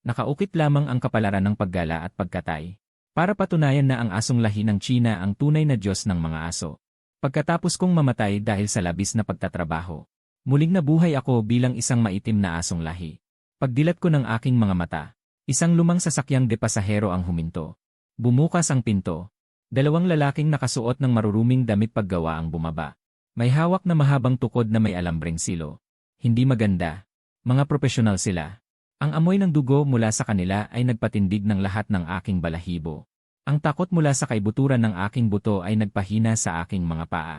Nakaukit lamang ang kapalaran ng paggala at pagkatay. Para patunayan na ang asong lahi ng China ang tunay na Diyos ng mga aso. Pagkatapos kong mamatay dahil sa labis na pagtatrabaho, muling nabuhay ako bilang isang maitim na asong lahi. Pagdilat ko ng aking mga mata, isang lumang sasakyang de pasahero ang huminto. Bumukas ang pinto. Dalawang lalaking nakasuot ng maruruming damit paggawa ang bumaba. May hawak na mahabang tukod na may alambreng silo. Hindi maganda. Mga profesional sila. Ang amoy ng dugo mula sa kanila ay nagpatindig ng lahat ng aking balahibo. Ang takot mula sa kaibuturan ng aking buto ay nagpahina sa aking mga paa.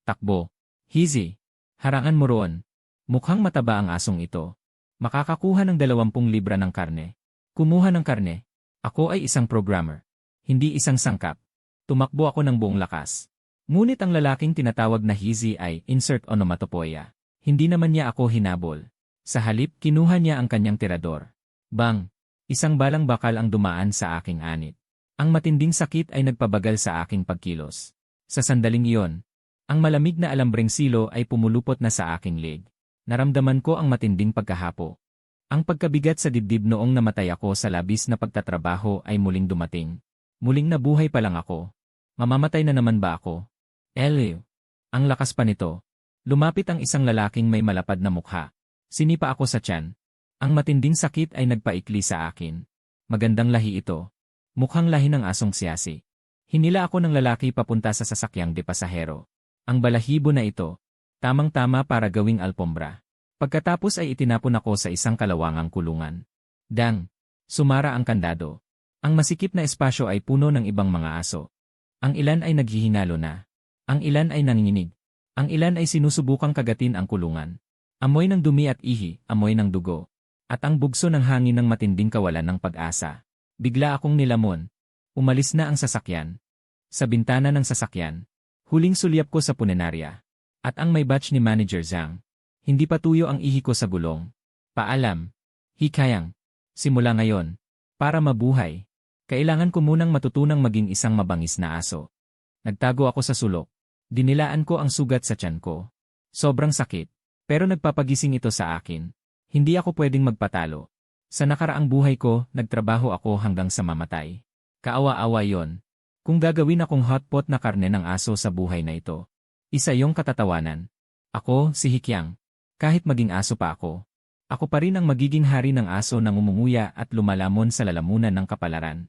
Takbo. Hizi. Harangan mo roon. Mukhang mataba ang asong ito. Makakakuha ng 20 libra ng karne. Kumuha ng karne. Ako ay isang programmer. Hindi isang sangkap. Tumakbo ako ng buong lakas. Ngunit ang lalaking tinatawag na Hizi ay insert onomatopoeia. Hindi naman niya ako hinabol. Sa halip, kinuha niya ang kanyang tirador. Bang! Isang balang bakal ang dumaan sa aking anit. Ang matinding sakit ay nagpabagal sa aking pagkilos. Sa sandaling iyon, ang malamig na alambreng silo ay pumulupot na sa aking leg. Naramdaman ko ang matinding pagkahapo. Ang pagkabigat sa dibdib noong namatay ako sa labis na pagtatrabaho ay muling dumating. Muling nabuhay pa lang ako. Mamamatay na naman ba ako? Eliw! Ang lakas pa nito. Lumapit ang isang lalaking may malapad na mukha. Sinipa ako sa tiyan. Ang matinding sakit ay nagpaikli sa akin. Magandang lahi ito. Mukhang lahi ng asong siyasi. Hinila ako ng lalaki papunta sa sasakyang de pasahero. Ang balahibo na ito, tamang-tama para gawing alpombra. Pagkatapos ay itinapon ako sa isang kalawangang kulungan. Dang! Sumara ang kandado. Ang masikip na espasyo ay puno ng ibang mga aso. Ang ilan ay naghihinalo na. Ang ilan ay nanginginig. Ang ilan ay sinusubukang kagatin ang kulungan. Amoy ng dumi at ihi, amoy ng dugo. At ang bugso ng hangin ng matinding kawalan ng pag-asa. Bigla akong nilamon. Umalis na ang sasakyan. Sa bintana ng sasakyan, huling sulyap ko sa punerarya. At ang may batch ni Manager Zhang. Hindi pa tuyo ang ihi ko sa gulong. Paalam. Hikayang. Simula ngayon. Para mabuhay, kailangan ko munang matutunang maging isang mabangis na aso. Nagtago ako sa sulok. Dinilaan ko ang sugat sa tiyan ko. Sobrang sakit. Pero nagpapagising ito sa akin. Hindi ako pwedeng magpatalo. Sa nakaraang buhay ko, nagtrabaho ako hanggang sa mamatay. Kaawa-awa yon. Kung gagawin akong hotpot na karne ng aso sa buhay na ito. Isa yung katatawanan. Ako, si Hikyang. Kahit maging aso pa ako. Ako pa rin ang magiging hari ng aso na ngumunguya at lumalamon sa lalamunan ng kapalaran.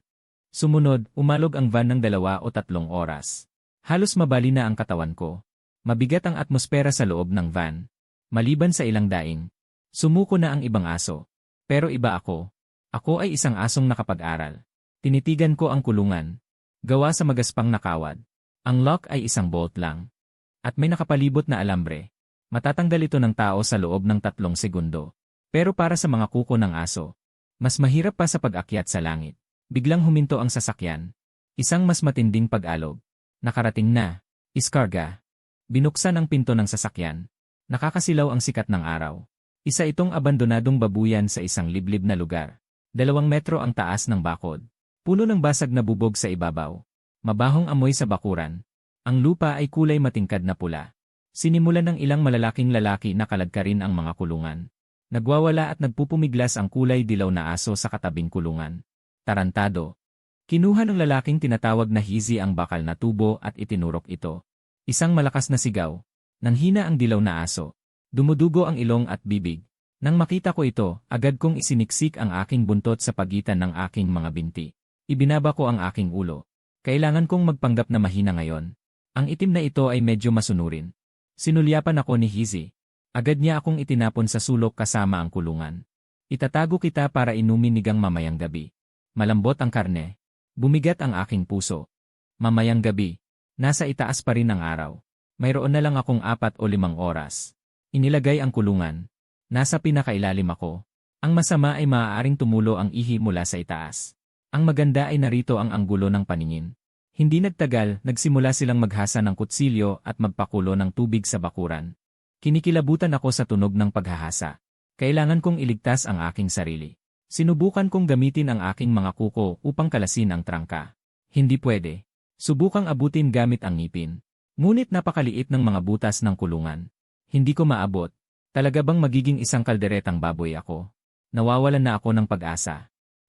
Sumunod, umalog ang van ng 2 o 3 oras. Halos mabali na ang katawan ko. Mabigat ang atmosfera sa loob ng van. Maliban sa ilang daing, sumuko na ang ibang aso. Pero iba ako. Ako ay isang asong nakapag-aral. Tinitigan ko ang kulungan. Gawa sa magaspang na kawad. Ang lock ay isang bolt lang. At may nakapalibot na alambre. Matatanggal ito ng tao sa loob ng 3 segundo. Pero para sa mga kuko ng aso, mas mahirap pa sa pag-akyat sa langit. Biglang huminto ang sasakyan. Isang mas matinding pag-alog. Nakarating na. Iskarga. Binuksan ang pinto ng sasakyan. Nakakasilaw ang sikat ng araw. Isa itong abandonadong babuyan sa isang liblib na lugar. 2 metro ang taas ng bakod. Puno ng basag na bubog sa ibabaw. Mabahong amoy sa bakuran. Ang lupa ay kulay matingkad na pula. Sinimulan ng ilang malalaking lalaki na kaladkarin ang mga kulungan. Nagwawala at nagpupumiglas ang kulay dilaw na aso sa katabing kulungan. Tarantado. Kinuha ng lalaking tinatawag na Hizi ang bakal na tubo at itinurok ito. Isang malakas na sigaw. Nanghina ang dilaw na aso. Dumudugo ang ilong at bibig. Nang makita ko ito, agad kong isiniksik ang aking buntot sa pagitan ng aking mga binti. Ibinaba ko ang aking ulo. Kailangan kong magpanggap na mahina ngayon. Ang itim na ito ay medyo masunurin. Sinulyapan ako ni Hizi. Agad niya akong itinapon sa sulok kasama ang kulungan. Itatago kita para inumin nigang mamayang gabi. Malambot ang karne. Bumigat ang aking puso. Mamayang gabi. Nasa itaas pa rin ang araw. Mayroon na lang akong 4 o 5 oras. Inilagay ang kulungan. Nasa pinakailalim ako. Ang masama ay maaaring tumulo ang ihi mula sa itaas. Ang maganda ay narito ang anggulo ng paningin. Hindi nagtagal, nagsimula silang maghasa ng kutsilyo at magpakulo ng tubig sa bakuran. Kinikilabutan ako sa tunog ng paghahasa. Kailangan kong iligtas ang aking sarili. Sinubukan kong gamitin ang aking mga kuko upang kalasin ang trangka. Hindi pwede. Subukang abutin gamit ang ngipin. Ngunit napakaliit ng mga butas ng kulungan. Hindi ko maabot. Talaga bang magiging isang kalderetang baboy ako? Nawawalan na ako ng pag-asa.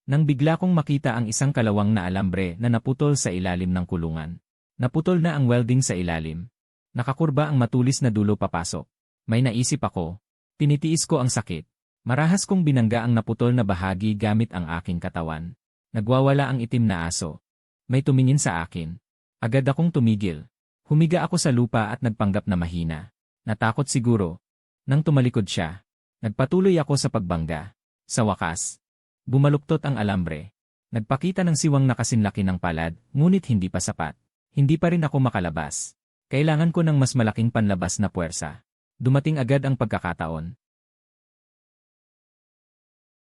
Nang bigla kong makita ang isang kalawang na alambre na naputol sa ilalim ng kulungan. Naputol na ang welding sa ilalim. Nakakurba ang matulis na dulo papasok. May naisip ako. Tinitiis ko ang sakit. Marahas kong binangga ang naputol na bahagi gamit ang aking katawan. Nagwawala ang itim na aso. May tumingin sa akin. Agad akong tumigil. Humiga ako sa lupa at nagpanggap na mahina. Natakot siguro. Nang tumalikod siya, nagpatuloy ako sa pagbangga. Sa wakas, bumaluktot ang alambre. Nagpakita ng siwang na kasinlaki ng palad, ngunit hindi pa sapat. Hindi pa rin ako makalabas. Kailangan ko ng mas malaking panlabas na puwersa. Dumating agad ang pagkakataon.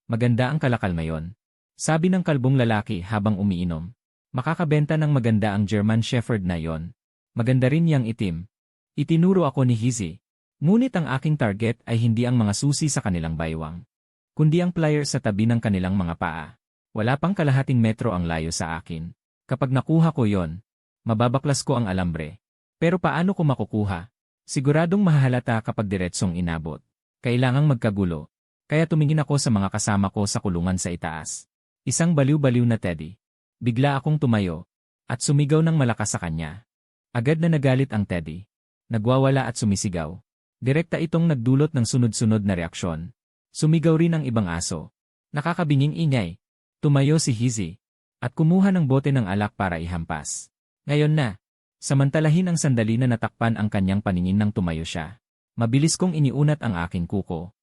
Maganda ang kalakal ngayon. Sabi ng kalbong lalaki habang umiinom. Makakabenta ng maganda ang German Shepherd na yon. Maganda rin yang itim. Itinuro ako ni Hizzy. Ngunit ang aking target ay hindi ang mga susi sa kanilang baywang, kundi ang pliers sa tabi ng kanilang mga paa. Wala pang kalahating metro ang layo sa akin. Kapag nakuha ko yon, mababaklas ko ang alambre. Pero paano ko makukuha? Siguradong mahahalata kapag diretsong inabot. Kailangang magkagulo. Kaya tumingin ako sa mga kasama ko sa kulungan sa itaas. Isang baliw-baliw na Teddy. Bigla akong tumayo at sumigaw ng malakas sa kanya. Agad na nagalit ang Teddy. Nagwawala at sumisigaw. Direkta itong nagdulot ng sunod-sunod na reaksyon. Sumigaw rin ang ibang aso. Nakakabinging ingay. Tumayo si Hizzy at kumuha ng bote ng alak para ihampas. Ngayon na, samantalahin ang sandali na natakpan ang kanyang paningin nang tumayo siya. Mabilis kong iniunat ang aking kuko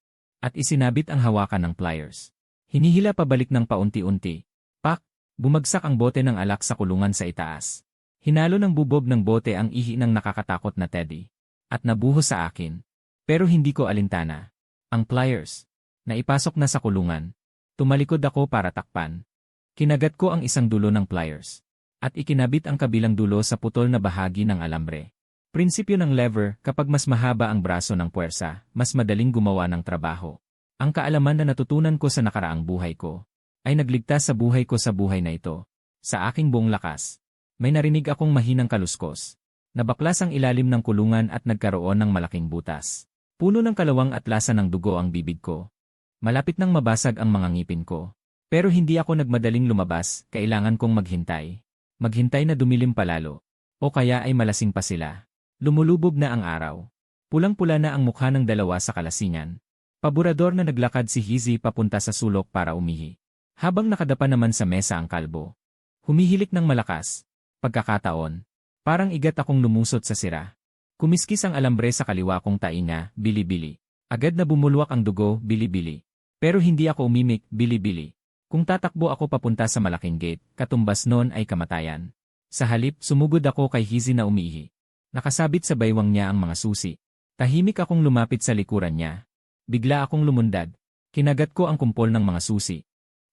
at isinabit ang hawakan ng pliers. Hinihila pabalik ng paunti-unti. Pak! Bumagsak ang bote ng alak sa kulungan sa itaas. Hinalo ng bubog ng bote ang ihi ng nakakatakot na Teddy. At nabuhos sa akin. Pero hindi ko alintana. Ang pliers. Naipasok na sa kulungan. Tumalikod ako para takpan. Kinagat ko ang isang dulo ng pliers. At ikinabit ang kabilang dulo sa putol na bahagi ng alambre. Prinsipyo ng lever, kapag mas mahaba ang braso ng puwersa, mas madaling gumawa ng trabaho. Ang kaalaman na natutunan ko sa nakaraang buhay ko ay nagligtas sa buhay ko sa buhay na ito. Sa aking buong lakas, may narinig akong mahinang kaluskos. Nabaklas ang ilalim ng kulungan at nagkaroon ng malaking butas. Puno ng kalawang at lasa ng dugo ang bibig ko. Malapit nang mabasag ang mga ngipin ko. Pero hindi ako nagmadaling lumabas, kailangan kong maghintay. Maghintay na dumilim palalo. O kaya ay malasing pa sila. Lumulubog na ang araw. Pulang-pula na ang mukha ng dalawa sa kalasingan. Paborador na naglakad si Hizzy papunta sa sulok para umihi. Habang nakadapa naman sa mesa ang kalbo. Humihilik ng malakas. Pagkakataon. Parang igat akong lumusot sa sira. Kumiskis ang alambre sa kaliwa kong tainga, bili-bili. Agad na bumulwak ang dugo, bili-bili. Pero hindi ako umimik, bili-bili. Kung tatakbo ako papunta sa malaking gate, katumbas noon ay kamatayan. Sa halip, sumugod ako kay Hizzy na umiihi. Nakasabit sa baywang niya ang mga susi. Tahimik akong lumapit sa likuran niya. Bigla akong lumundad. Kinagat ko ang kumpol ng mga susi.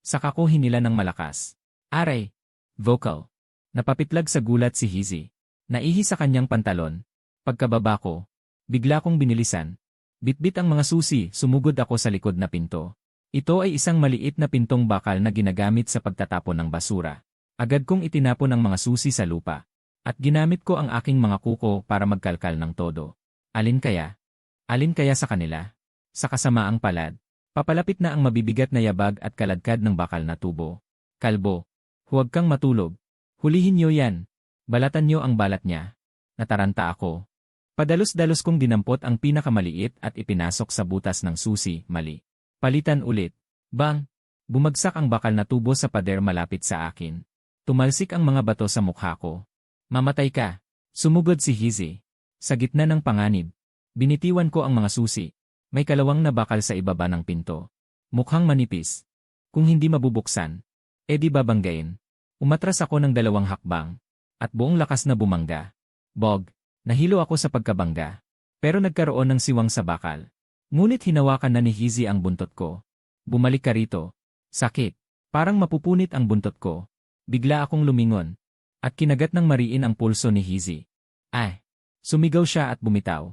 Saka ko hinila ng malakas. Aray! Vocal. Napapitlag sa gulat si Hizzy. Naihi sa kanyang pantalon. Pagkababa ko, bigla kong binilisan. Bitbit ang mga susi, sumugod ako sa likod na pinto. Ito ay isang maliit na pintong bakal na ginagamit sa pagtatapon ng basura. Agad kong itinapon ang mga susi sa lupa. At ginamit ko ang aking mga kuko para magkalkal ng todo. Alin kaya? Alin kaya sa kanila? Sa kasamaang palad. Papalapit na ang mabibigat na yabag at kaladkad ng bakal na tubo. Kalbo, huwag kang matulog. Hulihin niyo yan. Balatan niyo ang balat niya. Nataranta ako. Padalos-dalos kong dinampot ang pinakamaliit at ipinasok sa butas ng susi, mali. Palitan ulit. Bang! Bumagsak ang bakal na tubo sa pader malapit sa akin. Tumalsik ang mga bato sa mukha ko. Mamatay ka. Sumugod si Hizzy. Sa gitna ng panganib. Binitiwan ko ang mga susi. May kalawang na bakal sa ibaba ng pinto. Mukhang manipis. Kung hindi mabubuksan, edi babanggain. Umatras ako ng 2 hakbang. At buong lakas na bumangga. Bog. Nahilo ako sa pagkabangga. Pero nagkaroon ng siwang sa bakal. Ngunit hinawakan na ni Hizzy ang buntot ko. Bumalik ka rito. Sakit. Parang mapupunit ang buntot ko. Bigla akong lumingon. At kinagat ng mariin ang pulso ni Hizzy. Ay! Sumigaw siya at bumitaw.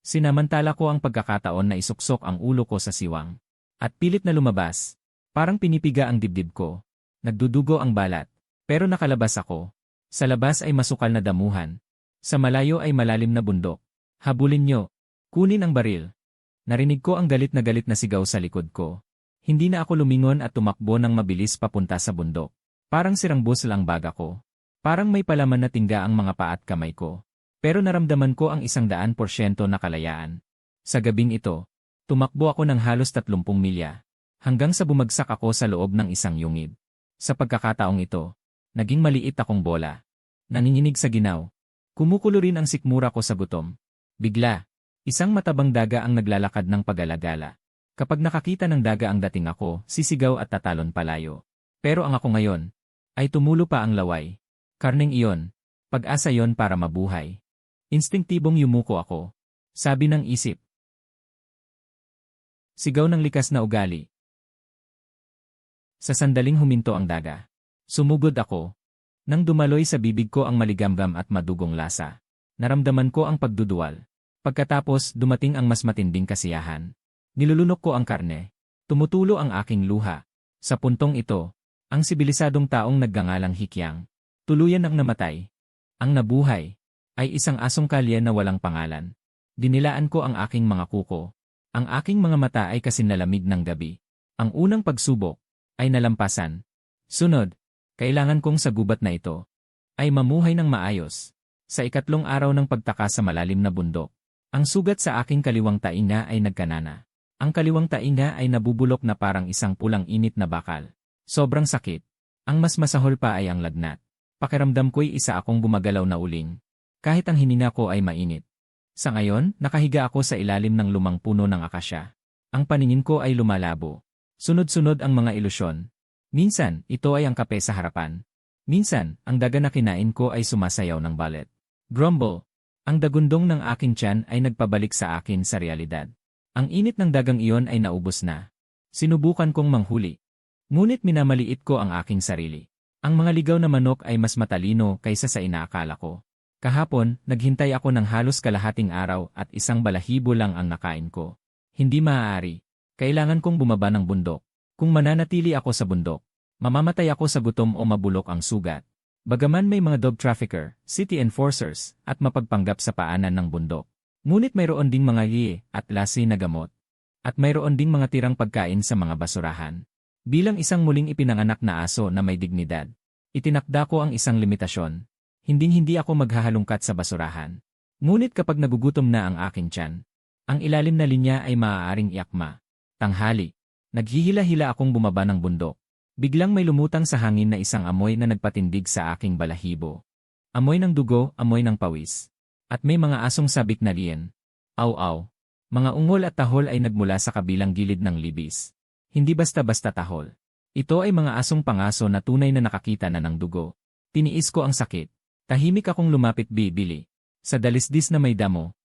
Sinamantala ko ang pagkakataon na isuksok ang ulo ko sa siwang. At pilit na lumabas. Parang pinipiga ang dibdib ko. Nagdudugo ang balat. Pero nakalabas ako. Sa labas ay masukal na damuhan. Sa malayo ay malalim na bundok. Habulin niyo. Kunin ang baril. Narinig ko ang galit na sigaw sa likod ko. Hindi na ako lumingon at tumakbo ng mabilis papunta sa bundok. Parang sirangbos lang baga ko. Parang may palaman na tingga ang mga paa at kamay ko. Pero naramdaman ko ang 100% na kalayaan. Sa gabing ito, tumakbo ako ng halos 30 milya. Hanggang sa bumagsak ako sa loob ng isang yungib. Sa pagkakataong ito, naging maliit akong bola. Nanginginig sa ginaw. Kumukulo rin ang sikmura ko sa gutom. Bigla, isang matabang daga ang naglalakad ng pag-alagala. Kapag nakakita ng daga ang dating ako, sisigaw at tatalon palayo. Pero ang ako ngayon, ay tumulo pa ang laway. Karneng iyon, pag-asa yon para mabuhay. Instinktibong yumuko ako. Sabi ng isip. Sigaw ng likas na ugali. Sa sandaling huminto ang daga. Sumugod ako. Nang dumaloy sa bibig ko ang maligamgam at madugong lasa. Naramdaman ko ang pagduduwal. Pagkatapos, dumating ang mas matinding kasiyahan. Nilulunok ko ang karne. Tumutulo ang aking luha. Sa puntong ito, ang sibilisadong taong nagngangalang Hikyang, tuluyan ang namatay. Ang nabuhay, ay isang asong kalye na walang pangalan. Dinilaan ko ang aking mga kuko. Ang aking mga mata ay kasinalamig ng gabi. Ang unang pagsubok, ay nalampasan. Sunod, kailangan kong sa gubat na ito, ay mamuhay ng maayos. Sa ikatlong araw ng pagtaka sa malalim na bundok, ang sugat sa aking kaliwang tainga ay nagkanana. Ang kaliwang tainga ay nabubulok na parang isang pulang init na bakal. Sobrang sakit. Ang mas masahol pa ay ang lagnat. Pakiramdam ko'y isa akong gumagalaw na uling. Kahit ang hininga ko ay mainit. Sa ngayon, nakahiga ako sa ilalim ng lumang puno ng akasya. Ang paningin ko ay lumalabo. Sunod-sunod ang mga ilusyon. Minsan, ito ay ang kape sa harapan. Minsan, ang daga na kinain ko ay sumasayaw ng ballet. Grumble. Ang dagundong ng aking tiyan ay nagpabalik sa akin sa realidad. Ang init ng dagang iyon ay naubos na. Sinubukan kong manghuli. Ngunit minamaliit ko ang aking sarili. Ang mga ligaw na manok ay mas matalino kaysa sa inaakala ko. Kahapon, naghintay ako ng halos kalahating araw at isang balahibo lang ang nakain ko. Hindi maaari. Kailangan kong bumaba ng bundok. Kung mananatili ako sa bundok, mamamatay ako sa gutom o mabulok ang sugat. Bagaman may mga dog trafficker, city enforcers, at mapagpanggap sa paanan ng bundok. Ngunit mayroon ding mga at lasi na gamot. At mayroon ding mga tirang pagkain sa mga basurahan. Bilang isang muling ipinanganak na aso na may dignidad, itinakda ko ang isang limitasyon. Hinding-hindi ako maghahalungkat sa basurahan. Ngunit kapag nagugutom na ang aking tiyan, ang ilalim na linya ay maaaring iakma. Tanghali, naghihila-hila akong bumaba ng bundok. Biglang may lumutang sa hangin na isang amoy na nagpatindig sa aking balahibo. Amoy ng dugo, amoy ng pawis. At may mga asong sabik na liyen. Aw-aw. Mga ungol at tahol ay nagmula sa kabilang gilid ng libis. Hindi basta-basta tahol. Ito ay mga asong pangaso na tunay na nakakita na ng dugo. Tiniis ko ang sakit. Tahimik akong lumapit bibili. Sa dalisdis na may damo.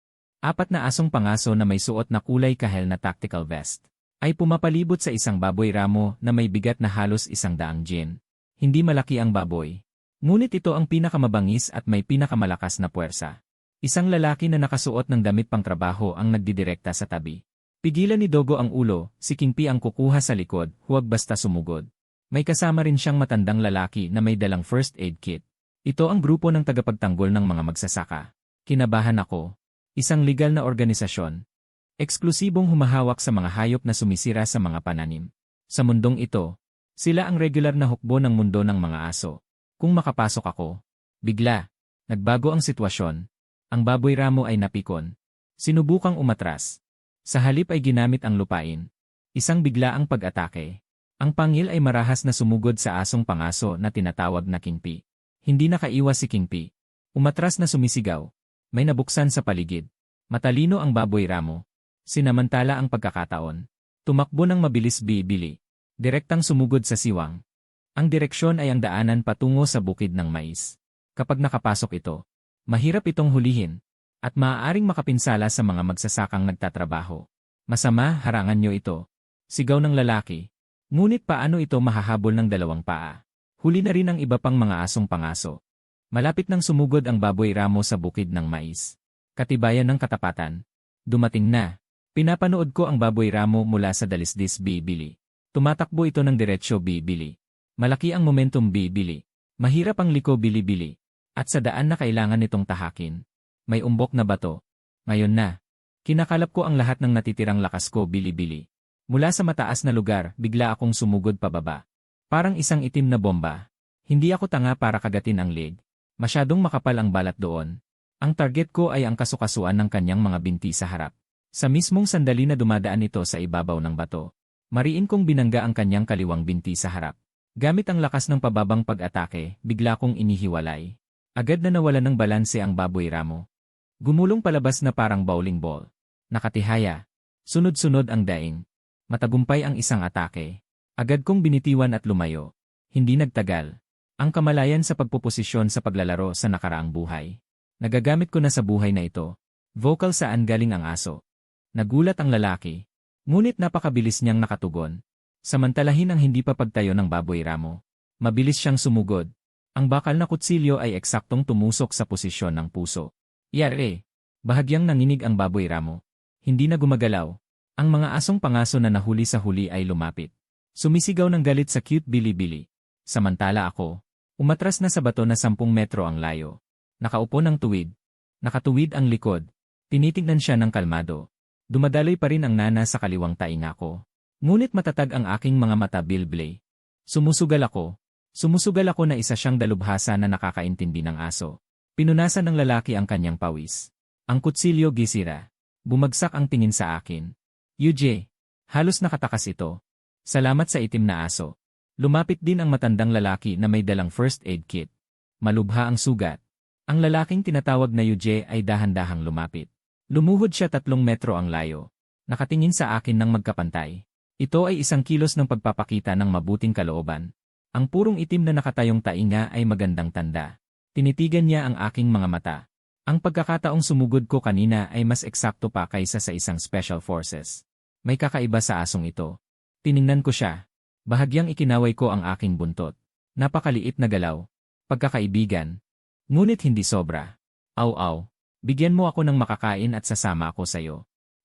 4 na asong pangaso na may suot na kulay kahel na tactical vest. Ay pumapalibot sa isang baboy ramo na may bigat na halos 100 gin. Hindi malaki ang baboy. Ngunit ito ang pinakamabangis at may pinakamalakas na puwersa. Isang lalaki na nakasuot ng damit pangtrabaho ang nagdidirekta sa tabi. Pigilan ni Dogo ang ulo, si Kingpi ang kukuha sa likod, huwag basta sumugod. May kasama rin siyang matandang lalaki na may dalang first aid kit. Ito ang grupo ng tagapagtanggol ng mga magsasaka. Kinabahan ako. Isang legal na organisasyon. Eksklusibong humahawak sa mga hayop na sumisira sa mga pananim. Sa mundong ito, sila ang regular na hukbo ng mundo ng mga aso. Kung makapasok ako, bigla, nagbago ang sitwasyon. Ang baboy ramo ay napikon. Sinubukang umatras. Sa halip ay ginamit ang lupain. Isang biglaang pag-atake. Ang pangil ay marahas na sumugod sa asong pangaso na tinatawag na Kingpi. Hindi nakaiwas si Kingpi. Umatras na sumisigaw. May nabuksan sa paligid. Matalino ang baboy ramo. Sinamantala ang pagkakataon. Tumakbo ng mabilis bibili. Direktang sumugod sa siwang. Ang direksyon ay ang daanan patungo sa bukid ng mais. Kapag nakapasok ito, mahirap itong hulihin. At maaaring makapinsala sa mga magsasakang nagtatrabaho. Masama, harangan nyo ito. Sigaw ng lalaki. Ngunit paano ito mahahabol ng 2 paa? Huli na rin ang iba pang mga asong pangaso. Malapit nang sumugod ang baboy ramo sa bukid ng mais. Katibayan ng katapatan. Dumating na. Pinapanood ko ang baboy ramo mula sa dalisdis bibili. Tumatakbo ito ng diretsyo bibili. Malaki ang momentum bibili. Mahirap ang liko bili-bili. At sa daan na kailangan nitong tahakin. May umbok na bato. Ngayon na. Kinakalap ko ang lahat ng natitirang lakas ko bili-bili. Mula sa mataas na lugar, bigla akong sumugod pababa. Parang isang itim na bomba. Hindi ako tanga para kagatin ang leg. Masyadong makapal ang balat doon. Ang target ko ay ang kasukasuan ng kanyang mga binti sa harap. Sa mismong sandali na dumadaan ito sa ibabaw ng bato, mariin kong binangga ang kanyang kaliwang binti sa harap. Gamit ang lakas ng pababang pag-atake, bigla kong inihiwalay. Agad na nawalan ng balanse ang baboy ramo. Gumulong palabas na parang bowling ball. Nakatihaya. Sunod-sunod ang daing. Matagumpay ang isang atake. Agad kong binitiwan at lumayo. Hindi nagtagal. Ang kamalayan sa pagpoposisyon sa paglalaro sa nakaraang buhay. Nagagamit ko na sa buhay na ito. Vocal saan galing ang aso. Nagulat ang lalaki. Ngunit napakabilis niyang nakatugon. Samantalahin ang hindi pa pagtayo ng baboy ramo. Mabilis siyang sumugod. Ang bakal na kutsilyo ay eksaktong tumusok sa posisyon ng puso. Yare! Bahagyang nanginig ang baboy ramo. Hindi na gumagalaw. Ang mga asong pangaso na nahuli sa huli ay lumapit. Sumisigaw ng galit sa cute Bilibili. Samantala ako, umatras na sa bato na 10 metro ang layo. Nakaupo ng tuwid. Nakatuwid ang likod. Tinitignan siya ng kalmado. Dumadaloy pa rin ang nana sa kaliwang tainga ko. Ngunit matatag ang aking mga mata bilblay. Sumusugal ako. Sumusugal ako na isa siyang dalubhasa na nakakaintindi ng aso. Pinunasan ng lalaki ang kanyang pawis. Ang kutsilyo gisira. Bumagsak ang tingin sa akin. UJ, halos nakatakas ito. Salamat sa itim na aso. Lumapit din ang matandang lalaki na may dalang first aid kit. Malubha ang sugat. Ang lalaking tinatawag na UJ ay dahan-dahang lumapit. Lumuhod siya 3 metro ang layo. Nakatingin sa akin ng magkapantay. Ito ay 1 kilos ng pagpapakita ng mabuting kalooban. Ang purong itim na nakatayong tainga ay magandang tanda. Tinitigan niya ang aking mga mata. Ang pagkakataong sumugod ko kanina ay mas eksakto pa kaysa sa isang special forces. May kakaiba sa asong ito. Tiningnan ko siya. Bahagyang ikinaway ko ang aking buntot. Napakaliit na galaw. Pagkakaibigan. Ngunit hindi sobra. Aw-aw. Bigyan mo ako ng makakain at sasama ako sayo.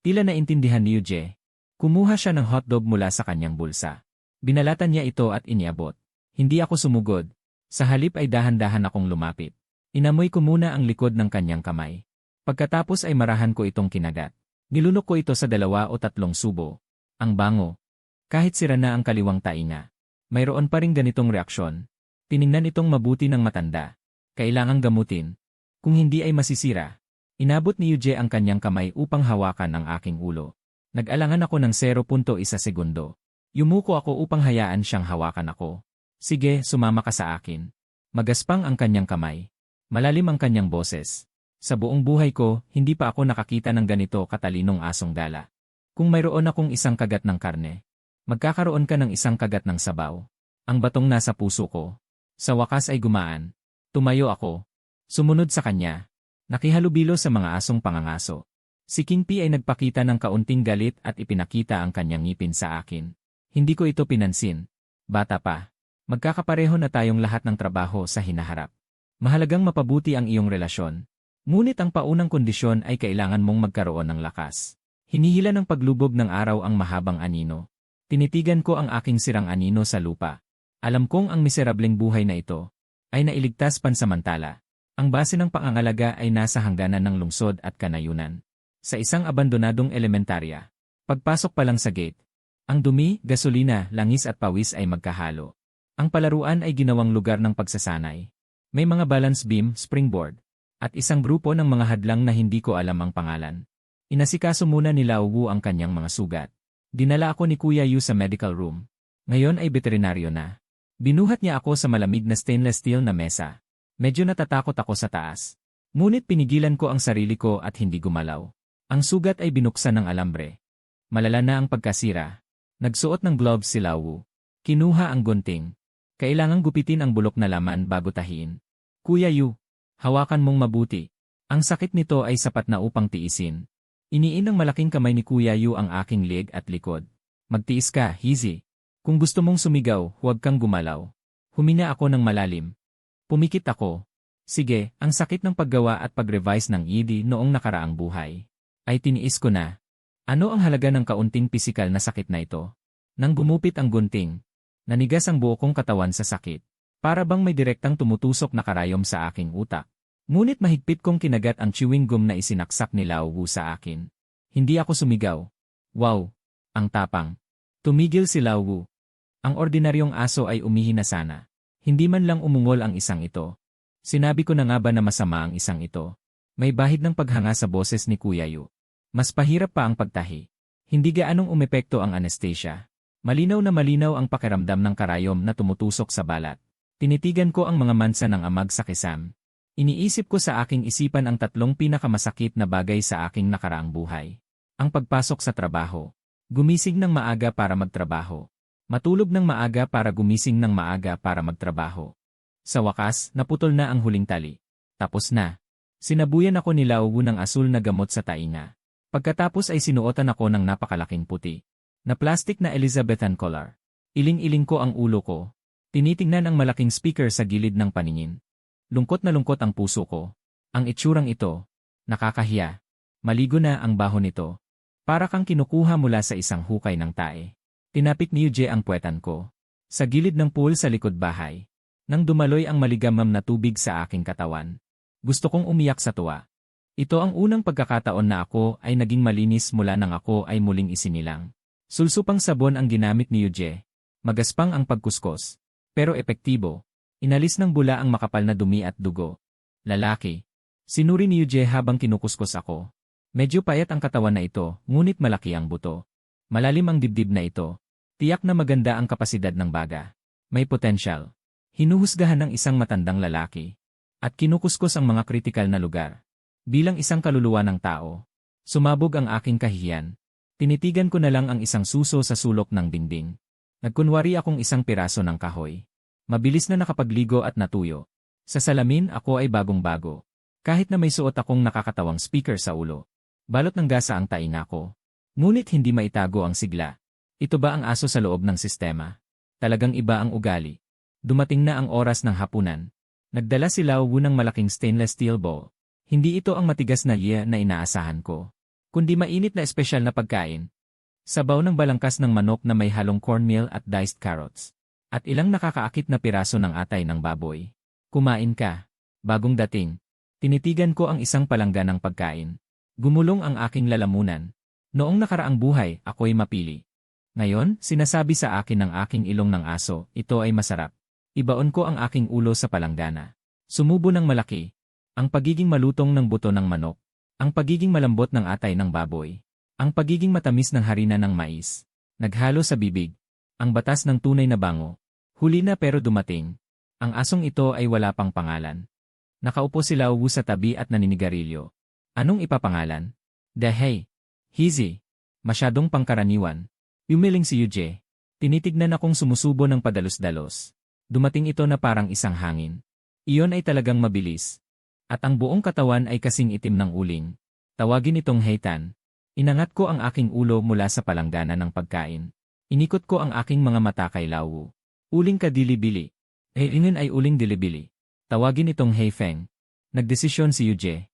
Tila naintindihan ni Yuje. Kumuha siya ng hotdog mula sa kanyang bulsa. Binalatan niya ito at iniabot. Hindi ako sumugod. Sa halip ay dahan-dahan akong lumapit. Inamoy ko muna ang likod ng kanyang kamay. Pagkatapos ay marahan ko itong kinagat. Nilunok ko ito sa 2 o 3 subo. Ang bango. Kahit sira na ang kaliwang tainga. Mayroon pa ring ganitong reaksyon. Tiningnan itong mabuti ng matanda. Kailangang gamutin. Kung hindi ay masisira. Inabot ni Yuje ang kanyang kamay upang hawakan ang aking ulo. Nag-alangan ako ng 0.1 segundo. Yumuko ako upang hayaan siyang hawakan ako. Sige, sumama ka sa akin. Magaspang ang kanyang kamay. Malalim ang kanyang boses. Sa buong buhay ko, hindi pa ako nakakita ng ganito katalinong asong gala. Kung mayroon akong isang kagat ng karne, magkakaroon ka ng isang kagat ng sabaw. Ang batong nasa puso ko. Sa wakas ay gumaan. Tumayo ako. Sumunod sa kanya. Nakihalubilo sa mga asong pangangaso. Si King P ay nagpakita ng kaunting galit at ipinakita ang kanyang ngipin sa akin. Hindi ko ito pinansin. Bata pa. Magkakapareho na tayong lahat ng trabaho sa hinaharap. Mahalagang mapabuti ang iyong relasyon. Ngunit ang paunang kondisyon ay kailangan mong magkaroon ng lakas. Hinihila ng paglubog ng araw ang mahabang anino. Tinitigan ko ang aking sirang anino sa lupa. Alam kong ang miserableng buhay na ito ay nailigtas pansamantala. Ang base ng pangangalaga ay nasa hangganan ng lungsod at kanayunan. Sa isang abandonadong elementarya. Pagpasok pa lang sa gate, ang dumi, gasolina, langis at pawis ay magkahalo. Ang palaruan ay ginawang lugar ng pagsasanay. May mga balance beam, springboard, at isang grupo ng mga hadlang na hindi ko alam ang pangalan. Inasikaso muna ni Lao Wu ang kanyang mga sugat. Dinala ako ni Kuya Yu sa medical room. Ngayon ay veterinaryo na. Binuhat niya ako sa malamig na stainless steel na mesa. Medyo natatakot ako sa taas. Ngunit pinigilan ko ang sarili ko at hindi gumalaw. Ang sugat ay binuksan ng alambre. Malala na ang pagkasira. Nagsuot ng gloves si Lao Wu. Kinuha ang gunting. Kailangang gupitin ang bulok na laman bago tahiin. Kuya Yu, hawakan mong mabuti. Ang sakit nito ay sapat na upang tiisin. Iniin ng malaking kamay ni Kuya Yu ang aking leg at likod. Magtiis ka, Hizi. Kung gusto mong sumigaw, huwag kang gumalaw. Humina ako ng malalim. Pumikit ako. Sige, ang sakit ng paggawa at pag-revise ng ED noong nakaraang buhay ay tiniis ko na. Ano ang halaga ng kaunting pisikal na sakit na ito? Nang gumupit ang gunting, nanigas ang buo kong katawan sa sakit. Para bang may direktang tumutusok na karayom sa aking utak. Ngunit mahigpit kong kinagat ang chewing gum na isinaksak ni Lao Wu sa akin. Hindi ako sumigaw. Wow! Ang tapang. Tumigil si Lao Wu. Ang ordinaryong aso ay umihi na sana. Hindi man lang umungol ang isang ito. Sinabi ko na nga ba na masama ang isang ito? May bahid ng paghanga sa boses ni Kuya Yu. Mas pahirap pa ang pagtahi. Hindi gaanong umepekto ang anesthesia. Malinaw na malinaw ang pakiramdam ng karayom na tumutusok sa balat. Tinitigan ko ang mga mansa ng amag sa kisam. Iniisip ko sa aking isipan ang tatlong pinakamasakit na bagay sa aking nakaraang buhay. Ang pagpasok sa trabaho. Gumising ng maaga para magtrabaho. Matulog ng maaga para gumising ng maaga para magtrabaho. Sa wakas, naputol na ang huling tali. Tapos na. Sinabuyan ako ni Lao Wu ng asul na gamot sa tainga. Pagkatapos ay sinuotan ako ng napakalaking puti na plastic na Elizabethan collar. Iling-iling ko ang ulo ko. Tinitingnan ang malaking speaker sa gilid ng paningin. Lungkot na lungkot ang puso ko. Ang itsurang ito. Nakakahiya. Maligo na ang baho nito. Para kang kinukuha mula sa isang hukay ng tae. Tinapik ni Yuje ang puwetan ko. Sa gilid ng pool sa likod bahay. Nang dumaloy ang maligamam na tubig sa aking katawan. Gusto kong umiyak sa tuwa. Ito ang unang pagkakataon na ako ay naging malinis mula nang ako ay muling isinilang. Sulsupang sabon ang ginamit ni Yuje. Magaspang ang pagkuskos. Pero epektibo. Inalis ng bula ang makapal na dumi at dugo. Lalaki. Sinuri ni Yuje habang kinukuskos ako. Medyo payat ang katawan na ito, ngunit malaki ang buto. Malalim ang dibdib na ito. Tiyak na maganda ang kapasidad ng baga. May potensyal. Hinuhusgahan ng isang matandang lalaki. At kinukuskos ang mga kritikal na lugar. Bilang isang kaluluwa ng tao. Sumabog ang aking kahihiyan. Tinitigan ko na lang ang isang suso sa sulok ng dingding. Nagkunwari akong isang piraso ng kahoy. Mabilis na nakapagligo at natuyo. Sa salamin ako ay bagong-bago. Kahit na may suot akong nakakatawang speaker sa ulo. Balot ng gasa ang tainga ko. Ngunit hindi maitago ang sigla. Ito ba ang aso sa loob ng sistema? Talagang iba ang ugali. Dumating na ang oras ng hapunan. Nagdala si Lao Wu ng malaking stainless steel bowl. Hindi ito ang matigas na iya na inaasahan ko. Kundi mainit na espesyal na pagkain. Sabaw ng balangkas ng manok na may halong cornmeal at diced carrots. At ilang nakakaakit na piraso ng atay ng baboy. Kumain ka. Bagong dating. Tinitigan ko ang isang palangga ng pagkain. Gumulong ang aking lalamunan. Noong nakaraang buhay, ako'y mapili. Ngayon, sinasabi sa akin ng aking ilong ng aso, ito ay masarap. Ibaon ko ang aking ulo sa palanggana. Sumubo ng malaki. Ang pagiging malutong ng buto ng manok. Ang pagiging malambot ng atay ng baboy. Ang pagiging matamis ng harina ng mais. Naghalo sa bibig. Ang batas ng tunay na bango. Huli na pero dumating. Ang asong ito ay wala pang pangalan. Nakaupo si Lao Wu sa tabi at naninigarilyo. Anong ipapangalan? Dahey. Hizi. Masyadong pangkaraniwan. Yumiling si Yuje. Tinitignan akong sumusubo ng padalos-dalos. Dumating ito na parang isang hangin. Iyon ay talagang mabilis. At ang buong katawan ay kasing itim ng uling. Tawagin itong heitan. Inangat ko ang aking ulo mula sa palanggana ng pagkain. Inikot ko ang aking mga mata kay Lao Wu. Uling ka dilibili. Heingen ay uling dilibili. Tawagin itong Heifeng. Nagdesisyon si Yuje.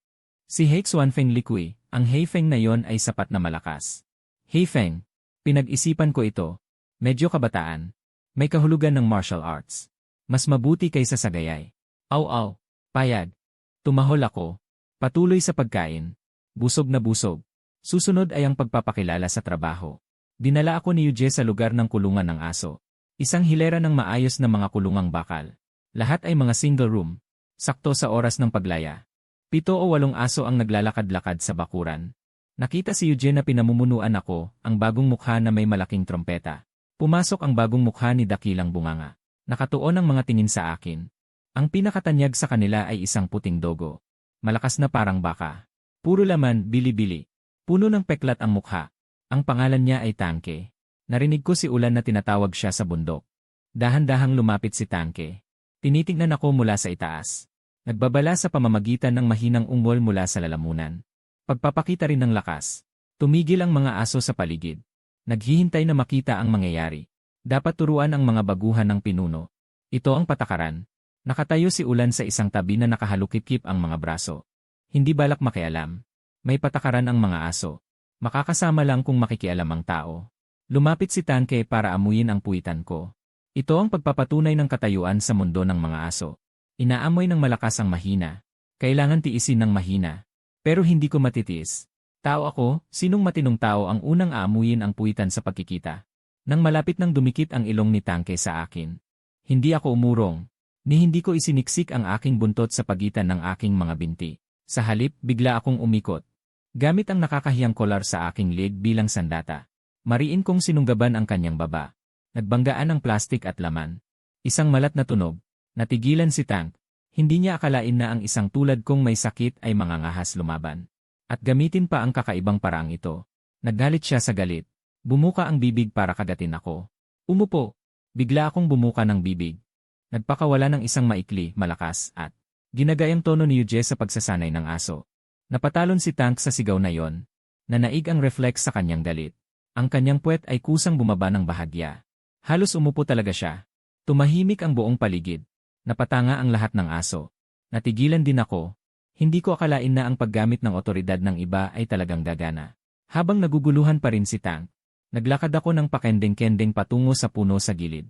Si Hei Xuanfeng Likui, ang Heifeng na yon ay sapat na malakas. Heifeng. Pinag-isipan ko ito. Medyo kabataan. May kahulugan ng martial arts. Mas mabuti kaysa sa gayay. Aw-aw. Payag. Tumahol ako. Patuloy sa pagkain. Busog na busog. Susunod ay ang pagpapakilala sa trabaho. Dinala ako ni Yuje sa lugar ng kulungan ng aso. Isang hilera ng maayos na mga kulungang bakal. Lahat ay mga single room. Sakto sa oras ng paglaya. 7 o 8 aso ang naglalakad-lakad sa bakuran. Nakita si Yuje na pinamumunuan ako, ang bagong mukha na may malaking trompeta. Pumasok ang bagong mukha ni Dakilang Bunganga. Nakatuon ang mga tingin sa akin. Ang pinakatanyag sa kanila ay isang puting dogo. Malakas na parang baka. Puro laman, bili-bili. Puno ng peklat ang mukha. Ang pangalan niya ay Tangke. Narinig ko si Ulan na tinatawag siya sa bundok. Dahan-dahang lumapit si Tangke. Tinitignan ako mula sa itaas. Nagbabala sa pamamagitan ng mahinang ungol mula sa lalamunan. Pagpapakita rin ng lakas. Tumigil ang mga aso sa paligid. Naghihintay na makita ang mangyayari. Dapat turuan ang mga baguhan ng pinuno. Ito ang patakaran. Nakatayo si Ulan sa isang tabi na nakahalukip-kip ang mga braso. Hindi balak makialam. May patakaran ang mga aso. Makakasama lang kung makikialam ang tao. Lumapit si Tangke para amuyin ang puwitan ko. Ito ang pagpapatunay ng katayuan sa mundo ng mga aso. Inaamoy ng malakas ang mahina. Kailangan tiisin ng mahina. Pero hindi ko matitiis. Tao ako, sinong matinong tao ang unang aamuyin ang puwitan sa pagkikita? Nang malapit nang dumikit ang ilong ni Tangke sa akin. Hindi ako umurong, ni hindi ko isiniksik ang aking buntot sa pagitan ng aking mga binti. Sa halip, bigla akong umikot. Gamit ang nakakahiyang kolar sa aking leg bilang sandata. Mariin kong sinunggaban ang kanyang baba. Nagbanggaan ang plastik at laman. Isang malat na tunog. Natigilan si Tank. Hindi niya akalain na ang isang tulad kong may sakit ay mangangahas lumaban. At gamitin pa ang kakaibang paraang ito. Naggalit siya sa galit. Bumuka ang bibig para kagatin ako. Umupo. Bigla akong bumuka ng bibig. Nagpakawala ng isang maikli, malakas, at ginagayang tono ni Yuji sa pagsasanay ng aso. Napatalon si Tank sa sigaw na yon. Nanaig ang reflex sa kanyang galit. Ang kanyang puwet ay kusang bumaba ng bahagya. Halos umupo talaga siya. Tumahimik ang buong paligid. Napatanga ang lahat ng aso. Natigilan din ako. Hindi ko akalain na ang paggamit ng otoridad ng iba ay talagang gagana. Habang naguguluhan pa rin si Tank, naglakad ako ng pakendeng-kendeng patungo sa puno sa gilid.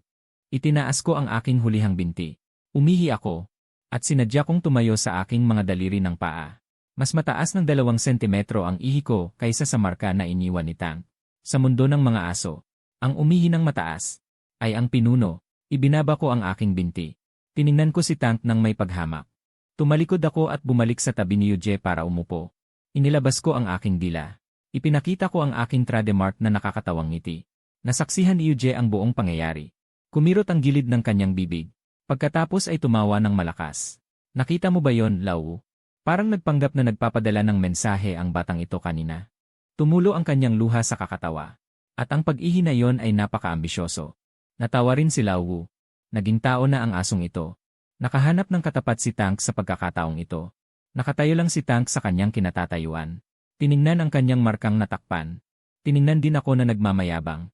Itinaas ko ang aking hulihang binti. Umihi ako, at sinadya kong tumayo sa aking mga daliri ng paa. Mas mataas ng 2 sentimetro ang ihi ko kaysa sa marka na iniwan ni Tank. Sa mundo ng mga aso, ang umihi ng mataas ay ang pinuno. Ibinaba ko ang aking binti. Tiningnan ko si Tank nang may paghamak. Tumalikod ako at bumalik sa tabi ni Yuji para umupo. Inilabas ko ang aking dila. Ipinakita ko ang aking trademark na nakakatawang ngiti. Nasaksihan ni Yuji ang buong pangyayari. Kumirot ang gilid ng kanyang bibig. Pagkatapos ay tumawa ng malakas. Nakita mo ba yon, Lau? Parang nagpanggap na nagpapadala ng mensahe ang batang ito kanina. Tumulo ang kanyang luha sa kakatawa. At ang pag-ihi na yon ay napaka-ambisyoso. Natawa rin si Lau. Naging tao na ang asong ito. Nakahanap ng katapat si Tank sa pagkakataong ito. Nakatayo lang si Tank sa kanyang kinatatayuan. Tiningnan ang kanyang markang natakpan. Tiningnan din ako na nagmamayabang.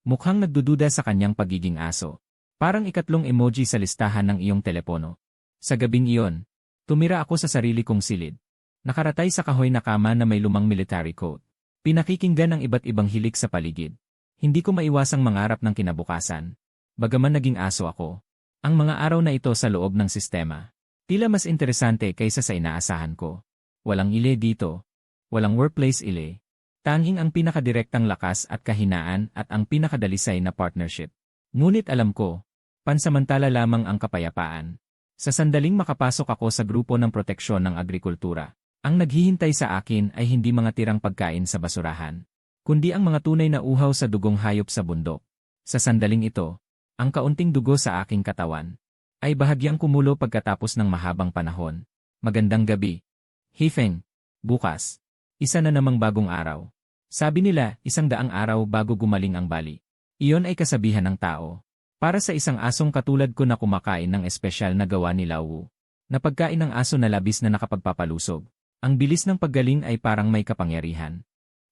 Mukhang nagdududa sa kanyang pagiging aso. Parang ikatlong emoji sa listahan ng iyong telepono. Sa gabing iyon, tumira ako sa sarili kong silid. Nakaratay sa kahoy na kama na may lumang military coat. Pinakikinggan ang iba't ibang hilik sa paligid. Hindi ko maiwasang mangarap ng kinabukasan. Bagaman naging aso ako, ang mga araw na ito sa loob ng sistema, tila mas interesante kaysa sa inaasahan ko. Walang ile dito. Walang workplace ile. Tanging ang pinakadirektang lakas at kahinaan at ang pinakadalisay na partnership. Ngunit alam ko, pansamantala lamang ang kapayapaan. Sa sandaling makapasok ako sa grupo ng proteksyon ng agrikultura, ang naghihintay sa akin ay hindi mga tirang pagkain sa basurahan, kundi ang mga tunay na uhaw sa dugong hayop sa bundok. Sa sandaling ito, ang kaunting dugo sa aking katawan ay bahagyang kumulo pagkatapos ng mahabang panahon. Magandang gabi. Hifeng. Bukas. Isa na namang bagong araw. Sabi nila, 100 araw bago gumaling ang bali. Iyon ay kasabihan ng tao. Para sa isang asong katulad ko na kumakain ng espesyal na gawa ni Lau, na pagkain ng aso na labis na nakapagpapalusog, ang bilis ng paggaling ay parang may kapangyarihan.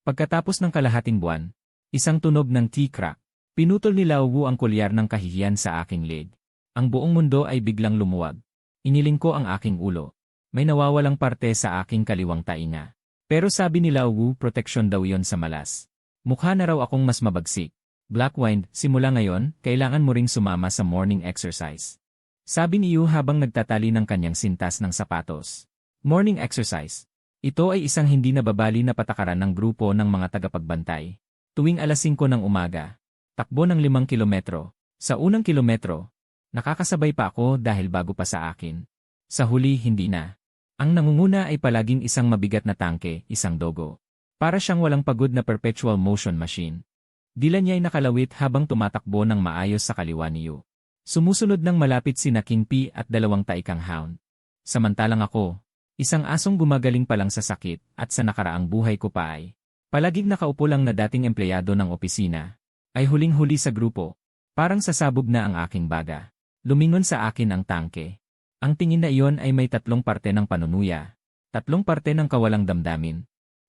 Pagkatapos ng kalahating buwan, isang tunog ng tea-crack, pinutol ni Lau ang kolyar ng kahihiyan sa aking leg. Ang buong mundo ay biglang lumuwag. Iniling ko ang aking ulo. May nawawalang parte sa aking kaliwang tainga. Pero sabi ni Lau, proteksyon daw yon sa malas. Mukha na raw akong mas mabagsik. Blackwind, simula ngayon, kailangan mo ring sumama sa morning exercise. Sabi ni Yu habang nagtatali ng kanyang sintas ng sapatos. Morning exercise. Ito ay isang hindi nababali na patakaran ng grupo ng mga tagapagbantay. Tuwing alas 5 ng umaga, takbo ng 5 kilometro. Sa unang kilometro, nakakasabay pa ako dahil bago pa sa akin. Sa huli, hindi na. Ang nangunguna ay palaging isang mabigat na tangke, isang dogo. Para siyang walang pagod na perpetual motion machine. Dila niya ay nakalawit habang tumatakbo ng maayos sa kaliwa ni Yu. Sumusunod ng malapit sina King P at 2 taikang hound. Samantalang ako, isang asong gumagaling pa lang sa sakit at sa nakaraang buhay ko pa ay palaging nakaupo lang na dating empleyado ng opisina, ay huling-huli sa grupo. Parang sasabog na ang aking baga. Lumingon sa akin ang tangke. Ang tingin na iyon ay may 3 parte ng panunuya, 3 parte ng kawalang damdamin,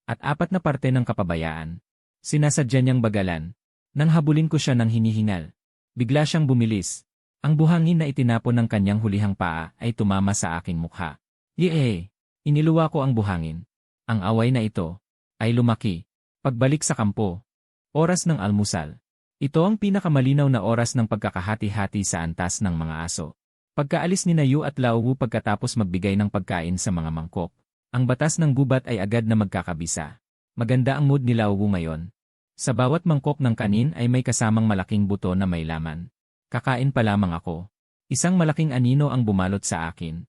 at 4 na parte ng kapabayaan. Sinasadya niyang bagalan. Nang habulin ko siya ng hinihingal, bigla siyang bumilis. Ang buhangin na itinapon ng kanyang hulihang paa ay tumama sa aking mukha. Yee! Iniluwa ko ang buhangin. Ang away na ito ay lumaki. Pagbalik sa kampo. Oras ng almusal. Ito ang pinakamalinaw na oras ng pagkakahati-hati sa antas ng mga aso. Pagkaalis ni Yu at Lau pagkatapos magbigay ng pagkain sa mga mangkok, ang batas ng gubat ay agad na magkakabisa. Maganda ang mood ni Lau ngayon. Sa bawat mangkok ng kanin ay may kasamang malaking buto na may laman. Kakain pa lamang ako. Isang malaking anino ang bumalot sa akin.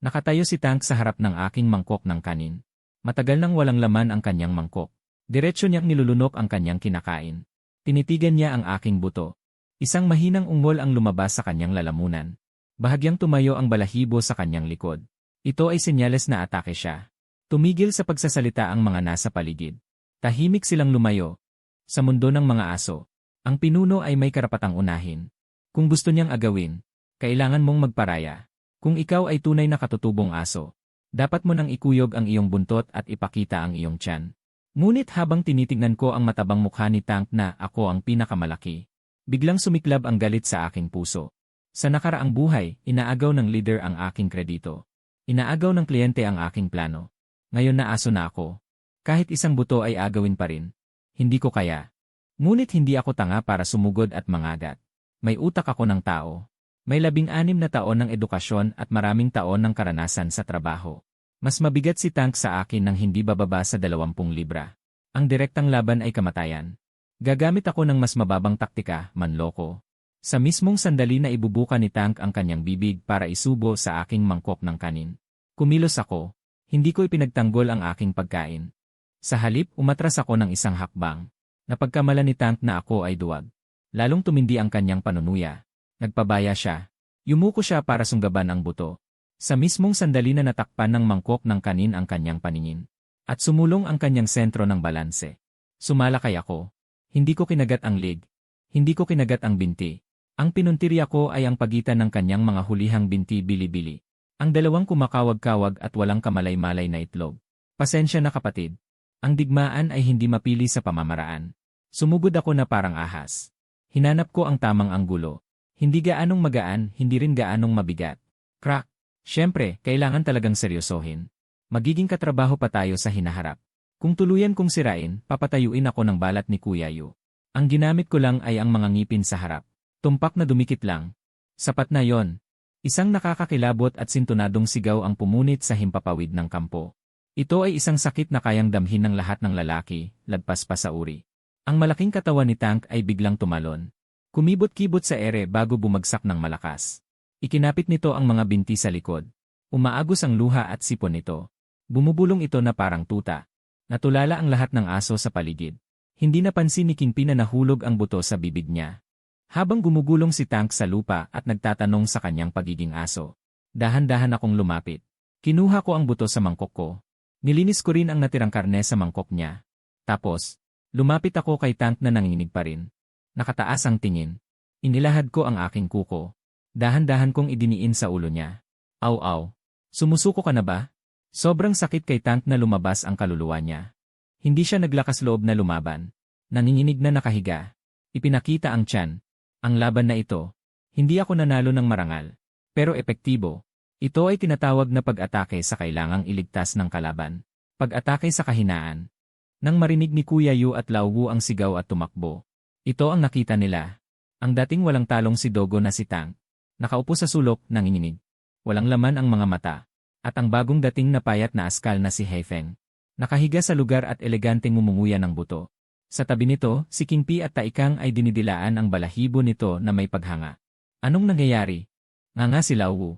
Nakatayo si Tank sa harap ng aking mangkok ng kanin. Matagal nang walang laman ang kanyang mangkok. Diretso niyang nilulunok ang kanyang kinakain. Tinitigan niya ang aking buto. Isang mahinang ungol ang lumabas sa kanyang lalamunan. Bahagyang tumayo ang balahibo sa kanyang likod. Ito ay senyales na atake siya. Tumigil sa pagsasalita ang mga nasa paligid. Tahimik silang lumayo. Sa mundo ng mga aso, ang pinuno ay may karapatang unahin. Kung gusto niyang agawin, kailangan mong magparaya. Kung ikaw ay tunay na katutubong aso, dapat mo nang ikuyog ang iyong buntot at ipakita ang iyong tiyan. Ngunit habang tinitingnan ko ang matabang mukha ni Tank na ako ang pinakamalaki, biglang sumiklab ang galit sa aking puso. Sa nakaraang buhay, inaagaw ng leader ang aking kredito. Inaagaw ng kliyente ang aking plano. Ngayon na aso na ako. Kahit isang buto ay agawin pa rin. Hindi ko kaya. Ngunit hindi ako tanga para sumugod at mangagat. May utak ako ng tao. May 16 na taon ng edukasyon at maraming taon ng karanasan sa trabaho. Mas mabigat si Tank sa akin nang hindi bababa sa 20 libra. Ang direktang laban ay kamatayan. Gagamit ako ng mas mababang taktika, manloko. Sa mismong sandali na ibubuka ni Tank ang kanyang bibig para isubo sa aking mangkok ng kanin. Kumilos ako. Hindi ko ipinagtanggol ang aking pagkain. Sa halip, umatras ako ng isang hakbang. Napagkamala ni Tank na ako ay duwag. Lalong tumindi ang kanyang panunuya. Nagpabaya siya. Yumuko siya para sunggaban ang buto. Sa mismong sandali na natakpan ng mangkok ng kanin ang kanyang paningin. At sumulong ang kanyang sentro ng balanse. Sumalakay ako. Hindi ko kinagat ang leg. Hindi ko kinagat ang binti. Ang pinuntirya ko ay ang pagitan ng kanyang mga hulihang binti bili-bili. Ang dalawang kumakawag-kawag at walang kamalay-malay na itlog. Pasensya na kapatid. Ang digmaan ay hindi mapili sa pamamaraan. Sumugod ako na parang ahas. Hinanap ko ang tamang anggulo. Hindi gaanong magaan, hindi rin gaanong mabigat. Crack! Siyempre, kailangan talagang seryosohin. Magiging katrabaho pa tayo sa hinaharap. Kung tuluyan kong sirain, papatayuin ako ng balat ni Kuya Yu. Ang ginamit ko lang ay ang mga ngipin sa harap. Tumpak na dumikit lang. Sapat na yon. Isang nakakakilabot at sintunadong sigaw ang pumunit sa himpapawid ng kampo. Ito ay isang sakit na kayang damhin ng lahat ng lalaki, lagpas pa sa uri. Ang malaking katawan ni Tank ay biglang tumalon. Kumibot-kibot sa ere bago bumagsak ng malakas. Ikinapit nito ang mga binti sa likod. Umaagos ang luha at sipon nito. Bumubulong ito na parang tuta. Natulala ang lahat ng aso sa paligid. Hindi napansin ni Kingpin na nahulog ang buto sa bibig niya. Habang gumugulong si Tank sa lupa at nagtatanong sa kanyang pagiging aso. Dahan-dahan akong lumapit. Kinuha ko ang buto sa mangkok ko. Nilinis ko rin ang natirang karne sa mangkok niya. Tapos, lumapit ako kay Tank na nanginginig pa rin. Nakataas ang tingin. Inilahad ko ang aking kuko. Dahan-dahan kong idiniin sa ulo niya. Aw-aw. Sumusuko ka na ba? Sobrang sakit kay Tank na lumabas ang kaluluwa niya. Hindi siya naglakas loob na lumaban. Nanginginig na nakahiga. Ipinakita ang tiyan. Ang laban na ito. Hindi ako nanalo ng marangal. Pero epektibo. Ito ay tinatawag na pag-atake sa kailangang iligtas ng kalaban. Pag-atake sa kahinaan. Nang marinig ni Kuya Yu at Lao Wu ang sigaw at tumakbo. Ito ang nakita nila. Ang dating walang talong si Dogo na si Tank. Nakaupo sa sulok, nanginginig. Walang laman ang mga mata. At ang bagong dating na payat na askal na si Heifeng. Nakahiga sa lugar at eleganteng ngumunguya ng buto. Sa tabi nito, si Kingpi at Taikang ay dinidilaan ang balahibo nito na may paghanga. Anong nangyayari? Nganga si Lao Wu.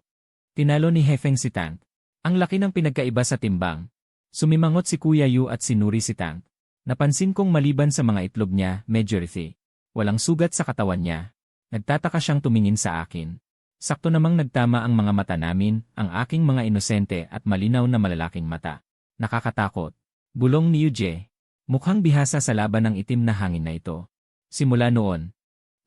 Tinalo ni Heifeng si Tank. Ang laki ng pinagkaiba sa timbang. Sumimangot si Kuya Yu at sinuri si Tank. Napansin kong maliban sa mga itlog niya, medyo rithi. Walang sugat sa katawan niya. Nagtataka siyang tumingin sa akin. Sakto namang nagtama ang mga mata namin, ang aking mga inosente at malinaw na malalaking mata. Nakakatakot. Bulong ni Yuje. Mukhang bihasa sa laban ng itim na hangin na ito. Simula noon,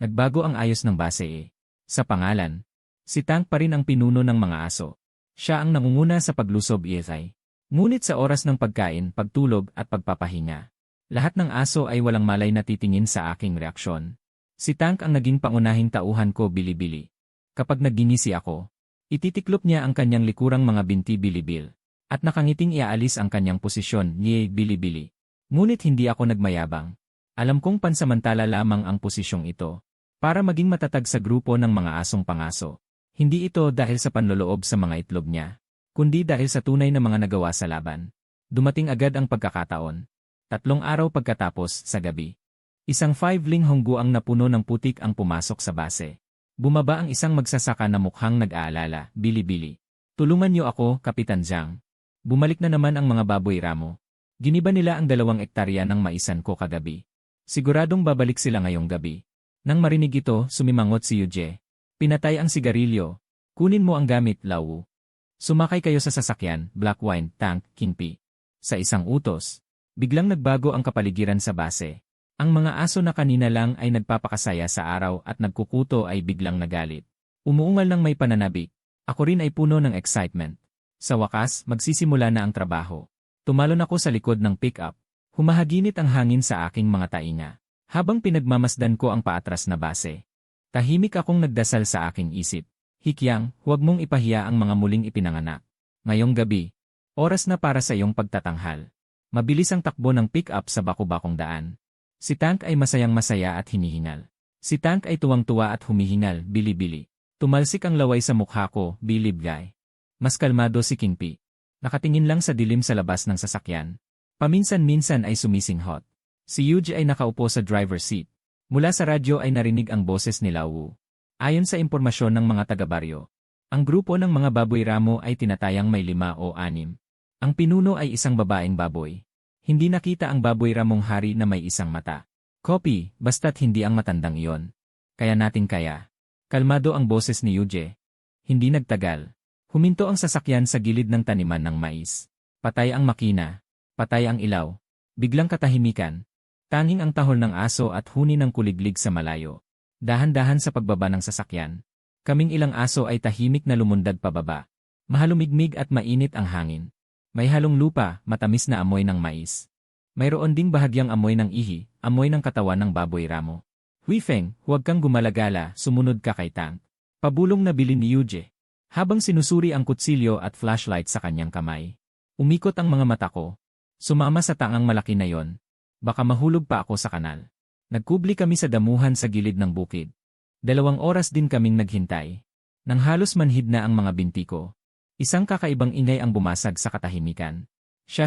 nagbago ang ayos ng base eh. Sa pangalan, si Tank pa rin ang pinuno ng mga aso. Siya ang nangunguna sa paglusob ietay. Ngunit sa oras ng pagkain, pagtulog at pagpapahinga. Lahat ng aso ay walang malay na titingin sa aking reaksyon. Si Tank ang naging pangunahing tauhan ko bili-bili. Kapag nagingisi ako, ititiklop niya ang kanyang likurang mga binti bilibil. At nakangiting iaalis ang kanyang posisyon, yay bili-bili. Ngunit hindi ako nagmayabang. Alam kong pansamantala lamang ang posisyong ito. Para maging matatag sa grupo ng mga asong pangaso. Hindi ito dahil sa panloloob sa mga itlog niya. Kundi dahil sa tunay na mga nagawa sa laban. Dumating agad ang pagkakataon. 3 araw pagkatapos, sa gabi. Isang 5-ling hongguang na puno ng putik ang pumasok sa base. Bumaba ang isang magsasaka na mukhang nag-aalala, bili-bili. Tulungan niyo ako, Kapitan Zhang. Bumalik na naman ang mga baboy ramo. Giniba nila ang 2 ektarya ng maisan ko kagabi. Siguradong babalik sila ngayong gabi. Nang marinig ito, sumimangot si Yuje. Pinatay ang sigarilyo. Kunin mo ang gamit, Lao. Sumakay kayo sa sasakyan, Black Wine, Tank, Kingpi. Sa isang utos, biglang nagbago ang kapaligiran sa base. Ang mga aso na kanina lang ay nagpapakasaya sa araw at nagkukuto ay biglang nagalit. Umuungal ng may pananabik. Ako rin ay puno ng excitement. Sa wakas, magsisimula na ang trabaho. Tumalon ako sa likod ng pick-up. Humahaginit ang hangin sa aking mga tainga. Habang pinagmamasdan ko ang paatras na base. Tahimik akong nagdasal sa aking isip. Hikyang, huwag mong ipahiya ang mga muling ipinanganak. Ngayong gabi, oras na para sa iyong pagtatanghal. Mabilis ang takbo ng pick-up sa baku-bakong daan. Si Tank ay masayang-masaya at hinihingal. Si Tank ay tuwang-tuwa at humihingal, bili-bili. Tumalsik ang laway sa mukha ko, bilib guy. Mas kalmado si Kingpi. Nakatingin lang sa dilim sa labas ng sasakyan. Paminsan-minsan ay sumisinghot. Si Yuji ay nakaupo sa driver's seat. Mula sa radyo ay narinig ang boses ni Lao. Ayon sa impormasyon ng mga taga-baryo, ang grupo ng mga baboy ramo ay tinatayang may 5 o 6. Ang pinuno ay isang babaeng baboy. Hindi nakita ang baboy ramong hari na may isang mata. Copy, basta't hindi ang matandang iyon. Kaya natin kaya. Kalmado ang boses ni Yuje. Hindi nagtagal. Huminto ang sasakyan sa gilid ng taniman ng mais. Patay ang makina. Patay ang ilaw. Biglang katahimikan. Tanging ang tahol ng aso at huni ng kuliglig sa malayo. Dahan-dahan sa pagbaba ng sasakyan. Kaming ilang aso ay tahimik na lumundag pababa. Mahalumigmig at mainit ang hangin. May halong lupa, matamis na amoy ng mais. Mayroon ding bahagyang amoy ng ihi, amoy ng katawan ng baboy ramo. Huifeng, huwag kang gumalagala, sumunod ka kay Tank. Pabulong na bilin ni Yuje. Habang sinusuri ang kutsilyo at flashlight sa kanyang kamay. Umikot ang mga mata ko. Sumama sa tangang malaki na yon. Baka mahulog pa ako sa kanal. Nagkubli kami sa damuhan sa gilid ng bukid. 2 oras din kaming naghintay. Nang halos manhid na ang mga binti ko. Isang kakaibang ingay ang bumasag sa katahimikan. Sha,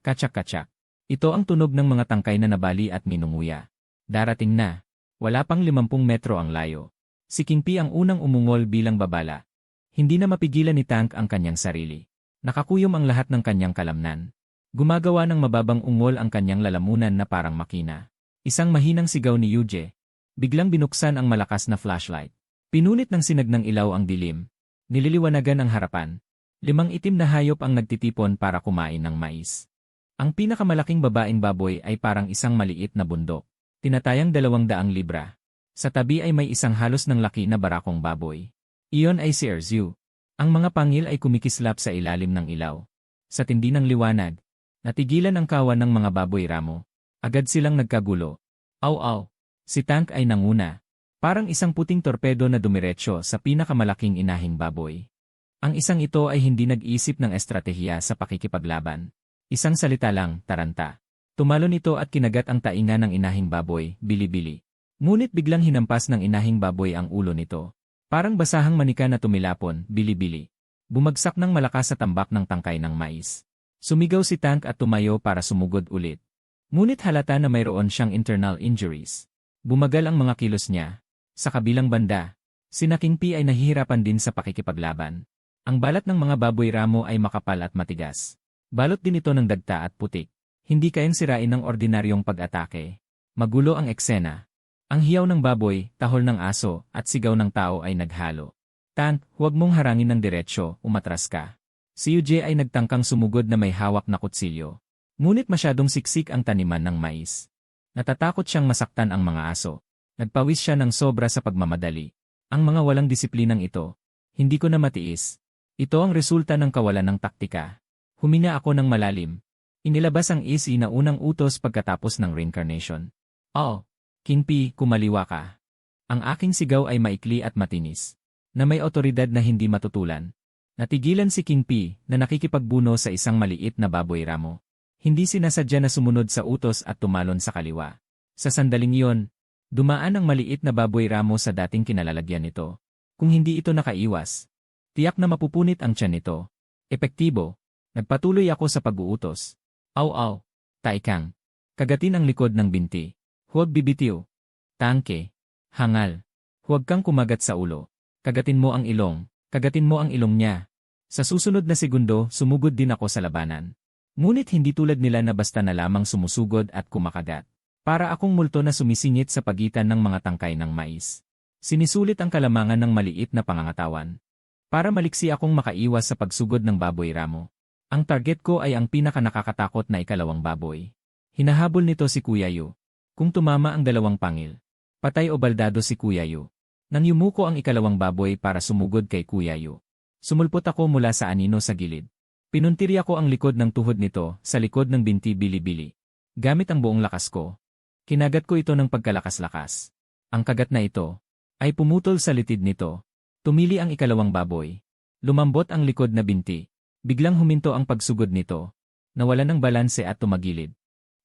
katsak-katsak. Ito ang tunog ng mga tangkay na nabali at minunguya. Darating na. Wala pang 50 metro ang layo. Si Kingpi ang unang umungol bilang babala. Hindi na mapigilan ni Tank ang kanyang sarili. Nakakuyom ang lahat ng kanyang kalamnan. Gumagawa ng mababang ungol ang kanyang lalamunan na parang makina. Isang mahinang sigaw ni Yuje. Biglang binuksan ang malakas na flashlight. Pinunit ng sinag ng ilaw ang dilim. Nililiwanagan ang harapan. 5 itim na hayop ang nagtitipon para kumain ng mais. Ang pinakamalaking babaeng baboy ay parang isang maliit na bundok. Tinatayang 200 libra. Sa tabi ay may isang halos ng laki na barakong baboy. Iyon ay si Erzu. Ang mga pangil ay kumikislap sa ilalim ng ilaw. Sa tindi ng liwanag, natigilan ang kawan ng mga baboy ramo. Agad silang nagkagulo. Aw. Si Tank ay nanguna. Parang isang puting torpedo na dumiretso sa pinakamalaking inahing baboy. Ang isang ito ay hindi nag-isip ng estratehiya sa pakikipaglaban. Isang salita lang, taranta. Tumalon ito at kinagat ang tainga ng inahing baboy, bili-bili. Ngunit biglang hinampas ng inahing baboy ang ulo nito. Parang basahang manika na tumilapon, bili-bili. Bumagsak ng malakas sa tambak ng tangkay ng mais. Sumigaw si Tank at tumayo para sumugod ulit. Ngunit halata na mayroon siyang internal injuries. Bumagal ang mga kilos niya. Sa kabilang banda, si Kingpi ay nahihirapan din sa pakikipaglaban. Ang balat ng mga baboy ramo ay makapal at matigas. Balot din ito ng dagta at putik. Hindi kayang sirain ng ordinaryong pag-atake. Magulo ang eksena. Ang hiyaw ng baboy, tahol ng aso, at sigaw ng tao ay naghalo. Tank, huwag mong harangin ng diretsyo, umatras ka. Si Yuje ay nagtangkang sumugod na may hawak na kutsilyo. Ngunit masyadong siksik ang taniman ng mais. Natatakot siyang masaktan ang mga aso. Nagpawis siya ng sobra sa pagmamadali. Ang mga walang disiplinang ito, hindi ko na matiis. Ito ang resulta ng kawalan ng taktika. Huminga ako ng malalim. Inilabas ang isi na unang utos pagkatapos ng reincarnation. Oh, Kingpi, kumaliwa ka. Ang aking sigaw ay maikli at matinis. Na may otoridad na hindi matutulan. Natigilan si Kingpi na nakikipagbuno sa isang maliit na baboy ramo. Hindi sinasadya na sumunod sa utos at tumalon sa kaliwa. Sa sandaling iyon, dumaan ang maliit na baboy ramo sa dating kinalalagyan nito. Kung hindi ito nakaiwas, tiyak na mapupunit ang tiyan nito. Epektibo. Nagpatuloy ako sa pag-uutos. Aw, Taikang. Kagatin ang likod ng binti. Huwag bibitiw. Tangke. Hangal. Huwag kang kumagat sa ulo. Kagatin mo ang ilong. Kagatin mo ang ilong niya. Sa susunod na segundo, sumugod din ako sa labanan. Ngunit hindi tulad nila na basta na lamang sumusugod at kumakagat. Para akong multo na sumisingit sa pagitan ng mga tangkay ng mais. Sinisulit ang kalamangan ng maliit na pangangatawan. Para maliksi akong makaiwas sa pagsugod ng baboy ramo. Ang target ko ay ang pinakanakakatakot na ikalawang baboy. Hinahabol nito si Kuya Yu. Kung tumama ang dalawang pangil, patay o baldado si Kuya Yu. Nang yumuko ang ikalawang baboy para sumugod kay Kuya Yu. Sumulpot ako mula sa anino sa gilid. Pinuntirya ko ang likod ng tuhod nito sa likod ng binti bili-bili. Gamit ang buong lakas ko. Kinagat ko ito ng pagkalakas-lakas. Ang kagat na ito ay pumutol sa litid nito. Tumili ang ikalawang baboy. Lumambot ang likod na binti. Biglang huminto ang pagsugod nito. Nawalan ng balanse at tumagilid.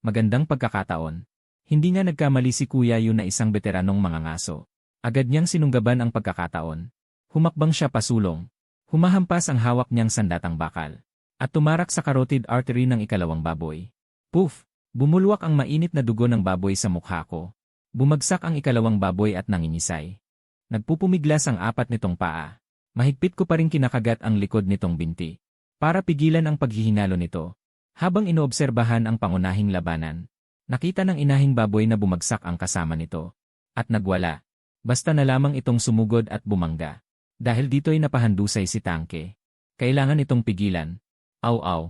Magandang pagkakataon. Hindi nga nagkamali si Kuya Yu na isang veteranong mangangaso. Agad niyang sinunggaban ang pagkakataon. Humakbang siya pasulong. Humahampas ang hawak niyang sandatang bakal. At tumarak sa carotid artery ng ikalawang baboy. Poof! Bumulwak ang mainit na dugo ng baboy sa mukha ko. Bumagsak ang ikalawang baboy at nangingisay. Nagpupumiglas ang apat nitong paa. Mahigpit ko pa rin kinakagat ang likod nitong binti. Para pigilan ang paghihinalo nito. Habang inoobserbahan ang pangunahing labanan, nakita ng inahing baboy na bumagsak ang kasama nito. At nagwala. Basta na lamang itong sumugod at bumangga. Dahil dito'y napahandusay si Tangke. Kailangan itong pigilan. Aw-aw.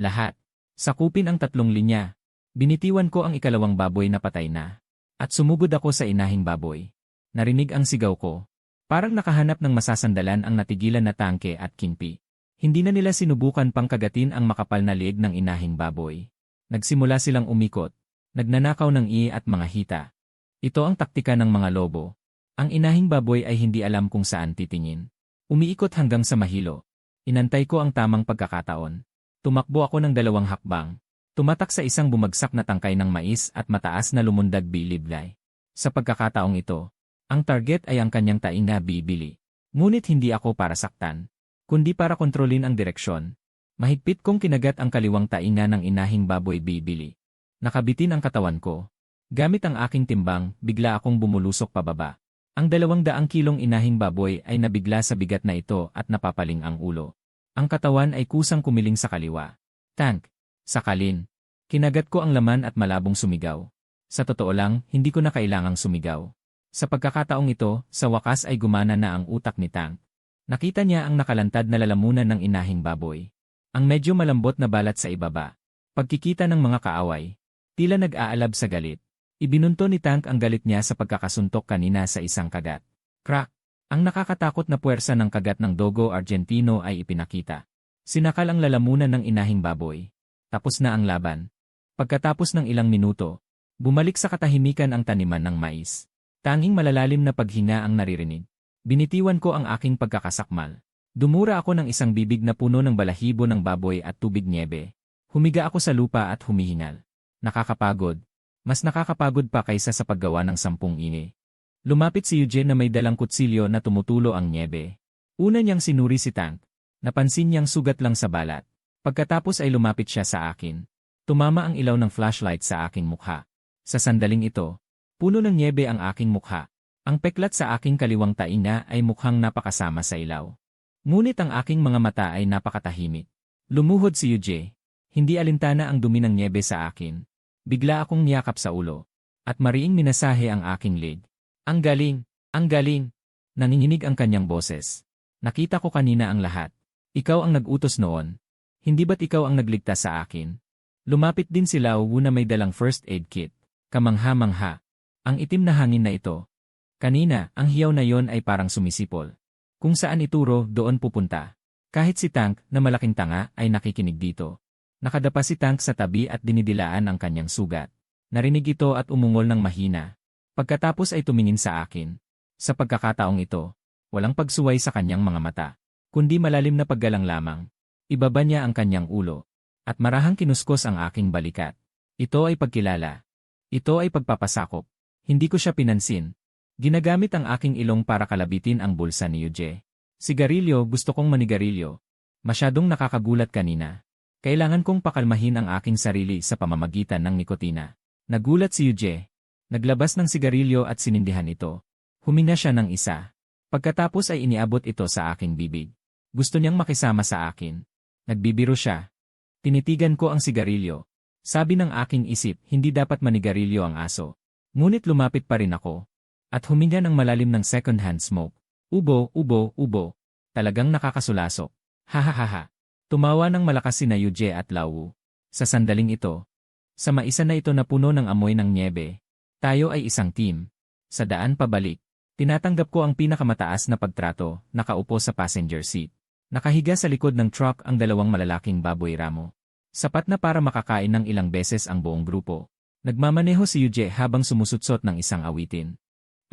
Lahat. Sakupin ang tatlong linya. Binitiwan ko ang ikalawang baboy na patay na. At sumugod ako sa inahing baboy. Narinig ang sigaw ko. Parang nakahanap ng masasandalan ang natigilan na Tangke at Kinpi. Hindi na nila sinubukan pang kagatin ang makapal na liig ng inahing baboy. Nagsimula silang umikot. Nagnanakaw ng at mga hita. Ito ang taktika ng mga lobo. Ang inahing baboy ay hindi alam kung saan titingin. Umiikot hanggang sa mahilo. Inantay ko ang tamang pagkakataon. Tumakbo ako ng 2 hakbang. Tumatak sa isang bumagsak na tangkay ng mais at mataas na lumundag biliblay. Sa pagkakataong ito, ang target ay ang kanyang taing na bibili. Ngunit hindi ako para saktan, kundi para kontrolin ang direksyon. Mahigpit kong kinagat ang kaliwang tainga ng inahing baboy bibili. Nakabitin ang katawan ko. Gamit ang aking timbang, bigla akong bumulusok pababa. Ang 200 kilong inahing baboy ay nabigla sa bigat na ito at napapaling ang ulo. Ang katawan ay kusang kumiling sa kaliwa. Tank. Sakalin. Kinagat ko ang laman at malabong sumigaw. Sa totoo lang, hindi ko na kailangang sumigaw. Sa pagkakataong ito, sa wakas ay gumana na ang utak ni Tank. Nakita niya ang nakalantad na lalamunan ng inahing baboy. Ang medyo malambot na balat sa ibaba. Pagkikita ng mga kaaway. Tila nag-aalab sa galit. Ibinunto ni Tank ang galit niya sa pagkakasuntok kanina sa isang kagat. Crack! Ang nakakatakot na puwersa ng kagat ng Dogo Argentino ay ipinakita. Sinakal ang lalamunan ng inahing baboy. Tapos na ang laban. Pagkatapos ng ilang minuto, bumalik sa katahimikan ang taniman ng mais. Tanging malalalim na paghinga ang naririnig. Binitiwan ko ang aking pagkakasakmal. Dumura ako ng isang bibig na puno ng balahibo ng baboy at tubig niebe. Humiga ako sa lupa at humihingal. Nakakapagod. Mas nakakapagod pa kaysa sa paggawa ng 10 ini. Lumapit si Eugene na may dalang kutsilyo na tumutulo ang niebe. Una niyang sinuri si Tank. Napansin niyang sugat lang sa balat. Pagkatapos ay lumapit siya sa akin. Tumama ang ilaw ng flashlight sa aking mukha. Sa sandaling ito, puno ng niebe ang aking mukha. Ang peklat sa aking kaliwang tainga ay mukhang napakasama sa ilaw. Ngunit ang aking mga mata ay napakatahimik. Lumuhod si Eugene. Hindi alintana ang dumi ng niebe sa akin. Bigla akong niyakap sa ulo. At mariing minasahe ang aking leg. Ang galing! Ang galing! Nanginginig ang kanyang boses. Nakita ko kanina ang lahat. Ikaw ang nag-utos noon. Hindi ba't ikaw ang nagligtas sa akin? Lumapit din si Lao Wu na may dalang first aid kit. Kamangha-mangha. Ang itim na hangin na ito. Kanina, ang hiyaw na yon ay parang sumisipol. Kung saan ituro, doon pupunta. Kahit si Tank, na malaking tanga, ay nakikinig dito. Nakadapa si Tank sa tabi at dinidilaan ang kanyang sugat. Narinig ito at umungol ng mahina. Pagkatapos ay tumingin sa akin. Sa pagkakataong ito, walang pagsuway sa kanyang mga mata, kundi malalim na paggalang lamang. Ibaba niya ang kanyang ulo. At marahang kinuskos ang aking balikat. Ito ay pagkilala. Ito ay pagpapasakop. Hindi ko siya pinansin. Ginagamit ang aking ilong para kalabitin ang bulsa ni Eugene. Sigarilyo, gusto kong manigarilyo. Masyadong nakakagulat kanina. Kailangan kong pakalmahin ang aking sarili sa pamamagitan ng nikotina. Nagulat si Eugene. Naglabas ng sigarilyo at sinindihan ito. Huminga siya ng isa. Pagkatapos ay iniabot ito sa aking bibig. Gusto niyang makisama sa akin. Nagbibiro siya. Tinitigan ko ang sigarilyo. Sabi ng aking isip, hindi dapat manigarilyo ang aso. Ngunit lumapit pa rin ako. At huminga ng malalim ng second-hand smoke. Ubo, ubo, ubo. Talagang nakakasulasok. Hahaha. Tumawa ng malakas sina Yuje at Lawu. Sa sandaling ito. Sa maisa na ito na puno ng amoy ng nyebe. Tayo ay isang team. Sa daan pabalik. Tinatanggap ko ang pinakamataas na pagtrato, nakaupo sa passenger seat. Nakahiga sa likod ng truck ang dalawang malalaking baboy ramo. Sapat na para makakain ng ilang beses ang buong grupo. Nagmamaneho si Yuje habang sumusutsot ng isang awitin.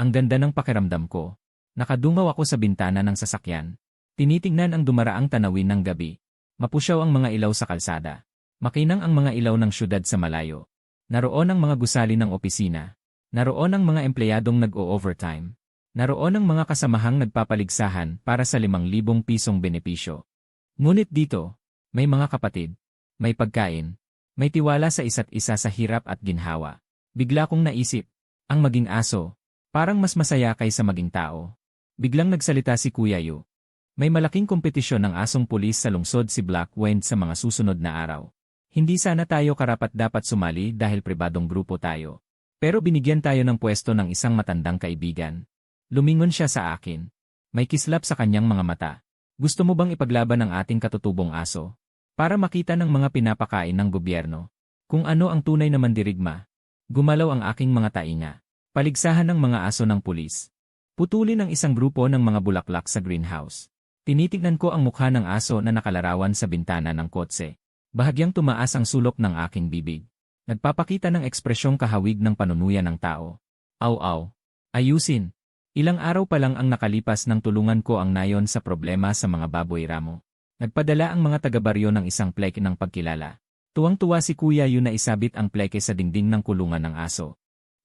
Ang ganda ng pakiramdam ko. Nakadungaw ako sa bintana ng sasakyan. Tinitingnan ang dumaraang tanawin ng gabi. Mapusyaw ang mga ilaw sa kalsada. Makinang ang mga ilaw ng syudad sa malayo. Naroon ang mga gusali ng opisina. Naroon ang mga empleyadong nag-o-overtime. Naroon ang mga kasamahang nagpapaligsahan para sa 5,000 pisong benepisyo. Ngunit dito, may mga kapatid, may pagkain, may tiwala sa isa't isa sa hirap at ginhawa. Bigla kong naisip, ang maging aso, parang mas masaya kaysa maging tao. Biglang nagsalita si Kuya Yu. May malaking kompetisyon ng asong pulis sa lungsod si Black Wind sa mga susunod na araw. Hindi sana tayo karapat-dapat sumali dahil pribadong grupo tayo. Pero binigyan tayo ng pwesto ng isang matandang kaibigan. Lumingon siya sa akin. May kislap sa kanyang mga mata. Gusto mo bang ipaglaban ang ating katutubong aso? Para makita ng mga pinapakain ng gobyerno. Kung ano ang tunay na mandirigma. Gumalaw ang aking mga tainga. Paligsahan ng mga aso ng pulis. Putulin ang isang grupo ng mga bulaklak sa greenhouse. Tinitignan ko ang mukha ng aso na nakalarawan sa bintana ng kotse. Bahagyang tumaas ang sulok ng aking bibig. Nagpapakita ng ekspresyong kahawig ng panunuya ng tao. Aw-aw. Ayusin. Ilang araw pa lang ang nakalipas nang tulungan ko ang nayon sa problema sa mga baboy ramo. Nagpadala ang mga taga-baryo ng isang pleke ng pagkilala. Tuwang-tuwa si Kuya Yu na isabit ang pleke sa dingding ng kulungan ng aso.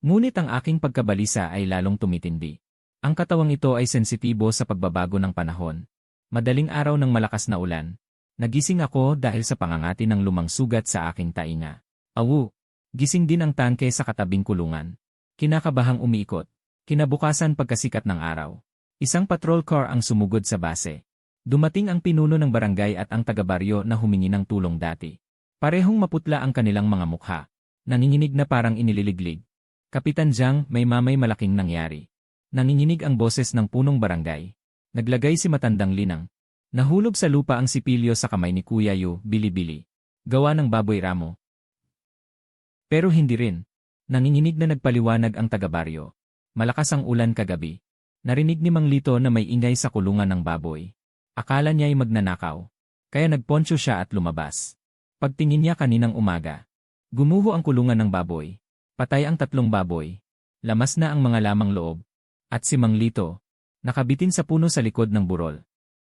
Ngunit ang aking pagkabalisa ay lalong tumitindi. Ang katawang ito ay sensitibo sa pagbabago ng panahon. Madaling araw ng malakas na ulan. Nagising ako dahil sa pangangati ng lumang sugat sa aking tainga. Awu! Gising din ang tangke sa katabing kulungan. Kinakabahang umiikot. Kinabukasan pagkasikat ng araw. Isang patrol car ang sumugod sa base. Dumating ang pinuno ng barangay at ang taga-baryo na humingi ng tulong dati. Parehong maputla ang kanilang mga mukha. Nanginginig na parang inililiglig. Kapitan Jiang, may malaking nangyari. Nanginginig ang boses ng punong barangay. Naglagay si matandang linang. Nahulog sa lupa ang sipilyo sa kamay ni Kuya Yu, bili-bili. Gawa ng baboy ramo. Pero hindi rin. Nanginginig na nagpaliwanag ang taga-baryo. Malakas ang ulan kagabi. Narinig ni Mang Lito na may ingay sa kulungan ng baboy. Akala niya ay magnanakaw. Kaya nagponcho siya at lumabas. Pagtingin niya kaninang umaga. Gumuho ang kulungan ng baboy. Patay ang 3 baboy. Lamas na ang mga lamang loob. At si Mang Lito, nakabitin sa puno sa likod ng burol.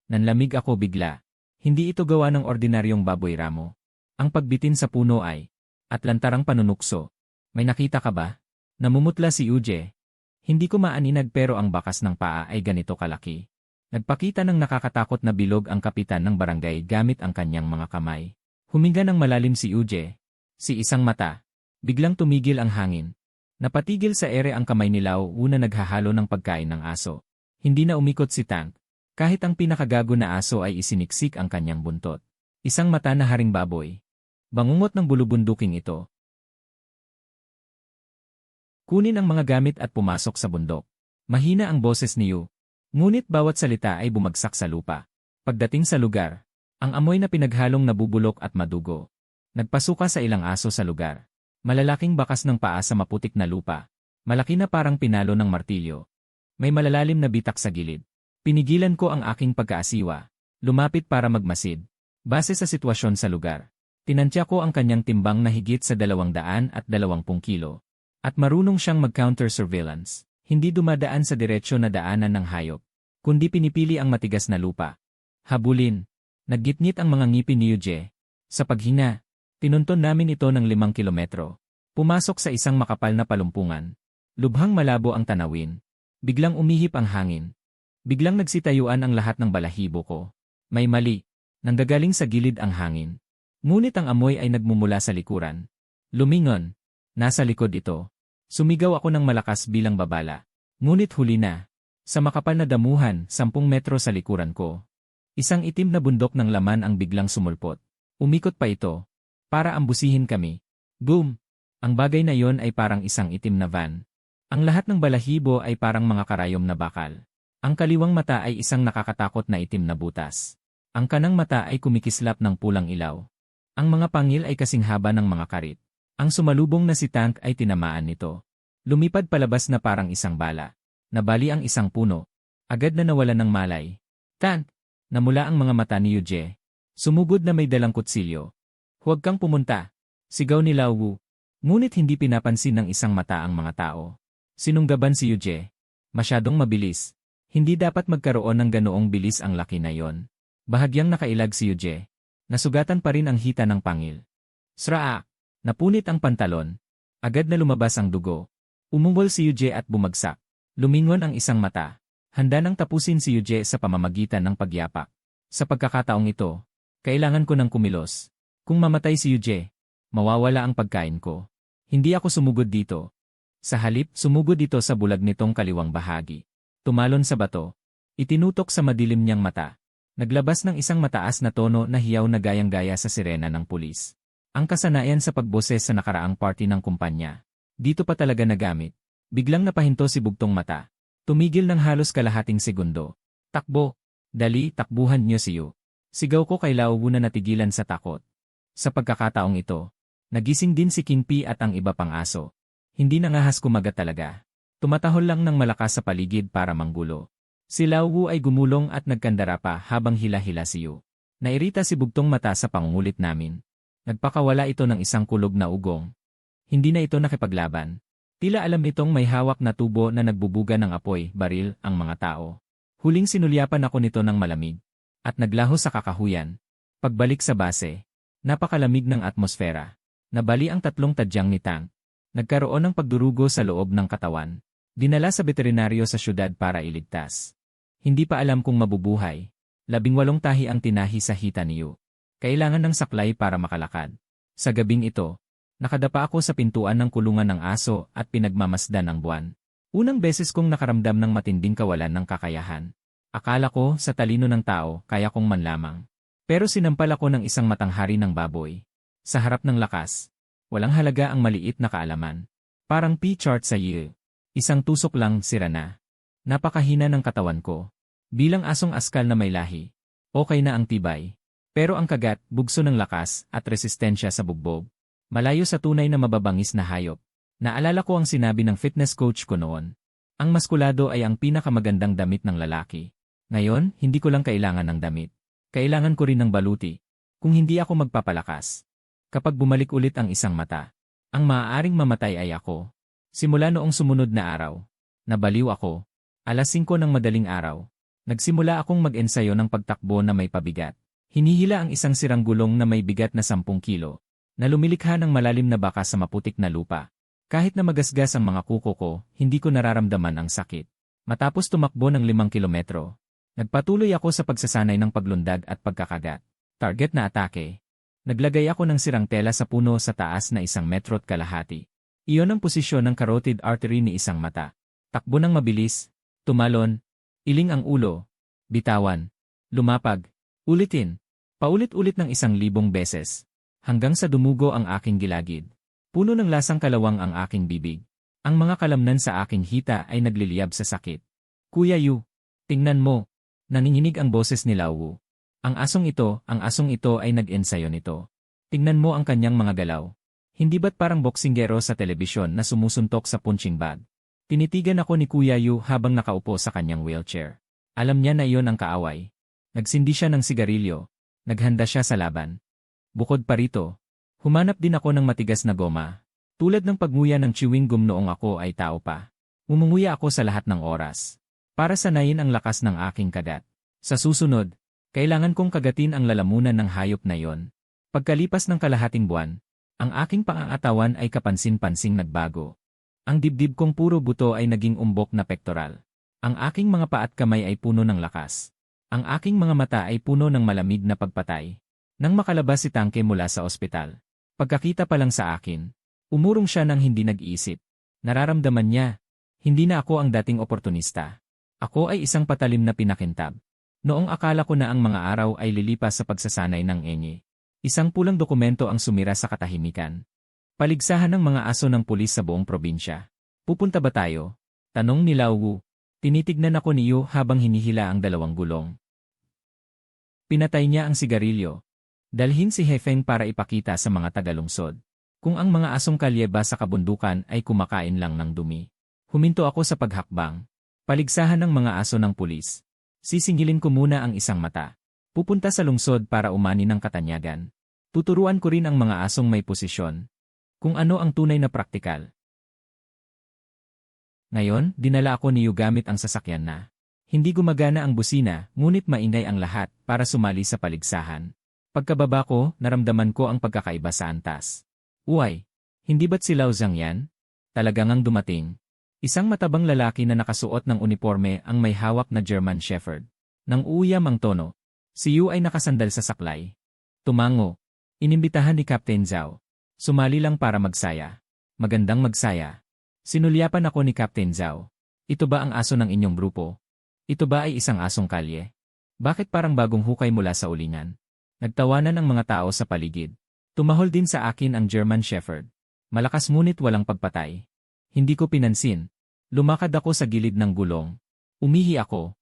Nanlamig ako bigla. Hindi ito gawa ng ordinaryong baboy ramo. Ang pagbitin sa puno ay atlantarang panunukso. May nakita ka ba? Namumutla si Uje. Hindi ko maaninag pero ang bakas ng paa ay ganito kalaki. Nagpakita ng nakakatakot na bilog ang kapitan ng barangay gamit ang kanyang mga kamay. Huminga ng malalim si Uje. Si isang mata. Biglang tumigil ang hangin. Napatigil sa ere ang kamay ni Lau una naghahalo ng pagkain ng aso. Hindi na umikot si Tank. Kahit ang pinakagago na aso ay isiniksik ang kanyang buntot. Isang mata na haring baboy. Bangungot ng bulubunduking ito. Kunin ang mga gamit at pumasok sa bundok. Mahina ang boses ni Yu. Ngunit bawat salita ay bumagsak sa lupa. Pagdating sa lugar, ang amoy na pinaghalong nabubulok at madugo. Nagpasuka sa ilang aso sa lugar. Malalaking bakas ng paa sa maputik na lupa. Malaki na parang pinalo ng martilyo. May malalalim na bitak sa gilid. Pinigilan ko ang aking pagkaasiwa. Lumapit para magmasid. Base sa sitwasyon sa lugar. Tinantya ko ang kanyang timbang na higit sa 220 kilo. At marunong siyang mag-counter-surveillance. Hindi dumadaan sa diretsyo na daanan ng hayop. Kundi pinipili ang matigas na lupa. Habulin. Naggitngit ang mga ngipin ni Yuje. Sa paghinga, tinunton namin ito ng 5 kilometro. Pumasok sa isang makapal na palumpungan. Lubhang malabo ang tanawin. Biglang umihip ang hangin. Biglang nagsitayuan ang lahat ng balahibo ko. May mali. Nanggagaling sa gilid ang hangin. Ngunit ang amoy ay nagmumula sa likuran. Lumingon. Nasa likod ito. Sumigaw ako ng malakas bilang babala. Ngunit huli na. Sa makapal na damuhan, 10 metro sa likuran ko. Isang itim na bundok ng laman ang biglang sumulpot. Umikot pa ito. Para ambusihin kami. Boom! Ang bagay na yon ay parang isang itim na van. Ang lahat ng balahibo ay parang mga karayom na bakal. Ang kaliwang mata ay isang nakakatakot na itim na butas. Ang kanang mata ay kumikislap ng pulang ilaw. Ang mga pangil ay kasing haba ng mga karit. Ang sumalubong na si Tank ay tinamaan nito. Lumipad palabas na parang isang bala. Nabali ang isang puno. Agad na nawalan ng malay. Tank! Namula ang mga mata ni Yuje. Sumugod na may dalang kutsilyo. Huwag kang pumunta. Sigaw ni Lao Wu. Ngunit hindi pinapansin ng isang mata ang mga tao. Sinunggaban si Yuje. Masyadong mabilis. Hindi dapat magkaroon ng ganoong bilis ang laki na yon. Bahagyang nakailag si Yuje. Nasugatan pa rin ang hita ng pangil. Sraa! Napunit ang pantalon. Agad na lumabas ang dugo. Umungol si Yuje at bumagsak. Lumingon ang isang mata. Handa nang tapusin si Yuje sa pamamagitan ng pagyapak. Sa pagkakataong ito, kailangan ko ng kumilos. Kung mamatay si Yuje, mawawala ang pagkain ko. Hindi ako sumugod dito. Sa halip, sumugod ito sa bulag nitong kaliwang bahagi. Tumalon sa bato. Itinutok sa madilim niyang mata. Naglabas ng isang mataas na tono na hiyaw na gayang-gaya sa sirena ng pulis. Ang kasanayan sa pagboses sa nakaraang party ng kumpanya. Dito pa talaga nagamit. Biglang napahinto si Bugtong Mata. Tumigil ng halos kalahating segundo. Takbo! Dali, takbuhan niyo si Yu. Sigaw ko kay Lao Wu na natigilan sa takot. Sa pagkakataong ito, nagising din si King P at ang iba pang aso. Hindi nangahas kumagat talaga. Tumatahol lang ng malakas sa paligid para manggulo. Si Lao Wu ay gumulong at nagkandara pa habang hila-hila si Yu. Nairita si Bugtong Mata sa pangungulit namin. Nagpakawala ito ng isang kulog na ugong. Hindi na ito nakipaglaban. Tila alam itong may hawak na tubo na nagbubuga ng apoy, baril, ang mga tao. Huling sinulyapan ako nito ng malamig. At naglaho sa kakahuyan. Pagbalik sa base, napakalamig ng atmosfera. Nabali ang 3 tadyang ni Tank. Nagkaroon ng pagdurugo sa loob ng katawan. Dinala sa veterinaryo sa syudad para iligtas. Hindi pa alam kung mabubuhay. 18 tahi ang tinahi sa hita ni Yu. Kailangan ng saklay para makalakad. Sa gabing ito, nakadapa ako sa pintuan ng kulungan ng aso at pinagmamasdan ang buwan. Unang beses kong nakaramdam ng matinding kawalan ng kakayahan. Akala ko, sa talino ng tao, kaya kong manlamang. Pero sinampal ako ng isang matanghari ng baboy. Sa harap ng lakas, walang halaga ang maliit na kaalaman. Parang P-chart sa Yi. Isang tusok lang, sira na. Napakahina ng katawan ko. Bilang asong askal na may lahi. Okay na ang tibay. Pero ang kagat, bugso ng lakas, at resistensya sa bugbog. Malayo sa tunay na mababangis na hayop. Naalala ko ang sinabi ng fitness coach ko noon. Ang maskulado ay ang pinakamagandang damit ng lalaki. Ngayon, hindi ko lang kailangan ng damit. Kailangan ko rin ng baluti. Kung hindi ako magpapalakas. Kapag bumalik ulit ang isang mata, ang maaaring mamatay ay ako. Simula noong sumunod na araw, nabaliw ako. Alas 5 ng madaling araw, nagsimula akong mag-ensayo ng pagtakbo na may pabigat. Hinihila ang isang sirang gulong na may bigat na 10 kilo, na lumilikha ng malalim na baka sa maputik na lupa. Kahit na magasgas ang mga kuko ko, hindi ko nararamdaman ang sakit. Matapos tumakbo ng 5 kilometro, nagpatuloy ako sa pagsasanay ng paglundag at pagkakagat. Target na atake. Naglagay ako ng sirang tela sa puno sa taas na 1 metro't kalahati. Iyon ang posisyon ng carotid artery ni isang mata. Takbo ng mabilis, tumalon, iling ang ulo, bitawan, lumapag, ulitin, paulit-ulit ng 1,000 beses. Hanggang sa dumugo ang aking gilagid. Puno ng lasang kalawang ang aking bibig. Ang mga kalamnan sa aking hita ay nagliliyab sa sakit. Kuya Yu, tingnan mo. Nanginginig ang boses ni Lao Wu. Ang asong ito ay nag-ensayo nito. Tingnan mo ang kanyang mga galaw. Hindi ba't parang boksinggero sa telebisyon na sumusuntok sa punching bag? Tinitigan ako ni Kuya Yu habang nakaupo sa kanyang wheelchair. Alam niya na iyon ang kaaway. Nagsindi siya ng sigarilyo. Naghanda siya sa laban. Bukod pa rito, humanap din ako ng matigas na goma. Tulad ng pagnguya ng chewing gum noong ako ay tao pa. Umunguya ako sa lahat ng oras. Para sanayin ang lakas ng aking kagat. Sa susunod, kailangan kong kagatin ang lalamunan ng hayop na yon. Pagkalipas ng kalahating buwan, ang aking pangangatawan ay kapansin-pansing nagbago. Ang dibdib kong puro buto ay naging umbok na pektoral. Ang aking mga paa at kamay ay puno ng lakas. Ang aking mga mata ay puno ng malamig na pagpatay. Nang makalabas si Tangke mula sa ospital, pagkakita pa lang sa akin, umurong siya nang hindi nag-iisip. Nararamdaman niya. Hindi na ako ang dating oportunista. Ako ay isang patalim na pinakintab. Noong akala ko na ang mga araw ay lilipas sa pagsasanay ng enye. Isang pulang dokumento ang sumira sa katahimikan. Paligsahan ng mga aso ng pulis sa buong probinsya. Pupunta ba tayo? Tanong ni Lao Wu. Tinitignan ako ni Yu habang hinihila ang dalawang gulong. Pinatay niya ang sigarilyo. Dalhin si Hefeng para ipakita sa mga tagalungsod. Kung ang mga asong kalyeba sa kabundukan ay kumakain lang ng dumi. Huminto ako sa paghakbang. Paligsahan ng mga aso ng pulis. Sisingilin ko muna ang isang mata. Pupunta sa lungsod para umani ng katanyagan. Tuturuan ko rin ang mga asong may posisyon. Kung ano ang tunay na praktikal. Ngayon, dinala ako ni Yu gamit ang sasakyan na. Hindi gumagana ang busina, ngunit maingay ang lahat para sumali sa paligsahan. Pagkababa ko, naramdaman ko ang pagkakaiba sa antas. Uy, hindi ba't si Lao Zhang yan? Talagang ang dumating. Isang matabang lalaki na nakasuot ng uniforme ang may hawak na German Shepherd. Nang uuyam ang tono, si Yu ay nakasandal sa saklay. Tumango. Inimbitahan ni Captain Zhao. Sumali lang para magsaya. Magandang magsaya. Sinulyapan ako ni Captain Zhao. Ito ba ang aso ng inyong grupo? Ito ba ay isang asong kalye? Bakit parang bagong hukay mula sa ulingan? Nagtawanan ang mga tao sa paligid. Tumahol din sa akin ang German Shepherd. Malakas ngunit walang pagpatay. Hindi ko pinansin. Lumakad ako sa gilid ng gulong. Umihi ako.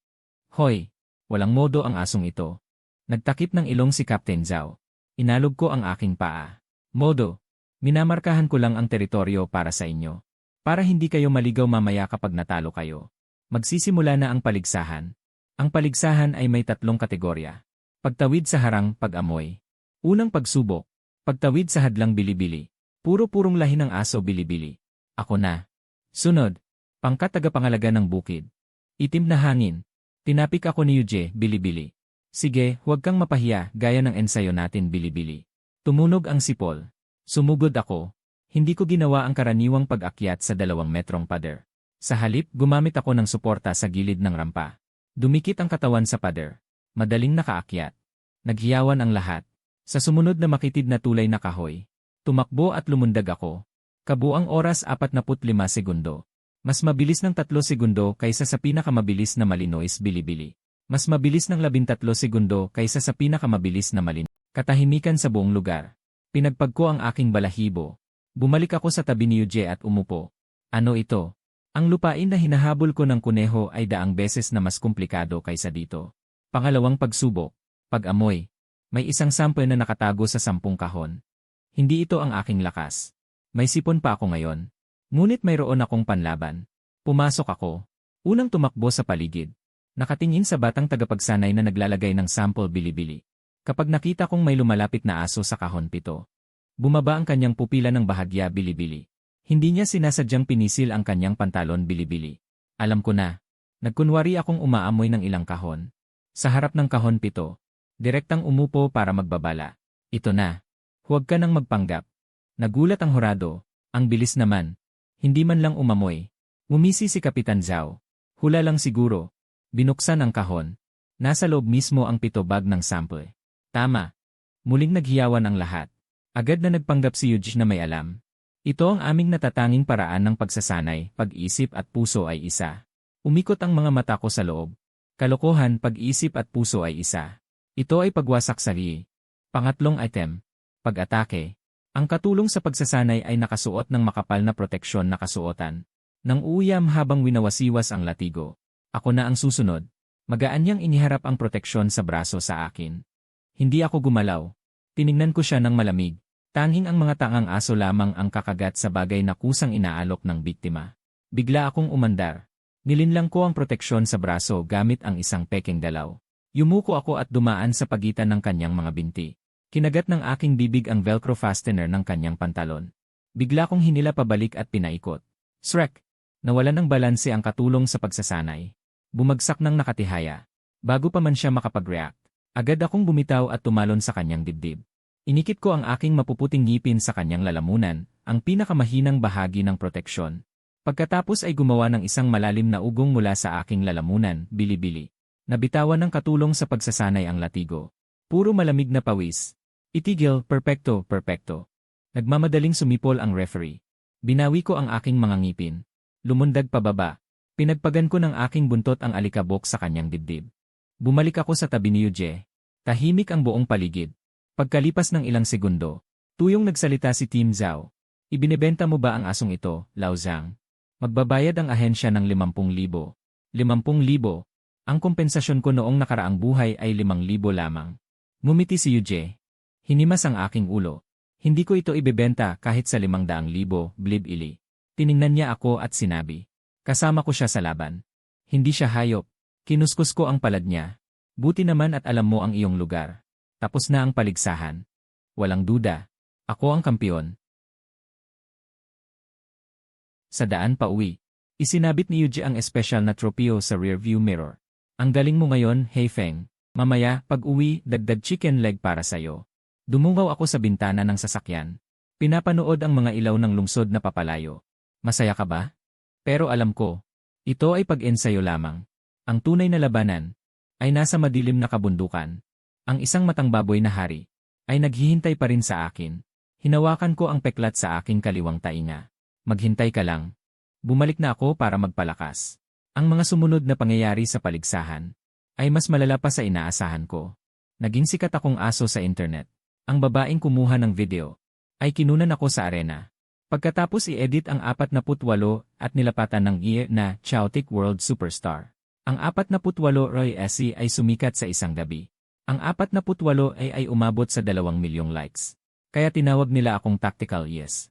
Hoy! Walang modo ang asong ito. Nagtakip ng ilong si Captain Zhao. Inalog ko ang aking paa. Modo. Minamarkahan ko lang ang teritoryo para sa inyo. Para hindi kayo maligaw mamaya kapag natalo kayo. Magsisimula na ang paligsahan. Ang paligsahan ay may 3 kategorya. Pagtawid sa harang, pag-amoy. Unang pagsubok. Pagtawid sa hadlang bilibili. Puro-purong lahi ng aso bilibili. Ako na. Sunod. Pangkat tagapangalaga ng bukid. Itim na hangin. Tinapik ako ni Yuje, bilibili. Sige, huwag kang mapahiya, gaya ng ensayo natin bilibili. Tumunog ang sipol. Sumugod ako. Hindi ko ginawa ang karaniwang pag-akyat sa 2 metrong pader. Sa halip, gumamit ako ng suporta sa gilid ng rampa. Dumikit ang katawan sa pader. Madaling nakaakyat. Naghiyawan ang lahat. Sa sumunod na makitid na tulay na kahoy, tumakbo at lumundag ako. Kabuang oras 45 segundo. Mas mabilis ng 3 segundo kaysa sa pinakamabilis na malinois bilibili. Mas mabilis ng 13 segundo kaysa sa pinakamabilis na malinois. Katahimikan sa buong lugar. Pinagpag ko ang aking balahibo. Bumalik ako sa tabi ni Yuje at umupo. Ano ito? Ang lupain na hinahabol ko ng kuneho ay 100 beses na mas komplikado kaysa dito. Pangalawang pagsubok. Pag-amoy. May isang sample na nakatago sa 10 kahon. Hindi ito ang aking lakas. May sipon pa ako ngayon. Ngunit mayroon akong panlaban. Pumasok ako. Unang tumakbo sa paligid. Nakatingin sa batang tagapagsanay na naglalagay ng sample bilibili. Kapag nakita kong may lumalapit na aso sa kahon 7, bumaba ang kanyang pupila ng bahagya bilibili. Hindi niya sinasadyang pinisil ang kanyang pantalon bilibili. Alam ko na. Nagkunwari akong umaamoy ng ilang kahon. Sa harap ng kahon 7, direktang umupo para magbabala. Ito na. Huwag ka nang magpanggap. Nagulat ang hurado. Ang bilis naman. Hindi man lang umamoy. Ngumisi si Kapitan Zhao. Hula lang siguro. Binuksan ang kahon. Nasa loob mismo ang 7 bag ng sample. Tama. Muling naghiyawan ang lahat. Agad na nagpanggap si Yuji na may alam. Ito ang aming natatanging paraan ng pagsasanay, pag-isip at puso ay isa. Umikot ang mga mata ko sa loob. Kalokohan, pag-isip at puso ay isa. Ito ay pagwasak sarili. Pangatlong item. Pag-atake. Ang katulong sa pagsasanay ay nakasuot ng makapal na proteksyon na kasuotan. Nang uuyam habang winawasiwas ang latigo. Ako na ang susunod. Magaan niyang iniharap ang proteksyon sa braso sa akin. Hindi ako gumalaw. Tiningnan ko siya ng malamig. Tanging ang mga tangang aso lamang ang kakagat sa bagay na kusang inaalok ng biktima. Bigla akong umandar. Nilinlang ko ang proteksyon sa braso gamit ang isang peking dalaw. Yumuko ako at dumaan sa pagitan ng kanyang mga binti. Kinagat ng aking bibig ang velcro fastener ng kanyang pantalon. Bigla kong hinila pabalik at pinaikot. Shrek! Nawala ng balanse ang katulong sa pagsasanay. Bumagsak ng nakatihaya. Bago pa man siya makapag-react, agad akong bumitaw at tumalon sa kanyang dibdib. Inikit ko ang aking mapuputing ngipin sa kanyang lalamunan, ang pinakamahinang bahagi ng proteksyon. Pagkatapos ay gumawa ng isang malalim na ugong mula sa aking lalamunan, bilibili. Nabitawan ng katulong sa pagsasanay ang latigo. Puro malamig na pawis. Itigil, perpekto, perpekto. Nagmamadaling sumipol ang referee. Binawi ko ang aking mga ngipin. Lumundag pababa. Pinagpagan ko ng aking buntot ang alikabok sa kanyang dibdib. Bumalik ako sa tabi ni Yuje. Tahimik ang buong paligid. Pagkalipas ng ilang segundo, tuyong nagsalita si Team Zhao. Ibinebenta mo ba ang asong ito, Lao Zhang? Magbabayad ang ahensya ng 50,000. 50,000? Ang kompensasyon ko noong nakaraang buhay ay 5,000 lamang. Ngumiti si Yuje. Hinimas ang aking ulo. Hindi ko ito ibebenta kahit sa 500,000, blib ili. Tiningnan niya ako at sinabi. Kasama ko siya sa laban. Hindi siya hayop. Kinuskus ko ang palad niya. Buti naman at alam mo ang iyong lugar. Tapos na ang paligsahan. Walang duda. Ako ang kampiyon. Sa daan pa uwi, isinabit ni Yuje ang espesyal na tropeo sa rearview mirror. Ang galing mo ngayon, Hey Feng. Mamaya, pag uwi, dagdag chicken leg para sayo. Dumungaw ako sa bintana ng sasakyan. Pinapanood ang mga ilaw ng lungsod na papalayo. Masaya ka ba? Pero alam ko, ito ay pag-ensayo lamang. Ang tunay na labanan ay nasa madilim na kabundukan. Ang isang matang baboy na hari ay naghihintay pa rin sa akin. Hinawakan ko ang peklat sa aking kaliwang tainga. Maghintay ka lang. Bumalik na ako para magpalakas. Ang mga sumunod na pangyayari sa paligsahan ay mas malala pa sa inaasahan ko. Naging sikat akong aso sa internet. Ang babaeng kumuha ng video ay kinunan ako sa arena. Pagkatapos i-edit ang 48 at nilapatan ng year na Chaotic World Superstar. Ang 48 Roy SC ay sumikat sa isang gabi. Ang 48 ay umabot sa 2 milyong likes. Kaya tinawag nila akong Tactical Yes.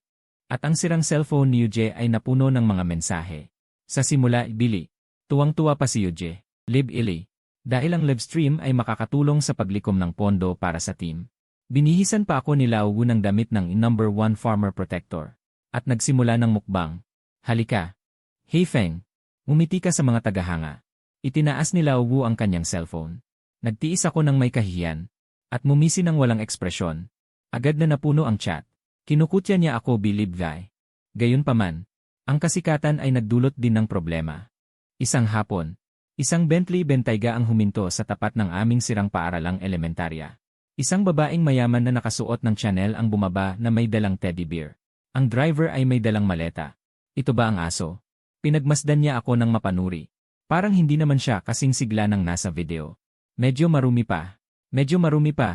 At ang sirang cellphone ni Yuje ay napuno ng mga mensahe. Sa simula, Billy. Tuwang-tuwa pa si Yuje. Lib ili. Dahil ang livestream ay makakatulong sa paglikom ng pondo para sa team. Binihisan pa ako ni Lao Wu ng damit ng number 1 farmer protector. At nagsimula ng mukbang. Halika. Hey Feng. Umiti ka sa mga tagahanga. Itinaas ni Lao Wu ang kanyang cellphone. Nagtiis ako ng may kahihiyan. At mumisi ng walang ekspresyon. Agad na napuno ang chat. Kinukutya niya ako bilib guy. Gayunpaman, ang kasikatan ay nagdulot din ng problema. Isang hapon, isang Bentley Bentayga ang huminto sa tapat ng aming sirang paaralang elementarya. Isang babaeng mayaman na nakasuot ng Chanel ang bumaba na may dalang teddy bear. Ang driver ay may dalang maleta. Ito ba ang aso? Pinagmasdan niya ako ng mapanuri. Parang hindi naman siya kasing sigla ng nasa video. Medyo marumi pa,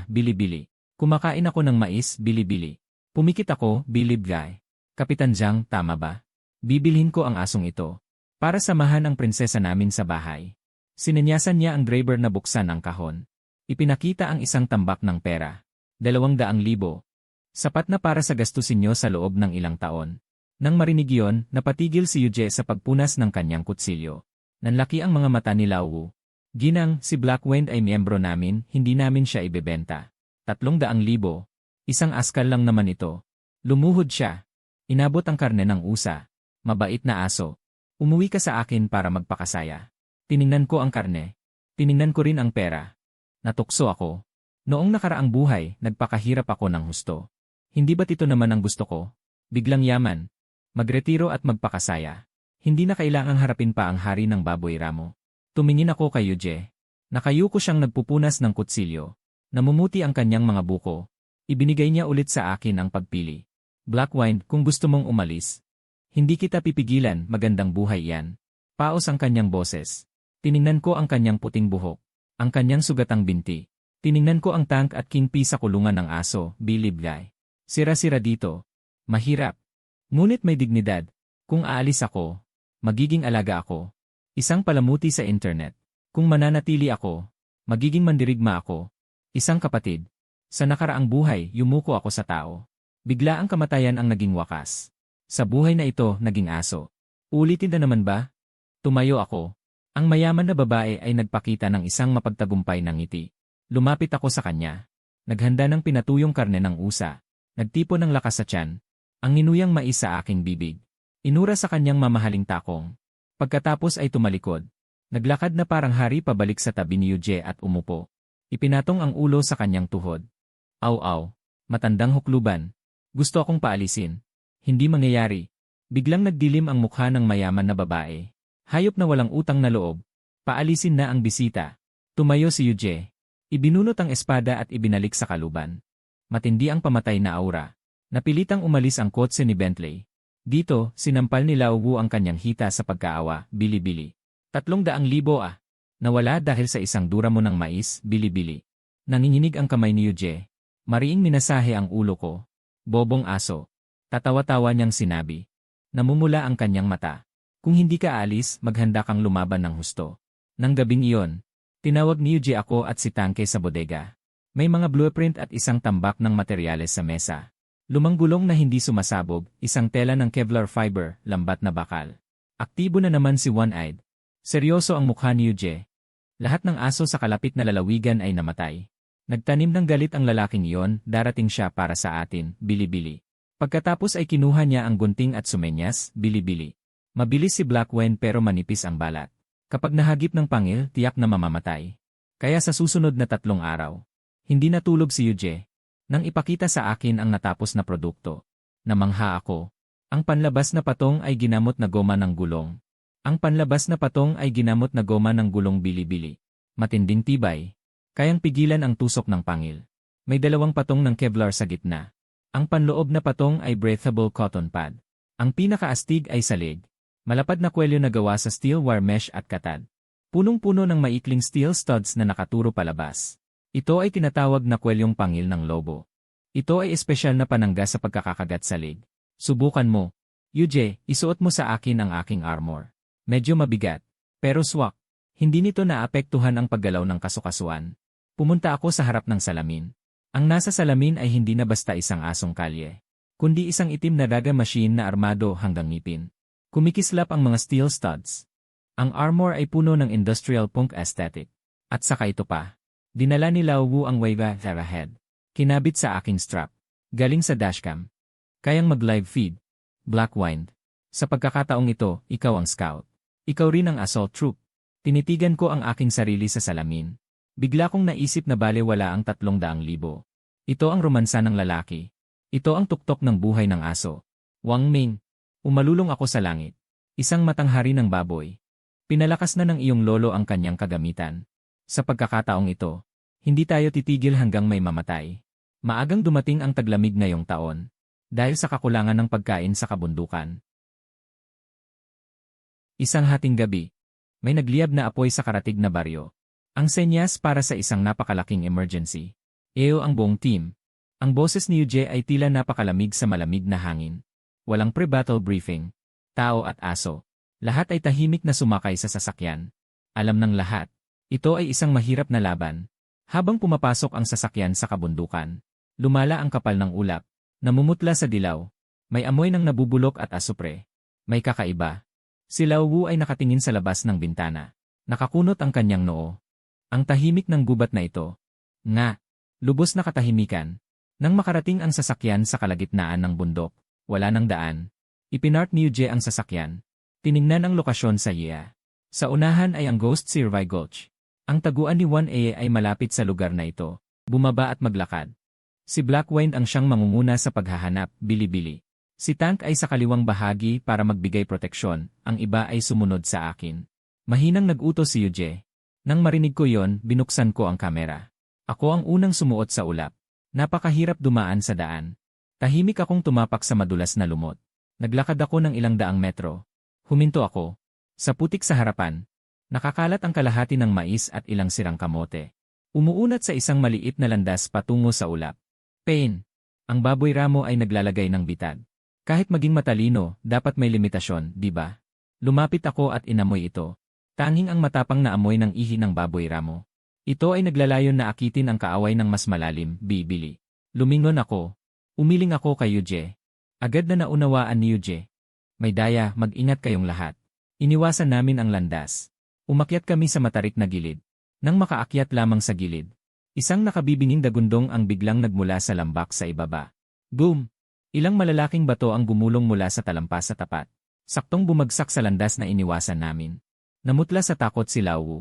bili-bili. Kumakain ako ng mais, bili-bili. Pumikit ako, bilib guy. Kapitan Zhang, tama ba? Bibilhin ko ang asong ito. Para samahan ang prinsesa namin sa bahay. Sinenyasan niya ang driver na buksan ang kahon. Ipinakita ang isang tambak ng pera. 200,000. Sapat na para sa gastusin niyo sa loob ng ilang taon. Nang marinig iyon, napatigil si Yuje sa pagpunas ng kanyang kutsilyo. Nanlaki ang mga mata ni Lao Wu. Ginang, si Blackwind ay miyembro namin, hindi namin siya ibebenta. 300,000. Isang askal lang naman ito. Lumuhod siya. Inabot ang karne ng usa. Mabait na aso. Umuwi ka sa akin para magpakasaya. Tiningnan ko ang karne. Tiningnan ko rin ang pera. Natukso ako. Noong nakaraang buhay, nagpakahirap ako ng husto. Hindi ba't ito naman ang gusto ko? Biglang yaman. Magretiro at magpakasaya. Hindi na kailangang harapin pa ang hari ng baboy ramo. Tumingin ako kay Yuje. Nakayuko siyang nagpupunas ng kutsilyo. Namumuti ang kanyang mga buko. Ibinigay niya ulit sa akin ang pagpili. Blackwind, kung gusto mong umalis. Hindi kita pipigilan, magandang buhay yan. Paos ang kanyang boses. Tiningnan ko ang kanyang puting buhok. Ang kanyang sugatang binti. Tiningnan ko ang tank at kingpee sa kulungan ng aso, bilib guy. Sira-sira dito. Mahirap. Ngunit may dignidad. Kung aalis ako, magiging alaga ako. Isang palamuti sa internet. Kung mananatili ako, magiging mandirigma ako. Isang kapatid. Sa nakaraang buhay, yumuko ako sa tao. Bigla ang kamatayan ang naging wakas. Sa buhay na ito, naging aso. Ulitin na naman ba? Tumayo ako. Ang mayaman na babae ay nagpakita ng isang mapagtagumpay na ngiti. Lumapit ako sa kanya. Naghanda ng pinatuyong karne ng usa. Nagtipo ng lakas sa tiyan. Ang ninuyang mais sa aking bibig. Inura sa kanyang mamahaling takong. Pagkatapos ay tumalikod. Naglakad na parang hari pabalik sa tabi ni Yuje at umupo. Ipinatong ang ulo sa kanyang tuhod. Aw-aw. Matandang hukluban. Gusto akong paalisin. Hindi mangyayari. Biglang nagdilim ang mukha ng mayaman na babae. Hayop na walang utang na loob. Paalisin na ang bisita. Tumayo si Yuje. Ibinunot ang espada at ibinalik sa kaluban. Matindi ang pamatay na aura. Napilitang umalis ang kotse ni Bentley. Dito, sinampal ni Lao Wu ang kanyang hita sa pagkaawa, bili-bili. 300,000 ah. Nawala dahil sa isang dura mo ng mais, bili-bili. Nanginginig ang kamay ni Yuje. Mariing minasahe ang ulo ko. Bobong aso. Tatawa-tawa niyang sinabi. Namumula ang kanyang mata. Kung hindi ka aalis, maghanda kang lumaban ng husto. Nang gabing iyon, tinawag ni Yuje ako at si Tangke sa bodega. May mga blueprint at isang tambak ng materyales sa mesa. Lumang gulong na hindi sumasabog, isang tela ng Kevlar fiber, lambat na bakal. Aktibo na naman si One-Eyed. Seryoso ang mukha ni Yuje. Lahat ng aso sa kalapit na lalawigan ay namatay. Nagtanim ng galit ang lalaking iyon, darating siya para sa atin, bili-bili. Pagkatapos ay kinuha niya ang gunting at sumenyas, bili-bili. Mabilis si Blackwen pero manipis ang balat. Kapag nahagip ng pangil, tiyak na mamamatay. Kaya sa susunod na 3 araw, hindi natulog si Yuje. Nang ipakita sa akin ang natapos na produkto. Namangha ako. Ang panlabas na patong ay ginamot na goma ng gulong. Ang panlabas na patong ay ginamot na goma ng gulong bili-bili. Matinding tibay. Kayang pigilan ang tusok ng pangil. May 2 patong ng Kevlar sa gitna. Ang panloob na patong ay breathable cotton pad. Ang pinakaastig ay salig. Malapad na kwelyo na gawa sa steel wire mesh at katad. Punong-puno ng maikling steel studs na nakaturo palabas. Ito ay tinatawag na kwelyong pangil ng lobo. Ito ay espesyal na panangga sa pagkakakagat sa leg. Subukan mo. Yuje, isuot mo sa akin ang aking armor. Medyo mabigat. Pero swak. Hindi nito naapektuhan ang paggalaw ng kasukasuan. Pumunta ako sa harap ng salamin. Ang nasa salamin ay hindi na basta isang asong kalye, kundi isang itim na daga machine na armado hanggang ngipin. Kumikislap ang mga steel studs. Ang armor ay puno ng industrial punk aesthetic. At saka ito pa. Dinala ni Lao Wu ang Waiva Head. Kinabit sa aking strap. Galing sa dashcam. Kayang mag-live feed. Blackwind. Sa pagkakataong ito, ikaw ang scout. Ikaw rin ang assault troop. Tinitigan ko ang aking sarili sa salamin. Bigla kong naisip na balewala ang 300,000. Ito ang romansa ng lalaki. Ito ang tuktok ng buhay ng aso. Wang Ming. Umalulong ako sa langit. Isang matanghari ng baboy. Pinalakas na ng iyong lolo ang kanyang kagamitan. Sa pagkakataong ito, hindi tayo titigil hanggang may mamatay. Maagang dumating ang taglamig ngayong taon. Dahil sa kakulangan ng pagkain sa kabundukan. Isang hating gabi. May nagliyab na apoy sa karatig na baryo. Ang senyas para sa isang napakalaking emergency. Eo ang buong team. Ang boses ni Yuje ay tila napakalamig sa malamig na hangin. Walang pre-battle briefing. Tao at aso. Lahat ay tahimik na sumakay sa sasakyan. Alam ng lahat. Ito ay isang mahirap na laban. Habang pumapasok ang sasakyan sa kabundukan, lumala ang kapal ng ulap. Namumutla sa dilaw. May amoy ng nabubulok at asupre. May kakaiba. Si Lao Wu ay nakatingin sa labas ng bintana. Nakakunot ang kanyang noo. Ang tahimik ng gubat na ito. Nga. Lubos na katahimikan. Nang makarating ang sasakyan sa kalagitnaan ng bundok, wala nang daan. Ipinart ni Yuje ang sasakyan. Tiningnan ang lokasyon sa Yea. Sa unahan ay ang Ghost Sirvai Gulch. Ang taguan ni 1A ay malapit sa lugar na ito. Bumaba at maglakad. Si Blackwind ang siyang mangunguna sa paghahanap, bili-bili. Si Tank ay sa kaliwang bahagi para magbigay proteksyon, ang iba ay sumunod sa akin. Mahinang nag-utos si Yuje. Nang marinig ko yon, binuksan ko ang kamera. Ako ang unang sumuot sa ulap. Napakahirap dumaan sa daan. Tahimik akong tumapak sa madulas na lumot. Naglakad ako ng ilang daang metro. Huminto ako. Sa putik sa harapan, nakakalat ang kalahati ng mais at ilang sirang kamote. Umuunat sa isang maliit na landas patungo sa ulap. Pain. Ang baboy ramo ay naglalagay ng bitag. Kahit maging matalino, dapat may limitasyon, di ba? Lumapit ako at inamoy ito. Tanging ang matapang na amoy ng ihi ng baboy ramo. Ito ay naglalayon na akitin ang kaaway ng mas malalim, bibili. Lumingon ako. Umiling ako kay Yuje. Agad na naunawaan ni Yuje. May daya, mag-ingat kayong lahat. Iniwasan namin ang landas. Umakyat kami sa matarik na gilid. Nang makaakyat lamang sa gilid, isang nakabibinging dagundong ang biglang nagmula sa lambak sa ibaba. Boom! Ilang malalaking bato ang gumulong mula sa talampas sa tapat. Saktong bumagsak sa landas na iniwasan namin. Namutla sa takot si Lao Wu.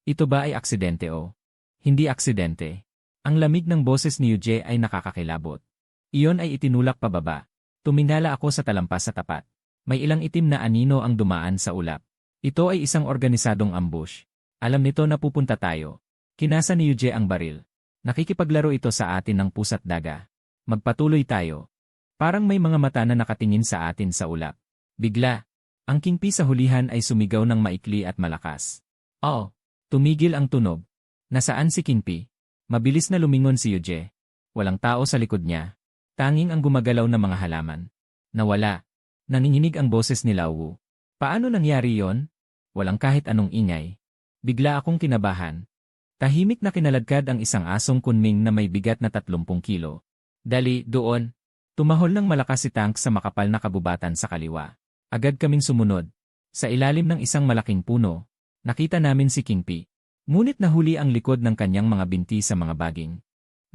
Ito ba ay aksidente o? Hindi aksidente. Ang lamig ng boses ni Yuje ay nakakakilabot. Iyon ay itinulak pababa. Tumingala ako sa talampas sa tapat. May ilang itim na anino ang dumaan sa ulap. Ito ay isang organisadong ambush. Alam nito na pupunta tayo. Kinasa ni Yuje ang baril. Nakikipaglaro ito sa atin ng pusa't daga. Magpatuloy tayo. Parang may mga mata na nakatingin sa atin sa ulap. Bigla, ang kingpi sa hulihan ay sumigaw ng maikli at malakas. Oh! Tumigil ang tunog. Nasaan si Kingpy? Mabilis na lumingon si Yuje. Walang tao sa likod niya. Tanging ang gumagalaw na mga halaman. Nawala. Nanginginig ang boses ni Lao Wu. Paano nangyari yon? Walang kahit anong ingay. Bigla akong kinabahan. Tahimik na kinaladkad ang isang asong kunming na may bigat na 30 kilo. Dali, doon. Tumahol ng malakas si Tank sa makapal na kabubatan sa kaliwa. Agad kaming sumunod. Sa ilalim ng isang malaking puno, nakita namin si Kingpy. Ngunit nahuli ang likod ng kanyang mga binti sa mga baging.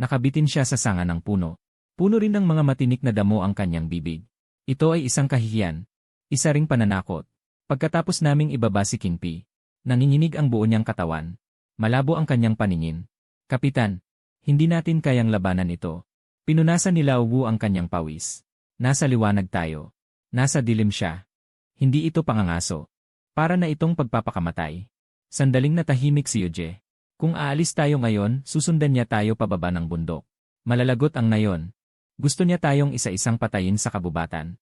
Nakabitin siya sa sanga ng puno. Puno rin ng mga matinik na damo ang kanyang bibig. Ito ay isang kahihiyan. Isa ring pananakot. Pagkatapos naming ibaba si Kingpy, nanginginig ang buo niyang katawan. Malabo ang kanyang paningin. Kapitan, hindi natin kayang labanan ito. Pinunasan ni Lao Wu ang kanyang pawis. Nasa liwanag tayo. Nasa dilim siya. Hindi ito pangangaso. Para na itong pagpapakamatay. Sandaling natahimik si Yuje. Kung aalis tayo ngayon, susundan niya tayo pababa ng bundok. Malalagot ang nayon. Gusto niya tayong isa-isang patayin sa kabubatan.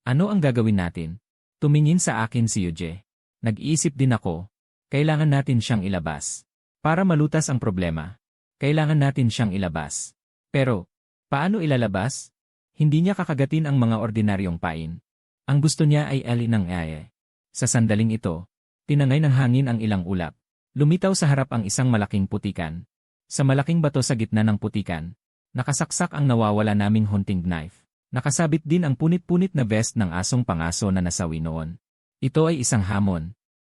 Ano ang gagawin natin? Tumingin sa akin si Yuje. Nag-iisip din ako. Kailangan natin siyang ilabas. Para malutas ang problema. Kailangan natin siyang ilabas. Pero, paano ilalabas? Hindi niya kakagatin ang mga ordinaryong pain. Ang gusto niya ay ali ng aye. Sa sandaling ito, tinangay ng hangin ang ilang ulap. Lumitaw sa harap ang isang malaking putikan. Sa malaking bato sa gitna ng putikan, nakasaksak ang nawawala naming hunting knife. Nakasabit din ang punit-punit na vest ng asong pangaso na nasawi noon. Ito ay isang hamon.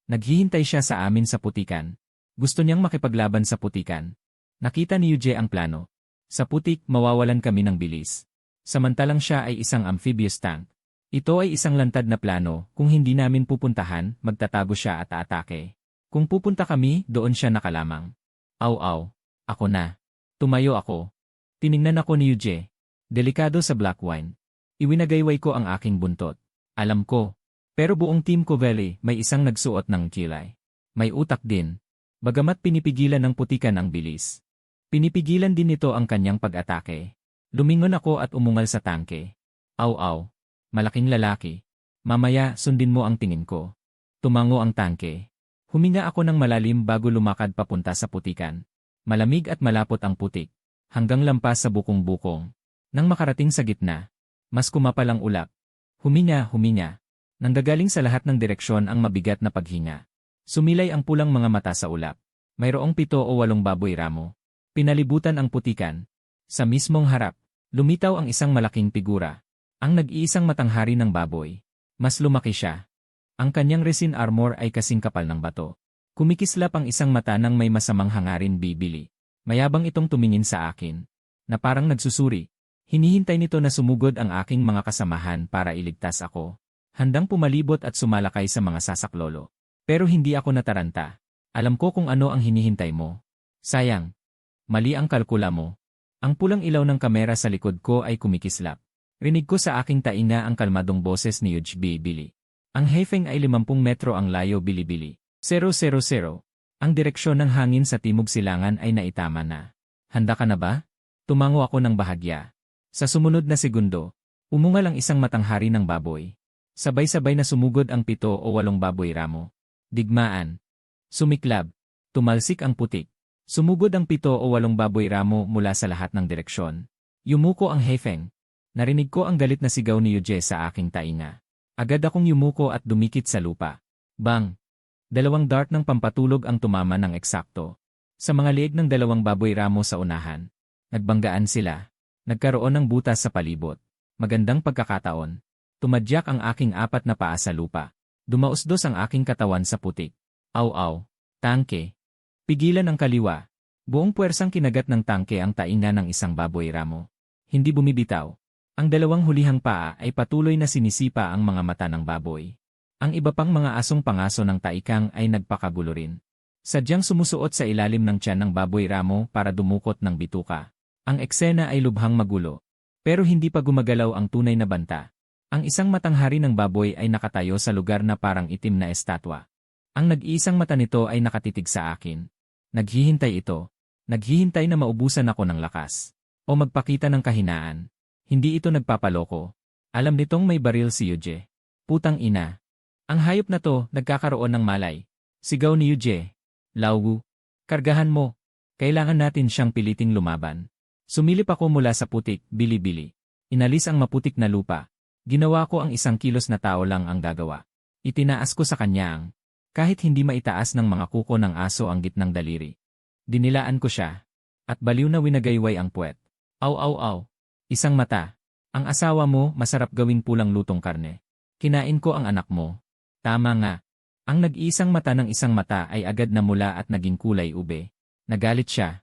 Naghihintay siya sa amin sa putikan. Gusto niyang makipaglaban sa putikan. Nakita ni Yuje ang plano. Sa putik, mawawalan kami ng bilis. Samantalang siya ay isang amphibious tank. Ito ay isang lantad na plano, kung hindi namin pupuntahan, magtatago siya at aatake. Kung pupunta kami, doon siya nakalamang. Aw-aw, ako na. Tumayo ako. Tiningnan ako ni Yuje. Delikado sa black wine. Iwinagayway ko ang aking buntot. Alam ko. Pero buong team ko Valley, may isang nagsuot ng kilay. May utak din. Bagamat pinipigilan ng putikan ang bilis. Pinipigilan din nito ang kanyang pag-atake. Lumingon ako at umungal sa tangke. Aw-aw. Malaking lalaki. Mamaya, sundin mo ang tingin ko. Tumango ang tangke. Huminga ako ng malalim bago lumakad papunta sa putikan. Malamig at malapot ang putik. Hanggang lampas sa bukong-bukong. Nang makarating sa gitna, mas kumapal ang ulap. Huminga. Nanggagaling sa lahat ng direksyon ang mabigat na paghinga. Sumilay ang pulang mga mata sa ulap. Mayroong 7 o 8 baboy ramo. Pinalibutan ang putikan. Sa mismong harap, lumitaw ang isang malaking figura. Ang nag-iisang matanghari ng baboy. Mas lumaki siya. Ang kanyang resin armor ay kasing kapal ng bato. Kumikislap ang isang mata ng may masamang hangarin bibili. Mayabang itong tumingin sa akin. Na parang nagsusuri. Hinihintay nito na sumugod ang aking mga kasamahan para iligtas ako. Handang pumalibot at sumalakay sa mga sasaklolo. Pero hindi ako nataranta. Alam ko kung ano ang hinihintay mo. Sayang. Mali ang kalkula mo. Ang pulang ilaw ng kamera sa likod ko ay kumikislap. Rinig ko sa aking tainga ang kalmadong boses ni Yuj Billy. Ang Hefeng ay 50 metro ang layo Bilibili. 000. Ang direksyon ng hangin sa timog silangan ay naitama na. Handa ka na ba? Tumango ako ng bahagya. Sa sumunod na segundo, umungal ang isang matanghari ng baboy. Sabay-sabay na sumugod ang 7 o 8 baboy ramo. Digmaan. Sumiklab. Tumalsik ang putik. Sumugod ang 7 o 8 baboy ramo mula sa lahat ng direksyon. Yumuko ang Hefeng. Narinig ko ang galit na sigaw ni Yuje sa aking tainga. Agad akong yumuko at dumikit sa lupa. Bang! 2 dart ng pampatulog ang tumama ng eksakto. Sa mga liig ng 2 baboy ramo sa unahan. Nagbanggaan sila. Nagkaroon ng butas sa palibot. Magandang pagkakataon. Tumadyak ang aking 4 na paa sa lupa. Dumausdos ang aking katawan sa putik. Aw-aw. Tangke. Pigilan ang kaliwa. Buong puwersang kinagat ng tangke ang tainga ng isang baboy ramo. Hindi bumibitaw. Ang 2 hulihang paa ay patuloy na sinisipa ang mga mata ng baboy. Ang iba pang mga asong pangaso ng taikang ay nagpakagulo rin. Sadyang sumusuot sa ilalim ng tiyan ng baboy ramo para dumukot ng bituka. Ang eksena ay lubhang magulo. Pero hindi pa gumagalaw ang tunay na banta. Ang isang matanghari ng baboy ay nakatayo sa lugar na parang itim na estatwa. Ang nag-iisang mata nito ay nakatitig sa akin. Naghihintay ito. Naghihintay na maubusan ako ng lakas. O magpakita ng kahinaan. Hindi ito nagpapaloko. Alam nitong may baril si Yuje. Putang ina. Ang hayop na to nagkakaroon ng malay. Sigaw ni Yuje. Lauwu. Kargahan mo. Kailangan natin siyang piliting lumaban. Sumilip ako mula sa putik, bili-bili. Inalis ang maputik na lupa. Ginawa ko ang isang kilos na tao lang ang gagawa. Itinaas ko sa kanya ang, kahit hindi maitaas ng mga kuko ng aso ang gitnang daliri. Dinilaan ko siya. At baliw na winagayway ang puwet. Aw aw aw. Isang mata. Ang asawa mo masarap gawing pulang lutong karne. Kinain ko ang anak mo. Tama nga. Ang nag-iisang mata ng isang mata ay agad na mula at naging kulay ube. Nagalit siya.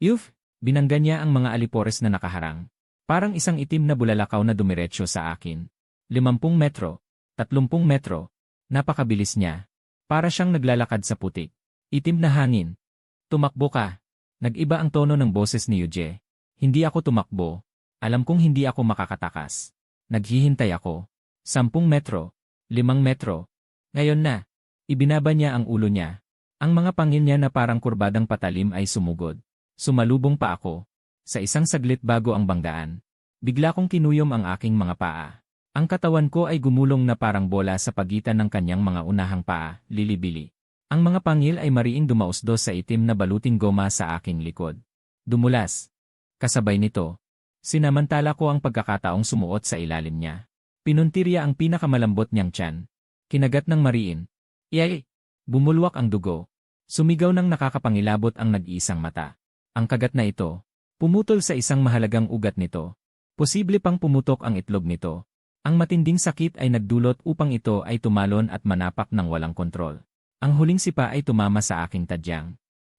Yuf! Binangga niya ang mga alipores na nakaharang. Parang isang itim na bulalakaw na dumiretso sa akin. 50 metro. 30 metro. Napakabilis niya. Para siyang naglalakad sa putik. Itim na hangin. Tumakbo ka. Nag-iba ang tono ng boses ni Yuje. Hindi ako tumakbo. Alam kong hindi ako makakatakas. Naghihintay ako. 10 metro. 5 metro. Ngayon na. Ibinaba niya ang ulo niya. Ang mga pangil niya na parang kurbadang patalim ay sumugod. Sumalubong pa ako. Sa isang saglit bago ang banggaan. Bigla kong kinuyom ang aking mga paa. Ang katawan ko ay gumulong na parang bola sa pagitan ng kanyang mga unahang paa, lilibili. Ang mga pangil ay mariing dumausdos sa itim na baluting goma sa aking likod. Dumulas. Kasabay nito, sinamantala ko ang pagkakataong sumuot sa ilalim niya. Pinuntirya ang pinakamalambot niyang tiyan. Kinagat ng mariin. Iyay! Bumulwak ang dugo. Sumigaw ng nakakapangilabot ang nag-iisang mata. Ang kagat na ito, pumutol sa isang mahalagang ugat nito. Posible pang pumutok ang itlog nito. Ang matinding sakit ay nagdulot upang ito ay tumalon at manapak ng walang kontrol. Ang huling sipa ay tumama sa aking tadyang.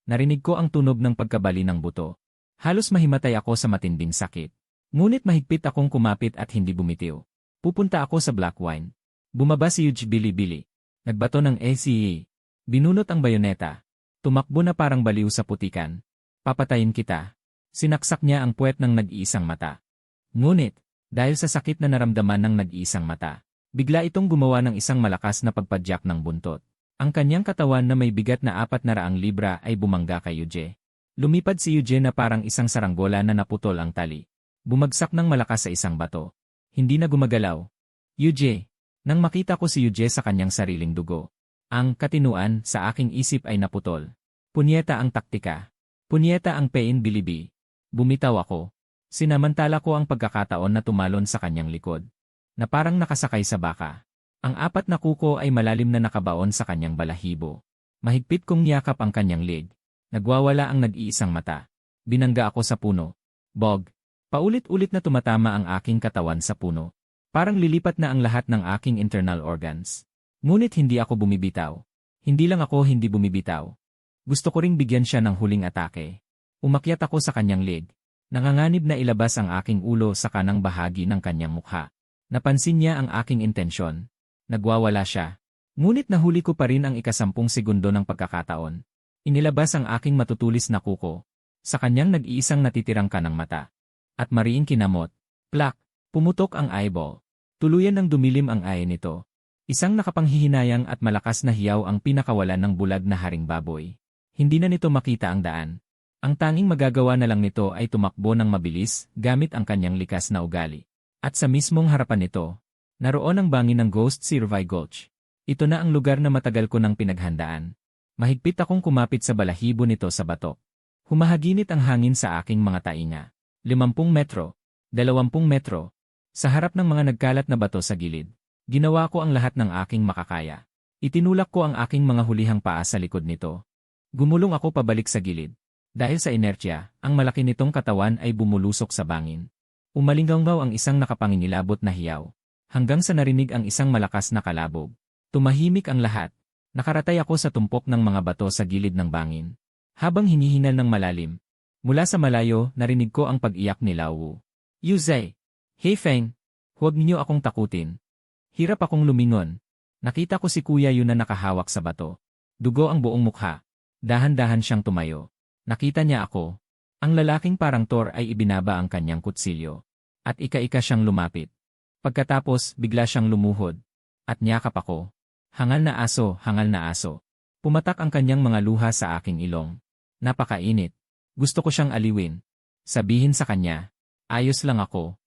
Narinig ko ang tunog ng pagkabali ng buto. Halos mahimatay ako sa matinding sakit. Ngunit mahigpit akong kumapit at hindi bumitiw. Pupunta ako sa black wine. Bumaba si Yuji bili-bili. Nagbato ng ACE. Binunot ang bayoneta. Tumakbo na parang baliw sa putikan. Papatayin kita. Sinaksak niya ang puwet ng nag-iisang mata. Ngunit, dahil sa sakit na naramdaman ng nag-iisang mata, bigla itong gumawa ng isang malakas na pagpadyak ng buntot. Ang kanyang katawan na may bigat na 400 libra ay bumangga kay Yuje. Lumipad si Yuje na parang isang saranggola na naputol ang tali. Bumagsak ng malakas sa isang bato. Hindi na gumagalaw. Yuje. Nang makita ko si Yuje sa kanyang sariling dugo, ang katinuan sa aking isip ay naputol. Punyeta ang taktika. Punyeta ang pain bilibi. Bumitaw ako. Sinamantala ko ang pagkakataon na tumalon sa kanyang likod. Na parang nakasakay sa baka. Ang 4 na kuko ay malalim na nakabaon sa kanyang balahibo. Mahigpit kong niyakap ang kanyang leg. Nagwawala ang nag-iisang mata. Binangga ako sa puno. Bog. Paulit-ulit na tumatama ang aking katawan sa puno. Parang lilipat na ang lahat ng aking internal organs. Ngunit hindi ako bumibitaw. Hindi lang ako hindi bumibitaw. Gusto ko ring bigyan siya ng huling atake. Umakyat ako sa kanyang leg. Nanganganib na ilabas ang aking ulo sa kanang bahagi ng kanyang mukha. Napansin niya ang aking intensyon. Nagwawala siya. Ngunit nahuli ko pa rin ang 10 segundo ng pagkakataon. Inilabas ang aking matutulis na kuko. Sa kanyang nag-iisang natitirang kanang mata. At mariing kinamot. Plak! Pumutok ang eyeball. Tuluyan ng dumilim ang eye nito. Isang nakapanghihinayang at malakas na hiyaw ang pinakawalan ng bulag na haring baboy. Hindi na nito makita ang daan. Ang tanging magagawa na lang nito ay tumakbo ng mabilis gamit ang kanyang likas na ugali. At sa mismong harapan nito, naroon ang bangin ng Ghost Sirvai Gulch. Ito na ang lugar na matagal ko nang pinaghandaan. Mahigpit akong kumapit sa balahibo nito sa batok. Humahaginit ang hangin sa aking mga tainga. 50 metro, 20 metro. Sa harap ng mga nagkalat na bato sa gilid, ginawa ko ang lahat ng aking makakaya. Itinulak ko ang aking mga hulihang paa sa likod nito. Gumulong ako pabalik sa gilid. Dahil sa inertsya, ang malaki nitong katawan ay bumulusok sa bangin. Umalinggaw ang isang nakapangingilabot na hiyaw. Hanggang sa narinig ang isang malakas na kalabog. Tumahimik ang lahat. Nakaratay ako sa tumpok ng mga bato sa gilid ng bangin. Habang hinihinal ng malalim. Mula sa malayo, narinig ko ang pag-iyak ni Lauwu. Yuzay! Hey Feng! Huwag niyo akong takutin. Hirap akong lumingon. Nakita ko si Kuya Yun na nakahawak sa bato. Dugo ang buong mukha. Dahan-dahan siyang tumayo. Nakita niya ako. Ang lalaking parang Thor ay ibinaba ang kanyang kutsilyo. At ika-ika siyang lumapit. Pagkatapos, bigla siyang lumuhod. At niyakap ako. Hangal na aso, hangal na aso. Pumatak ang kanyang mga luha sa aking ilong. Napakainit. Gusto ko siyang aliwin. Sabihin sa kanya, ayos lang ako.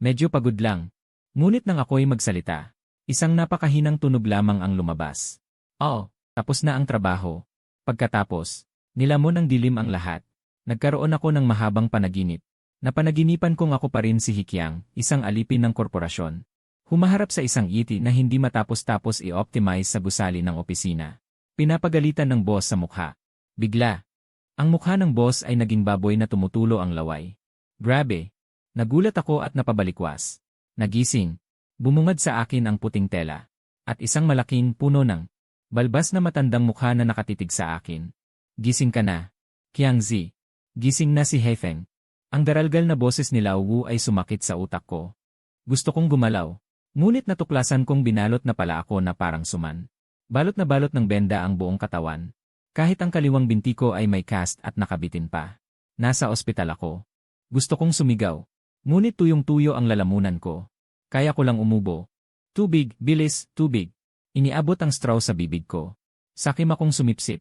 Medyo pagod lang. Ngunit nang ako'y magsalita, isang napakahinang tunog lamang ang lumabas. Oh, tapos na ang trabaho. Pagkatapos, nilamon ng dilim ang lahat. Nagkaroon ako ng mahabang panaginip. Napanaginipan kong ako pa rin si Hikyang, isang alipin ng korporasyon. Humaharap sa isang yiti na hindi matapos-tapos i-optimize sa gusali ng opisina. Pinapagalitan ng boss sa mukha. Bigla. Ang mukha ng boss ay naging baboy na tumutulo ang laway. Grabe. Nagulat ako at napabalikwas. Nagising. Bumungad sa akin ang puting tela. At isang malaking puno ng balbas na matandang mukha na nakatitig sa akin. Gising ka na. Qiangzi. Gising na si Hefeng. Ang daralgal na boses ni Lao Wu ay sumakit sa utak ko. Gusto kong gumalaw. Ngunit natuklasan kong binalot na pala ako na parang suman. Balot na balot ng benda ang buong katawan. Kahit ang kaliwang binti ko ay may cast at nakabitin pa. Nasa ospital ako. Gusto kong sumigaw. Ngunit tuyong-tuyo ang lalamunan ko. Kaya ko lang umubo. Tubig, bilis, tubig. Iniabot ang straw sa bibig ko. Sakim akong sumipsip.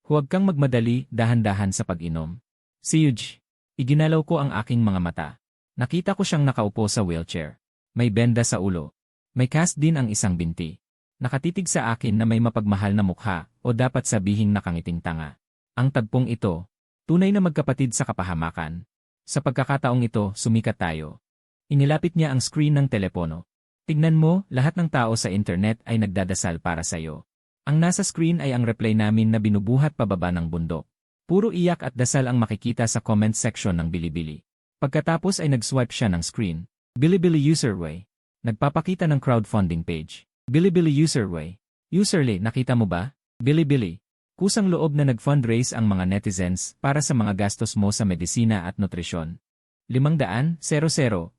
Huwag kang magmadali, dahan-dahan sa pag-inom. Siyuj. Iginalaw ko ang aking mga mata. Nakita ko siyang nakaupo sa wheelchair. May benda sa ulo. May cast din ang isang binti. Nakatitig sa akin na may mapagmahal na mukha o dapat sabihing nakangiting tanga. Ang tagpong ito, tunay na magkapatid sa kapahamakan. Sa pagkakataong ito, sumikat tayo. Inilapit niya ang screen ng telepono. Tignan mo, lahat ng tao sa internet ay nagdadasal para sa'yo. Ang nasa screen ay ang reply namin na binubuhat pababa ng bundok. Puro iyak at dasal ang makikita sa comment section ng Bilibili. Pagkatapos ay nag-swipe siya ng screen. Bilibili Userway. Nagpapakita ng crowdfunding page. Bilibili Userway. Userly, nakita mo ba? Bilibili. Kusang loob na nag-fundraise ang mga netizens para sa mga gastos mo sa medisina at nutrisyon. 500,000,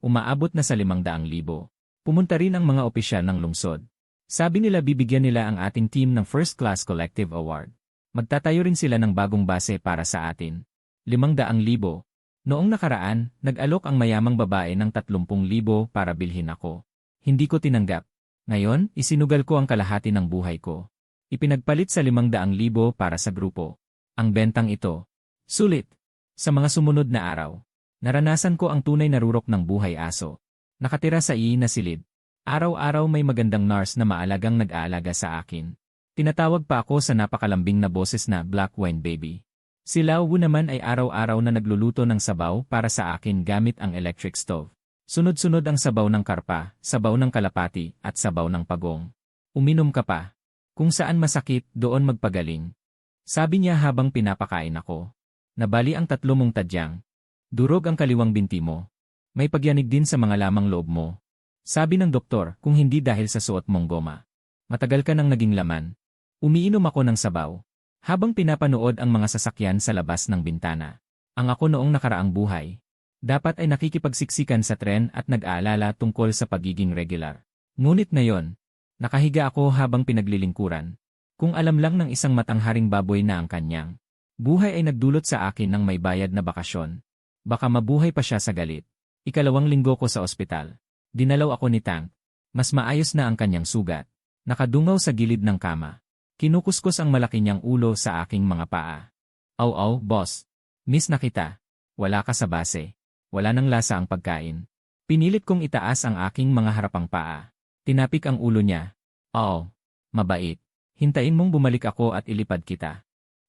umaabot na sa 500,000. Pumunta rin ang mga opisyal ng lungsod. Sabi nila bibigyan nila ang ating team ng First Class Collective Award. Magtatayo rin sila ng bagong base para sa atin. 500,000. Noong nakaraan, nag-alok ang mayamang babae ng 30,000 para bilhin ako. Hindi ko tinanggap. Ngayon, isinugal ko ang kalahati ng buhay ko. Ipinagpalit sa 500,000 para sa grupo. Ang bentang ito. Sulit. Sa mga sumunod na araw, naranasan ko ang tunay na rurok ng buhay aso. Nakatira sa na silid. Araw-araw may magandang nurse na maalagang nag-aalaga sa akin. Tinatawag pa ako sa napakalambing na boses na Black Wine Baby. Si Lao Wu naman ay araw-araw na nagluluto ng sabaw para sa akin gamit ang electric stove. Sunod-sunod ang sabaw ng karpa, sabaw ng kalapati, at sabaw ng pagong. Uminom ka pa. Kung saan masakit, doon magpagaling. Sabi niya habang pinapakain ako. Nabali ang 3 mong tadyang. Durog ang kaliwang binti mo. May pagyanig din sa mga lamang loob mo. Sabi ng doktor, kung hindi dahil sa suot mong goma. Matagal ka nang naging laman. Umiinom ako ng sabaw. Habang pinapanood ang mga sasakyan sa labas ng bintana. Ang ako noong nakaraang buhay. Dapat ay nakikipagsiksikan sa tren at nag-aalala tungkol sa pagiging regular. Ngunit ngayon, nakahiga ako habang pinaglilingkuran. Kung alam lang ng isang matangharing baboy na ang kanyang buhay ay nagdulot sa akin ng may bayad na bakasyon. Baka mabuhay pa siya sa galit. 2 linggo ko sa ospital. Dinalaw ako ni Tang. Mas maayos na ang kanyang sugat. Nakadungaw sa gilid ng kama. Kinukuskus ang malaki niyang ulo sa aking mga paa. Aw, boss. Miss na kita. Wala ka sa base. Wala nang lasa ang pagkain. Pinilit kong itaas ang aking mga harapang paa. Tinapik ang ulo niya. Oo. Mabait. Hintayin mong bumalik ako at ilipad kita.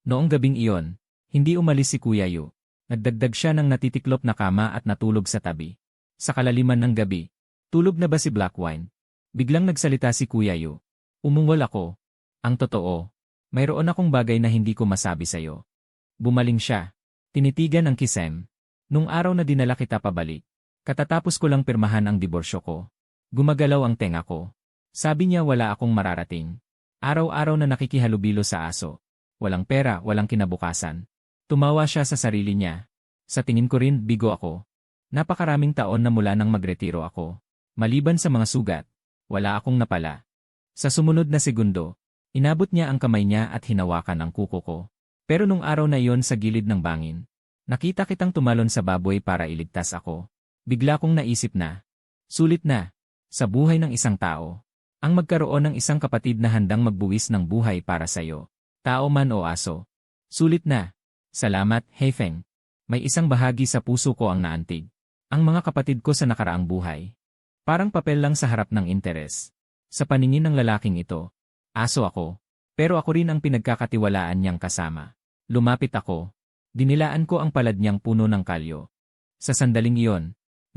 Noong gabing iyon, hindi umalis si Kuya Yu. Nagdagdag siya ng natitiklop na kama at natulog sa tabi. Sa kalaliman ng gabi, tulog na ba si Black Wine? Biglang nagsalita si Kuya Yu. Umungol ako. Ang totoo, mayroon akong bagay na hindi ko masabi sa'yo. Bumaling siya. Tinitigan ang kisem. Nung araw na dinala kita pabalik, katatapos ko lang pirmahan ang diborsyo ko. Gumagalaw ang tenga ko. Sabi niya wala akong mararating. Araw-araw na nakikihalubilo sa aso. Walang pera, walang kinabukasan. Tumawa siya sa sarili niya. Sa tingin ko rin, bigo ako. Napakaraming taon na mula nang magretiro ako. Maliban sa mga sugat, wala akong napala. Sa sumunod na segundo, inabot niya ang kamay niya at hinawakan ang kuko ko. Pero nung araw na iyon sa gilid ng bangin, nakita kitang tumalon sa baboy para iligtas ako. Bigla kong naisip na, sulit na, sa buhay ng isang tao, ang magkaroon ng isang kapatid na handang magbuwis ng buhay para sa'yo. Tao man o aso. Sulit na. Salamat, Hefeng. May isang bahagi sa puso ko ang naantig. Ang mga kapatid ko sa nakaraang buhay. Parang papel lang sa harap ng interes. Sa paningin ng lalaking ito, aso ako. Pero ako rin ang pinagkakatiwalaan niyang kasama. Lumapit ako. Dinilaan ko ang palad niyang puno ng kalyo. Sa sandaling iyon,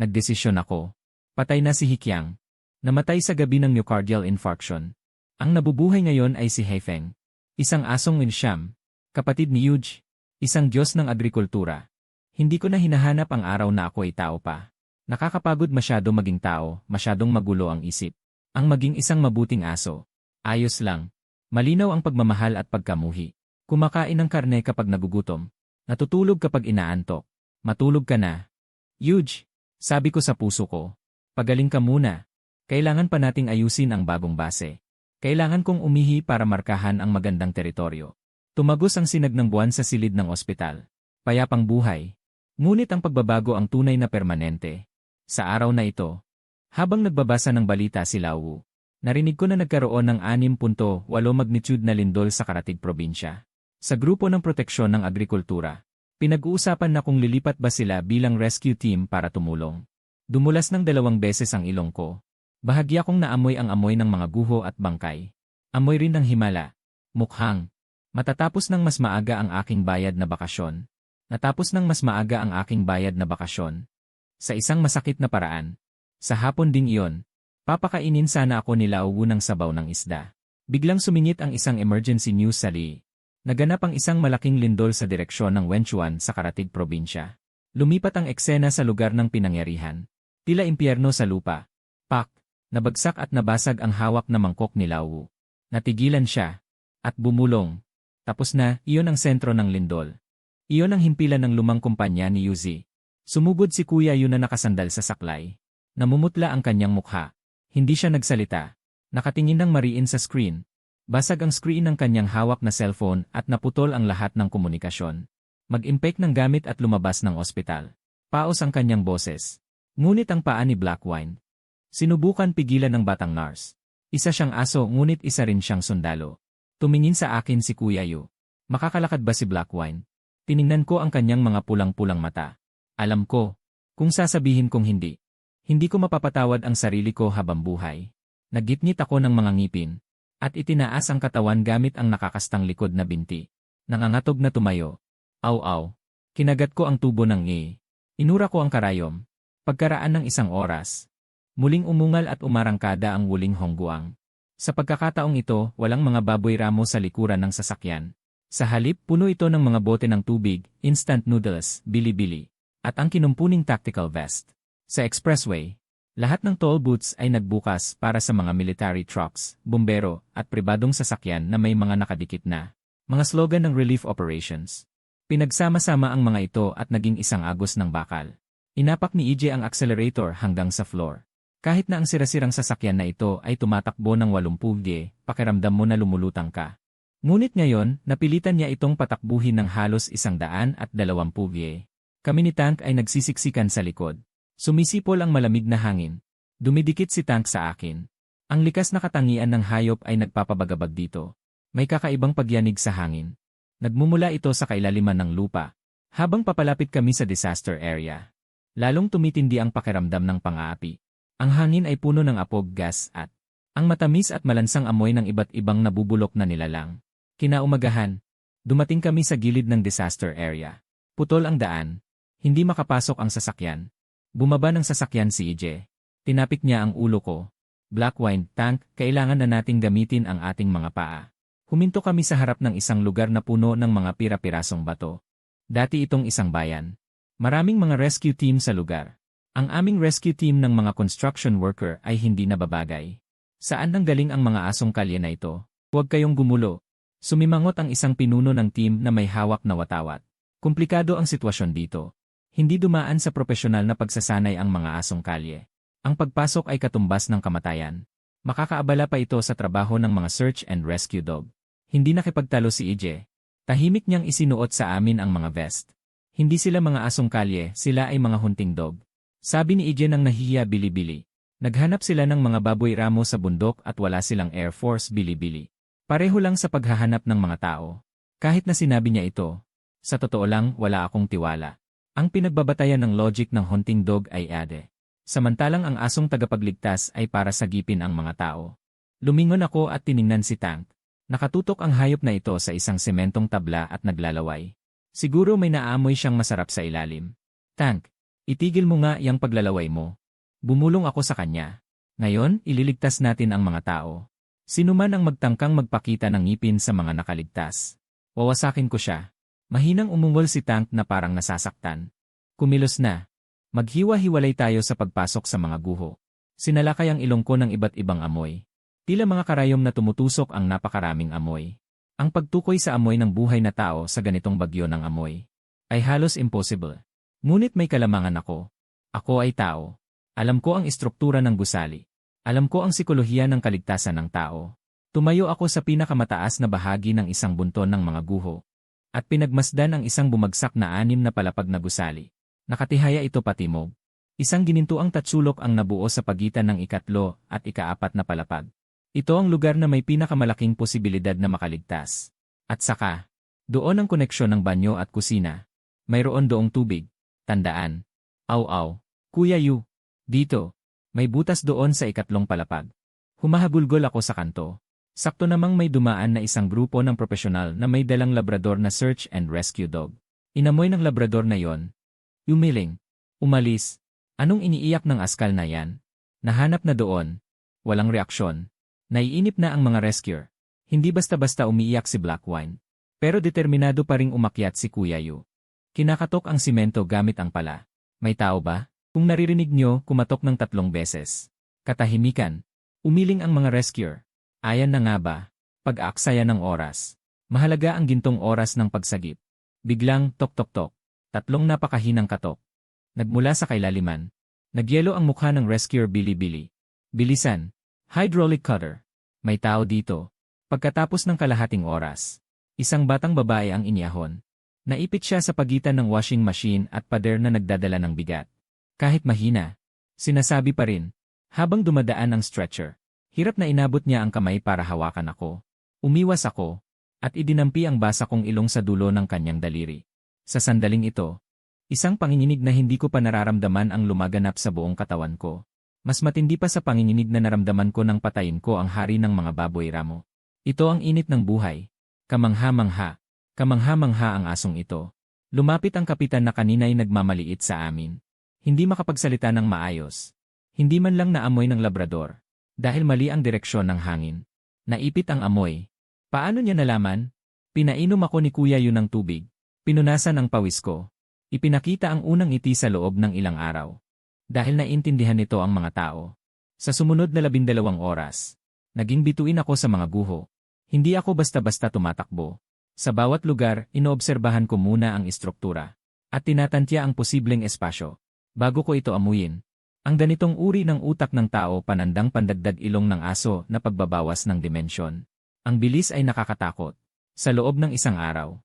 nagdesisyon ako. Patay na si Hikyang. Namatay sa gabi ng myocardial infarction. Ang nabubuhay ngayon ay si Haifeng. Isang asong Winsham. Kapatid ni Yuge. Isang Diyos ng agrikultura. Hindi ko na hinahanap ang araw na ako ay tao pa. Nakakapagod masyado maging tao, masyadong magulo ang isip. Ang maging isang mabuting aso. Ayos lang. Malinaw ang pagmamahal at pagkamuhi. Kumakain ng karne kapag nagugutom. Natutulog kapag inaantok. Matulog ka na. Yuge, sabi ko sa puso ko. Pagaling ka muna. Kailangan pa nating ayusin ang bagong base. Kailangan kong umihi para markahan ang magandang teritoryo. Tumagos ang sinag ng buwan sa silid ng ospital. Payapang buhay. Ngunit ang pagbabago ang tunay na permanente. Sa araw na ito, habang nagbabasa ng balita si Lau, narinig ko na nagkaroon ng 6.8 magnitude na lindol sa Karatig probinsya. Sa grupo ng proteksyon ng agrikultura, pinag-uusapan na kung lilipat ba sila bilang rescue team para tumulong. Dumulas ng 2 beses ang ilong ko. Bahagya kong naamoy ang amoy ng mga guho at bangkay. Amoy rin ng himala. Mukhang matatapos ng mas maaga ang aking bayad na bakasyon. Natapos ng mas maaga ang aking bayad na bakasyon. Sa isang masakit na paraan. Sa hapon ding iyon, papakainin sana ako ni Lau ng sabaw ng isda. Biglang sumingit ang isang emergency news sa Li. Naganap ang isang malaking lindol sa direksyon ng Wenchuan sa Karatig probinsya. Lumipat ang eksena sa lugar ng pinangyarihan. Tila impyerno sa lupa. Pak! Nabagsak at nabasag ang hawak na mangkok ni Lau. Natigilan siya. At bumulong. Tapos na, iyon ang sentro ng lindol. Iyon ang himpilan ng lumang kumpanya ni Yuzi. Sumugod si Kuya Yu na nakasandal sa saklay. Namumutla ang kanyang mukha. Hindi siya nagsalita. Nakatingin ng mariin sa screen. Basag ang screen ng kanyang hawak na cellphone at naputol ang lahat ng komunikasyon. Mag-impake ng gamit at lumabas ng ospital. Paos ang kanyang boses. Ngunit ang paa ni Blackwine. Sinubukan pigilan ng batang nurse. Isa siyang aso ngunit isa rin siyang sundalo. Tumingin sa akin si Kuya Yu. Makakalakad ba si Blackwine? Tiningnan ko ang kanyang mga pulang-pulang mata. Alam ko, kung sasabihin kong hindi. Hindi ko mapapatawad ang sarili ko habang buhay. Naggitngit ako ng mga ngipin. At itinaas ang katawan gamit ang nakakastang likod na binti. Nangangatog na tumayo. Aw-aw. Kinagat ko ang tubo ng ngi. Inura ko ang karayom. Pagkaraan ng 1 oras. Muling umungal at umarangkada ang wuling Hongguang. Sa pagkakataong ito, walang mga baboy ramo sa likuran ng sasakyan. Sa halip, puno ito ng mga bote ng tubig, instant noodles, bili-bili, at ang kinumpuning tactical vest. Sa expressway, lahat ng toll booths ay nagbukas para sa mga military trucks, bumbero, at pribadong sasakyan na may mga nakadikit na mga slogan ng relief operations. Pinagsama-sama ang mga ito at naging isang agos ng bakal. Inapak ni EJ ang accelerator hanggang sa floor. Kahit na ang sirasirang sasakyan na ito ay tumatakbo ng 80 pulye, pakiramdam mo na lumulutang ka. Ngunit ngayon, napilitan niya itong patakbuhin ng halos 120 pulye. Kami ni Tank ay nagsisiksikan sa likod. Sumisipol ang malamig na hangin. Dumidikit si Tank sa akin. Ang likas na katangian ng hayop ay nagpapabagabag dito. May kakaibang pagyanig sa hangin. Nagmumula ito sa kailaliman ng lupa. Habang papalapit kami sa disaster area, lalong tumitindi ang pakiramdam ng pang-aapi. Ang hangin ay puno ng apog, gas at ang matamis at malansang amoy ng iba't ibang nabubulok na nilalang. Kinaumagahan, dumating kami sa gilid ng disaster area. Putol ang daan. Hindi makapasok ang sasakyan. Bumaba ng sasakyan si EJ. Tinapik niya ang ulo ko. Blackwine, Tank, kailangan na nating gamitin ang ating mga paa. Huminto kami sa harap ng isang lugar na puno ng mga pira-pirasong bato. Dati itong isang bayan. Maraming mga rescue team sa lugar. Ang aming rescue team ng mga construction worker ay hindi nababagay. Saan nanggaling ang mga asong kalye na ito? Huwag kayong gumulo. Sumimangot ang isang pinuno ng team na may hawak na watawat. Komplikado ang sitwasyon dito. Hindi dumaan sa propesyonal na pagsasanay ang mga asong kalye. Ang pagpasok ay katumbas ng kamatayan. Makakaabala pa ito sa trabaho ng mga search and rescue dog. Hindi nakipagtalo si EJ. Tahimik niyang isinuot sa amin ang mga vest. Hindi sila mga asong kalye, sila ay mga hunting dog. Sabi ni EJ nang nahihiya bili-bili. Naghanap sila ng mga baboy ramo sa bundok at wala silang Air Force bili-bili. Pareho lang sa paghahanap ng mga tao. Kahit na sinabi niya ito, sa totoo lang wala akong tiwala. Ang pinagbabatayan ng logic ng hunting dog ay ade. Samantalang ang asong tagapagligtas ay para sagipin ang mga tao. Lumingon ako at tiningnan si Tank. Nakatutok ang hayop na ito sa isang sementong tabla at naglalaway. Siguro may naamoy siyang masarap sa ilalim. Tank, itigil mo nga iyang paglalaway mo. Bumulong ako sa kanya. Ngayon, ililigtas natin ang mga tao. Sino man ang magtangkang magpakita ng ngipin sa mga nakaligtas. Wawasakin ko siya. Mahinang umungol si Tank na parang nasasaktan. Kumilos na. Maghiwa-hiwalay tayo sa pagpasok sa mga guho. Sinalakay ang ilong ko ng iba't ibang amoy. Tila mga karayom na tumutusok ang napakaraming amoy. Ang pagtukoy sa amoy ng buhay na tao sa ganitong bagyo ng amoy ay halos impossible. Ngunit may kalamangan ako. Ako ay tao. Alam ko ang istruktura ng gusali. Alam ko ang sikolohiya ng kaligtasan ng tao. Tumayo ako sa pinakamataas na bahagi ng isang bunton ng mga guho. At pinagmasdan ang isang bumagsak na 6 na palapag na gusali. Nakatihaya ito patimog. Isang ginintuang tatsulok ang nabuo sa pagitan ng ikatlo at ika-4 na palapag. Ito ang lugar na may pinakamalaking posibilidad na makaligtas. At saka, doon ang koneksyon ng banyo at kusina. Mayroon doong tubig. Tandaan. Aw-aw. Kuya Yu. Dito. May butas doon sa ikatlong palapag. Humahagulgol ako sa kanto. Sakto namang may dumaan na isang grupo ng profesional na may dalang labrador na search and rescue dog. Inamoy ng labrador na yon. Umiling. Umalis. Anong iniiyak ng askal na yan? Nahanap na doon. Walang reaksyon. Naiinip na ang mga rescuer. Hindi basta-basta umiiyak si Blackwine. Pero determinado pa ring umakyat si Kuya Yu. Kinakatok ang simento gamit ang pala. May tao ba? Kung naririnig nyo, kumatok ng 3 beses. Katahimikan. Umiling ang mga rescuer. Ayan na nga ba? Pag-aaksaya ng oras. Mahalaga ang gintong oras ng pagsagip. Biglang tok-tok-tok. 3 napakahinang katok. Nagmula sa kailaliman. Nagyelo ang mukha ng rescuer Billy. Bilisan. Hydraulic cutter. May tao dito. Pagkatapos ng kalahating oras. Isang batang babae ang inyahon. Naipit siya sa pagitan ng washing machine at pader na nagdadala ng bigat. Kahit mahina. Sinasabi pa rin. Habang dumadaan ang stretcher. Hirap na inabot niya ang kamay para hawakan ako. Umiwas ako. At idinampi ang basa kong ilong sa dulo ng kanyang daliri. Sa sandaling ito. Isang panginginig na hindi ko pa nararamdaman ang lumaganap sa buong katawan ko. Mas matindi pa sa panginginig na naramdaman ko nang patayin ko ang hari ng mga baboy ramo. Ito ang init ng buhay. Kamangha-mangha. Kamangha-mangha ang asong ito. Lumapit ang kapitan na kanina'y nagmamaliit sa amin. Hindi makapagsalita ng maayos. Hindi man lang naamoy ng labrador. Dahil mali ang direksyon ng hangin. Naipit ang amoy. Paano niya nalaman? Pinainom ako ni Kuya Yu ng tubig. Pinunasan ang pawis ko. Ipinakita ang unang ngiti sa loob ng ilang araw. Dahil naintindihan nito ang mga tao. Sa sumunod na 12 oras, naging bituin ako sa mga guho. Hindi ako basta-basta tumatakbo. Sa bawat lugar, inoobserbahan ko muna ang istruktura. At tinatantya ang posibleng espasyo. Bago ko ito amuyin. Ang ganitong uri ng utak ng tao panandang pandagdag ilong ng aso na pagbabawas ng dimensyon. Ang bilis ay nakakatakot. Sa loob ng isang araw.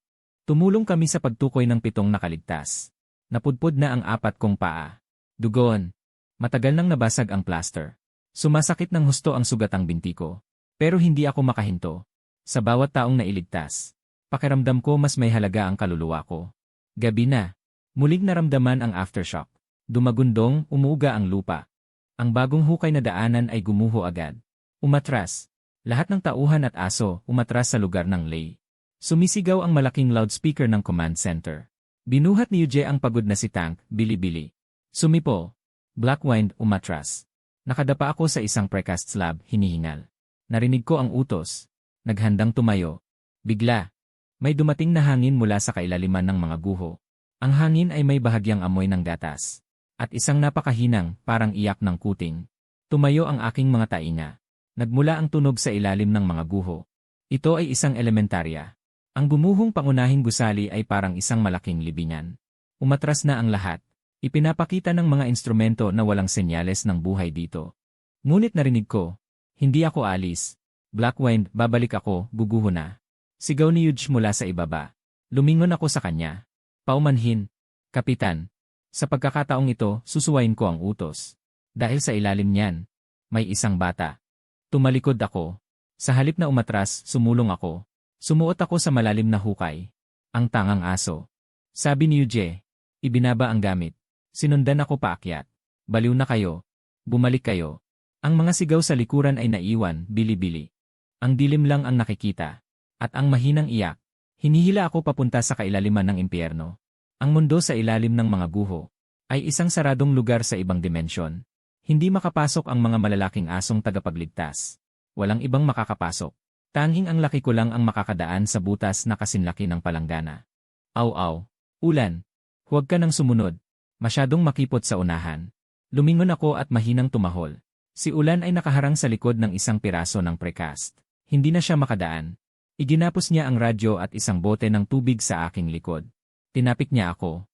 Tumulong kami sa pagtukoy ng 7 nakaligtas. Napudpod na ang 4 kong paa. Dugon. Matagal nang nabasag ang plaster. Sumasakit ng husto ang sugatang binti ko. Pero hindi ako makahinto. Sa bawat taong nailigtas. Pakiramdam ko mas may halaga ang kaluluwa ko. Gabi na. Muling naramdaman ang aftershock. Dumagundong, umuuga ang lupa. Ang bagong hukay na daanan ay gumuho agad. Umatras. Lahat ng tauhan at aso umatras sa lugar ng lay. Sumisigaw ang malaking loudspeaker ng command center. Binuhat ni Yuje ang pagod na si Tank, Billy. Sumipo. Blackwine, umatras. Nakadapa ako sa isang precast slab, hinihingal. Narinig ko ang utos. Naghandang tumayo. Bigla. May dumating na hangin mula sa kailaliman ng mga guho. Ang hangin ay may bahagyang amoy ng gatas. At isang napakahinang, parang iyak ng kuting. Tumayo ang aking mga tainga. Nagmula ang tunog sa ilalim ng mga guho. Ito ay isang elementarya. Ang gumuhong pangunahing gusali ay parang isang malaking libingan. Umatras na ang lahat. Ipinapakita ng mga instrumento na walang senyales ng buhay dito. Ngunit narinig ko. Hindi ako alis. Blackwine, babalik ako, guguho na. Sigaw ni Yuj mula sa ibaba. Lumingon ako sa kanya. Paumanhin. Kapitan. Sa pagkakataong ito, susuwain ko ang utos. Dahil sa ilalim niyan, may isang bata. Tumalikod ako. Sa halip na umatras, sumulong ako. Sumuot ako sa malalim na hukay. Ang tangang aso. Sabi ni Yuje. Ibinaba ang gamit. Sinundan ako paakyat. Baliw na kayo. Bumalik kayo. Ang mga sigaw sa likuran ay naiwan, bili-bili. Ang dilim lang ang nakikita. At ang mahinang iyak. Hinihila ako papunta sa kailaliman ng impyerno. Ang mundo sa ilalim ng mga guho ay isang saradong lugar sa ibang dimensyon. Hindi makapasok ang mga malalaking asong tagapagligtas. Walang ibang makakapasok. Tanging ang laki ko lang ang makakadaan sa butas na kasinlaki ng palanggana. Aw-aw. Ulan. Huwag ka nang sumunod. Masyadong makipot sa unahan. Lumingon ako at mahinang tumahol. Si Ulan ay nakaharang sa likod ng isang piraso ng precast. Hindi na siya makadaan. Iginapos niya ang radyo at isang bote ng tubig sa aking likod. Tinapik niya ako.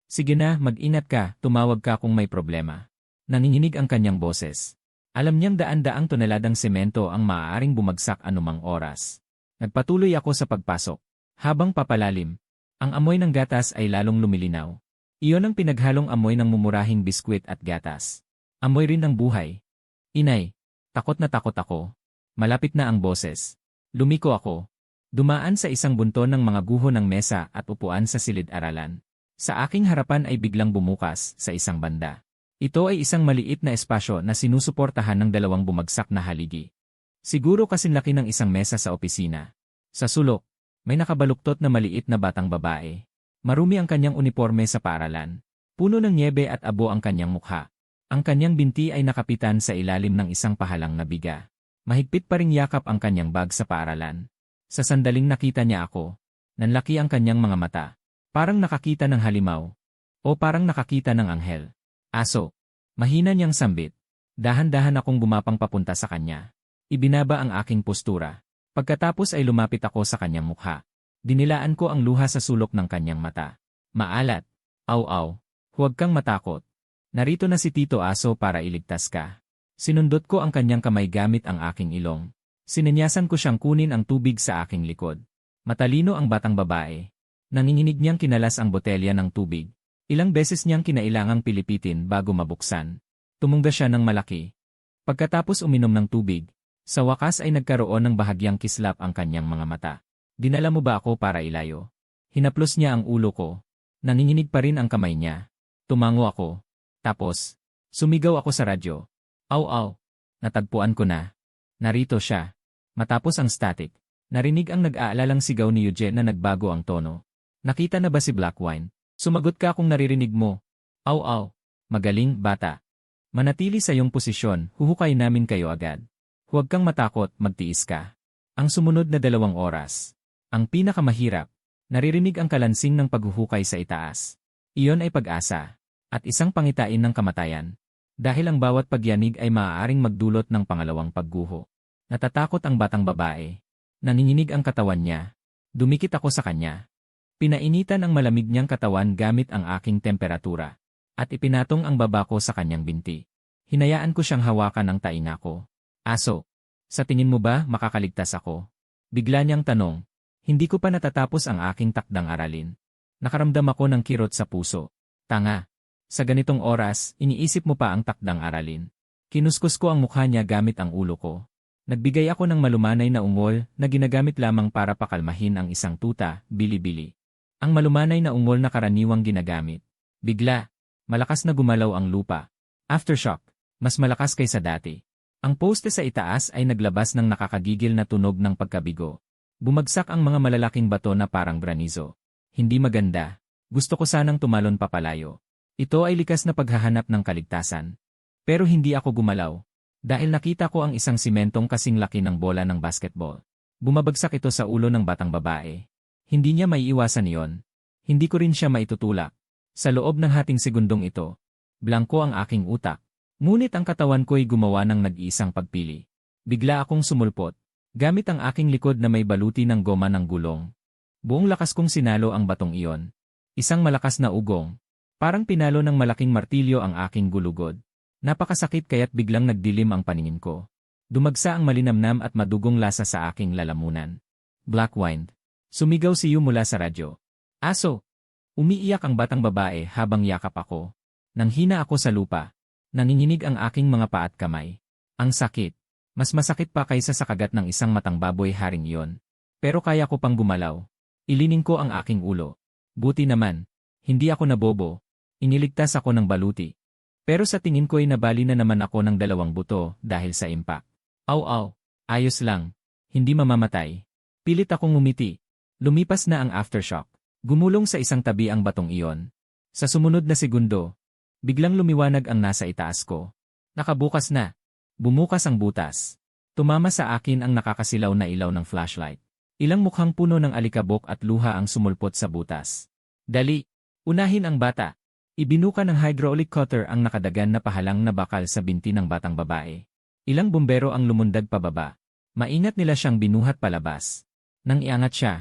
Sige na, mag-ingat ka, tumawag ka kung may problema. Nanginginig ang kanyang boses. Alam niyang daan-daang toneladang semento ang maaaring bumagsak anumang oras. Nagpatuloy ako sa pagpasok. Habang papalalim, ang amoy ng gatas ay lalong lumilinaw. Iyon ang pinaghalong amoy ng mumurahing biskwit at gatas. Amoy rin ng buhay. Inay, takot na takot ako. Malapit na ang boses. Lumiko ako. Dumaan sa isang bunton ng mga guho ng mesa at upuan sa silid-aralan. Sa aking harapan ay biglang bumukas sa isang banda. Ito ay isang maliit na espasyo na sinusuportahan ng dalawang bumagsak na haligi. Siguro kasinlaki ng isang mesa sa opisina. Sa sulok, may nakabaluktot na maliit na batang babae. Marumi ang kanyang uniforme sa paaralan. Puno ng niebe at abo ang kanyang mukha. Ang kanyang binti ay nakapitan sa ilalim ng isang pahalang na biga. Mahigpit pa ring yakap ang kanyang bag sa paaralan. Sa sandaling nakita niya ako, nanlaki ang kanyang mga mata. Parang nakakita ng halimaw. O parang nakakita ng anghel. Aso. Mahina niyang sambit. Dahan-dahan akong gumapang papunta sa kanya. Ibinaba ang aking postura. Pagkatapos ay lumapit ako sa kanyang mukha. Dinilaan ko ang luha sa sulok ng kanyang mata. Maalat. Aw-aw. Huwag kang matakot. Narito na si Tito Aso para iligtas ka. Sinundot ko ang kanyang kamay gamit ang aking ilong. Sinenyasan ko siyang kunin ang tubig sa aking likod. Matalino ang batang babae. Nanginginig niyang kinalas ang botelya ng tubig. Ilang beses niyang kinailangang pilipitin bago mabuksan. Tumungga siya ng malaki. Pagkatapos uminom ng tubig, sa wakas ay nagkaroon ng bahagyang kislap ang kanyang mga mata. Dinala mo ba ako para ilayo? Hinaplos niya ang ulo ko. Nanginginig pa rin ang kamay niya. Tumango ako. Tapos, sumigaw ako sa radyo. Aw-aw. Natagpuan ko na. Narito siya. Matapos ang static, narinig ang nag-aalalang sigaw ni Eugene na nagbago ang tono. Nakita na ba si Blackwine? Sumagot ka kung naririnig mo. Aw-aw. Magaling, bata. Manatili sa iyong posisyon, huhukay namin kayo agad. Huwag kang matakot, magtiis ka. Ang sumunod na 2 oras. Ang pinakamahirap. Naririnig ang kalansing ng paghuhukay sa itaas. Iyon ay pag-asa. At isang pangitain ng kamatayan. Dahil ang bawat pagyanig ay maaaring magdulot ng pangalawang pagguho. Natatakot ang batang babae. Nanginginig ang katawan niya. Dumikit ako sa kanya. Pinainitan ang malamig niyang katawan gamit ang aking temperatura. At ipinatong ang baba ko sa kanyang binti. Hinayaan ko siyang hawakan ng tainga ko. Aso, sa tingin mo ba makakaligtas ako? Bigla niyang tanong. Hindi ko pa natatapos ang aking takdang aralin. Nakaramdam ako ng kirot sa puso. Tanga. Sa ganitong oras, iniisip mo pa ang takdang aralin. Kinuskus ko ang mukha niya gamit ang ulo ko. Nagbigay ako ng malumanay na ungol na ginagamit lamang para pakalmahin ang isang tuta, bili-bili. Ang malumanay na ungol na karaniwang ginagamit. Bigla, malakas na gumalaw ang lupa. Aftershock, mas malakas kaysa dati. Ang poste sa itaas ay naglabas ng nakakagigil na tunog ng pagkabigo. Bumagsak ang mga malalaking bato na parang granizo. Hindi maganda. Gusto ko sanang tumalon papalayo. Ito ay likas na paghahanap ng kaligtasan. Pero hindi ako gumalaw. Dahil nakita ko ang isang simentong kasing laki ng bola ng basketball. Bumabagsak ito sa ulo ng batang babae. Hindi niya maiiwasan iyon. Hindi ko rin siya maitutulak. Sa loob ng hating segundong ito, blangko ang aking utak. Ngunit ang katawan ko'y gumawa ng nag-iisang pagpili. Bigla akong sumulpot. Gamit ang aking likod na may baluti ng goma ng gulong. Buong lakas kong sinalo ang batong iyon. Isang malakas na ugong. Parang pinalo ng malaking martilyo ang aking gulugod. Napakasakit kaya't biglang nagdilim ang paningin ko. Dumagsa ang malinamnam at madugong lasa sa aking lalamunan. Blackwine. Sumigaw si Yu mula sa radyo. Aso! Umiiyak ang batang babae habang yakap ako. Nanghina ako sa lupa. Nanginginig ang aking mga paa at kamay. Ang sakit. Mas masakit pa kaysa sa kagat ng isang matang baboy haring iyon. Pero kaya ko pang gumalaw. Ilining ko ang aking ulo. Buti naman. Hindi ako nabobo. Iniligtas ako ng baluti. Pero sa tingin ko'y nabali na naman ako ng 2 buto dahil sa impact. Aw. Ayos lang. Hindi mamamatay. Pilit akong ngumiti. Lumipas na ang aftershock. Gumulong sa isang tabi ang batong iyon. Sa sumunod na segundo, biglang lumiwanag ang nasa itaas ko. Nakabukas na. Bumukas ang butas. Tumama sa akin ang nakakasilaw na ilaw ng flashlight. Ilang mukhang puno ng alikabok at luha ang sumulpot sa butas. Dali, unahin ang bata. Ibinuka ng hydraulic cutter ang nakadagan na pahalang na bakal sa binti ng batang babae. Ilang bumbero ang lumundag pababa. Maingat nila siyang binuhat palabas. Nang iangat siya,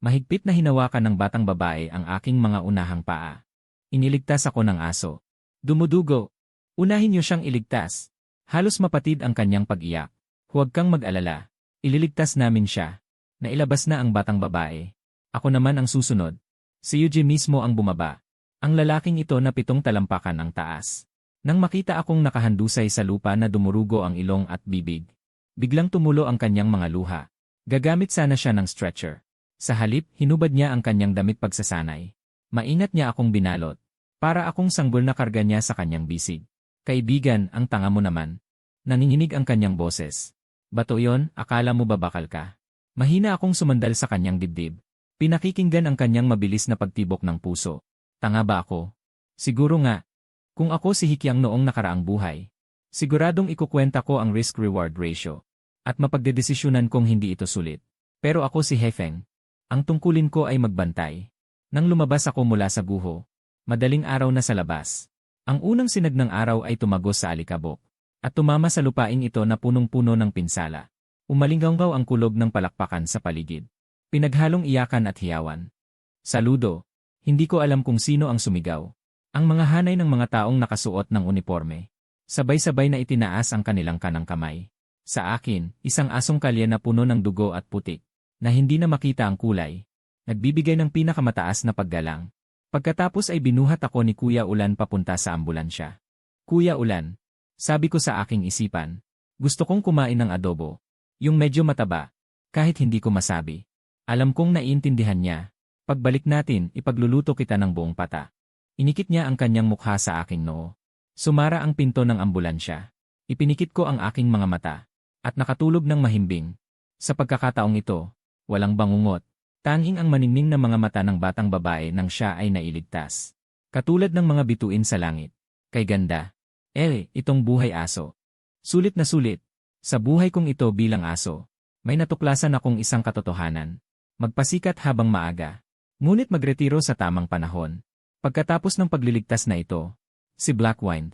mahigpit na hinawakan ng batang babae ang aking mga unahang paa. Iniligtas ako ng aso. Dumudugo. Unahin niyo siyang iligtas. Halos mapatid ang kanyang pag-iyak. Huwag kang mag-alala. Ililigtas namin siya. Nailabas na ang batang babae. Ako naman ang susunod. Si Yuji mismo ang bumaba. Ang lalaking ito na 7 talampakan ang taas. Nang makita akong nakahandusay sa lupa na dumurugo ang ilong at bibig, biglang tumulo ang kanyang mga luha. Gagamit sana siya ng stretcher. Sa halip, hinubad niya ang kanyang damit pagsasanay. Maingat niya akong binalot. Para akong sanggol na karga niya sa kanyang bisig. Kaibigan, ang tanga mo naman. Nanginginig ang kanyang boses. Bato yon, akala mo babakal ka? Mahina akong sumandal sa kanyang dibdib. Pinakikinggan ang kanyang mabilis na pagtibok ng puso. Tanga ba ako? Siguro nga. Kung ako si Hikyang noong nakaraang buhay, siguradong ikukwenta ko ang risk-reward ratio. At mapagdedesisyonan kong hindi ito sulit. Pero ako si Hefeng. Ang tungkulin ko ay magbantay. Nang lumabas ako mula sa guho, madaling araw na sa labas. Ang unang sinag ng araw ay tumagos sa alikabok. At tumama sa lupaing ito na punong-puno ng pinsala. Umalinggaw ang kulog ng palakpakan sa paligid. Pinaghalong iyakan at hiyawan. Saludo. Hindi ko alam kung sino ang sumigaw. Ang mga hanay ng mga taong nakasuot ng uniforme. Sabay-sabay na itinaas ang kanilang kanang kamay. Sa akin, isang asong kalye na puno ng dugo at putik, na hindi na makita ang kulay. Nagbibigay ng pinakamataas na paggalang. Pagkatapos ay binuhat ako ni Kuya Ulan papunta sa ambulansya. Kuya Ulan, sabi ko sa aking isipan, gusto kong kumain ng adobo. Yung medyo mataba, kahit hindi ko masabi. Alam kong naiintindihan niya. Pagbalik natin, ipagluluto kita ng buong pata. Inikit niya ang kanyang mukha sa aking noo. Sumara ang pinto ng ambulansya. Ipinikit ko ang aking mga mata. At nakatulog ng mahimbing. Sa pagkakataong ito, walang bangungot. Tanging ang maningning na mga mata ng batang babae nang siya ay nailigtas. Katulad ng mga bituin sa langit. Kay ganda. Itong buhay aso. Sulit na sulit. Sa buhay kong ito bilang aso, may natuklasan akong isang katotohanan. Magpasikat habang maaga. Ngunit magretiro sa tamang panahon. Pagkatapos ng pagliligtas na ito, si Blackwind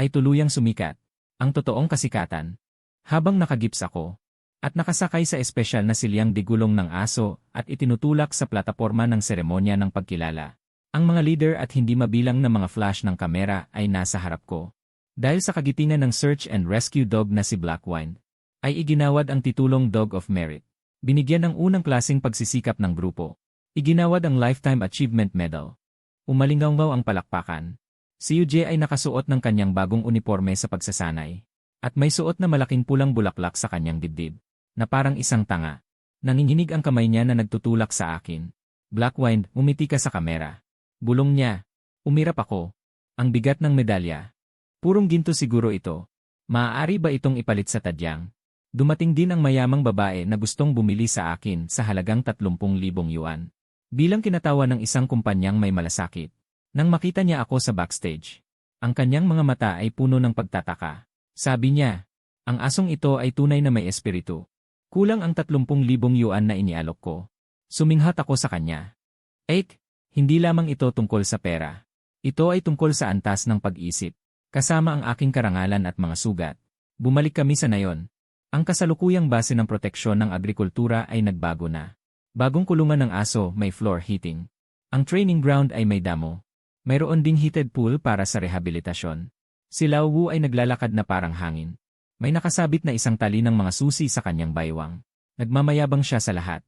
ay tuluyang sumikat. Ang totoong kasikatan. Habang nakagips ako, at nakasakay sa espesyal na silyang digulong ng aso at itinutulak sa plataporma ng seremonya ng pagkilala. Ang mga leader at hindi mabilang na mga flash ng kamera ay nasa harap ko. Dahil sa kagitingan ng search and rescue dog na si Blackwind, ay iginawad ang titulong Dog of Merit. Binigyan ng unang klaseng pagsisikap ng grupo. Iginawad ang Lifetime Achievement Medal. Umalinggaw ang palakpakan. Si Yuji ay nakasuot ng kanyang bagong uniforme sa pagsasanay. At may suot na malaking pulang bulaklak sa kanyang dibdib. Na parang isang tanga. Nanginginig ang kamay niya na nagtutulak sa akin. Blackwind, umiti ka sa kamera. Bulong niya. Umirap ako. Ang bigat ng medalya. Purong ginto siguro ito. Maaari ba itong ipalit sa tadyang? Dumating din ang mayamang babae na gustong bumili sa akin sa halagang 30,000 yuan. Bilang kinatawa ng isang kumpanyang may malasakit. Nang makita niya ako sa backstage, ang kanyang mga mata ay puno ng pagtataka. Sabi niya, ang asong ito ay tunay na may espiritu. Kulang ang 30,000 yuan na inialok ko. Suminghat ako sa kanya. Hindi lamang ito tungkol sa pera. Ito ay tungkol sa antas ng pag-isip. Kasama ang aking karangalan at mga sugat. Bumalik kami sa nayon. Ang kasalukuyang base ng proteksyon ng agrikultura ay nagbago na. Bagong kulungan ng aso, may floor heating. Ang training ground ay may damo. Mayroon ding heated pool para sa rehabilitasyon. Si Lao Wu ay naglalakad na parang hangin. May nakasabit na isang tali ng mga susi sa kanyang baywang. Nagmamayabang siya sa lahat.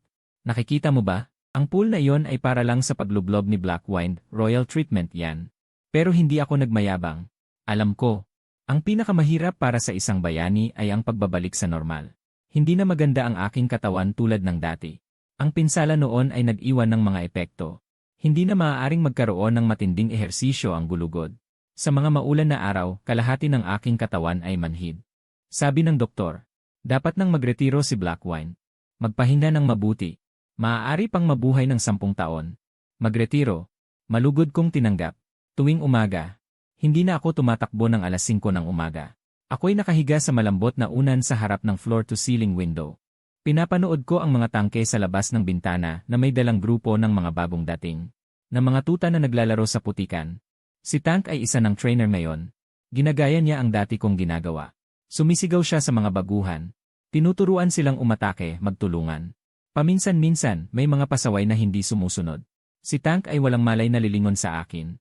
Nakikita mo ba? Ang pool na iyon ay para lang sa paglublob ni Blackwind, royal treatment yan. Pero hindi ako nagmayabang. Alam ko, ang pinakamahirap para sa isang bayani ay ang pagbabalik sa normal. Hindi na maganda ang aking katawan tulad ng dati. Ang pinsala noon ay nag-iwan ng mga epekto. Hindi na maaaring magkaroon ng matinding ehersisyo ang gulugod. Sa mga maulan na araw, kalahati ng aking katawan ay manhid. Sabi ng doktor, dapat nang magretiro si Blackwine. Magpahinga ng mabuti. Maaari pang mabuhay ng 10 taon. Magretiro. Malugod kong tinanggap. Tuwing umaga, hindi na ako tumatakbo ng alas 5 ng umaga. Ako'y nakahiga sa malambot na unan sa harap ng floor-to-ceiling window. Pinapanood ko ang mga tangke sa labas ng bintana na may dalang grupo ng mga bagong dating, na mga tuta na naglalaro sa putikan. Si Tank ay isa ng trainer ngayon. Ginagaya niya ang dati kong ginagawa. Sumisigaw siya sa mga baguhan. Tinuturuan silang umatake, magtulungan. Paminsan-minsan, may mga pasaway na hindi sumusunod. Si Tank ay walang malay na lilingon sa akin.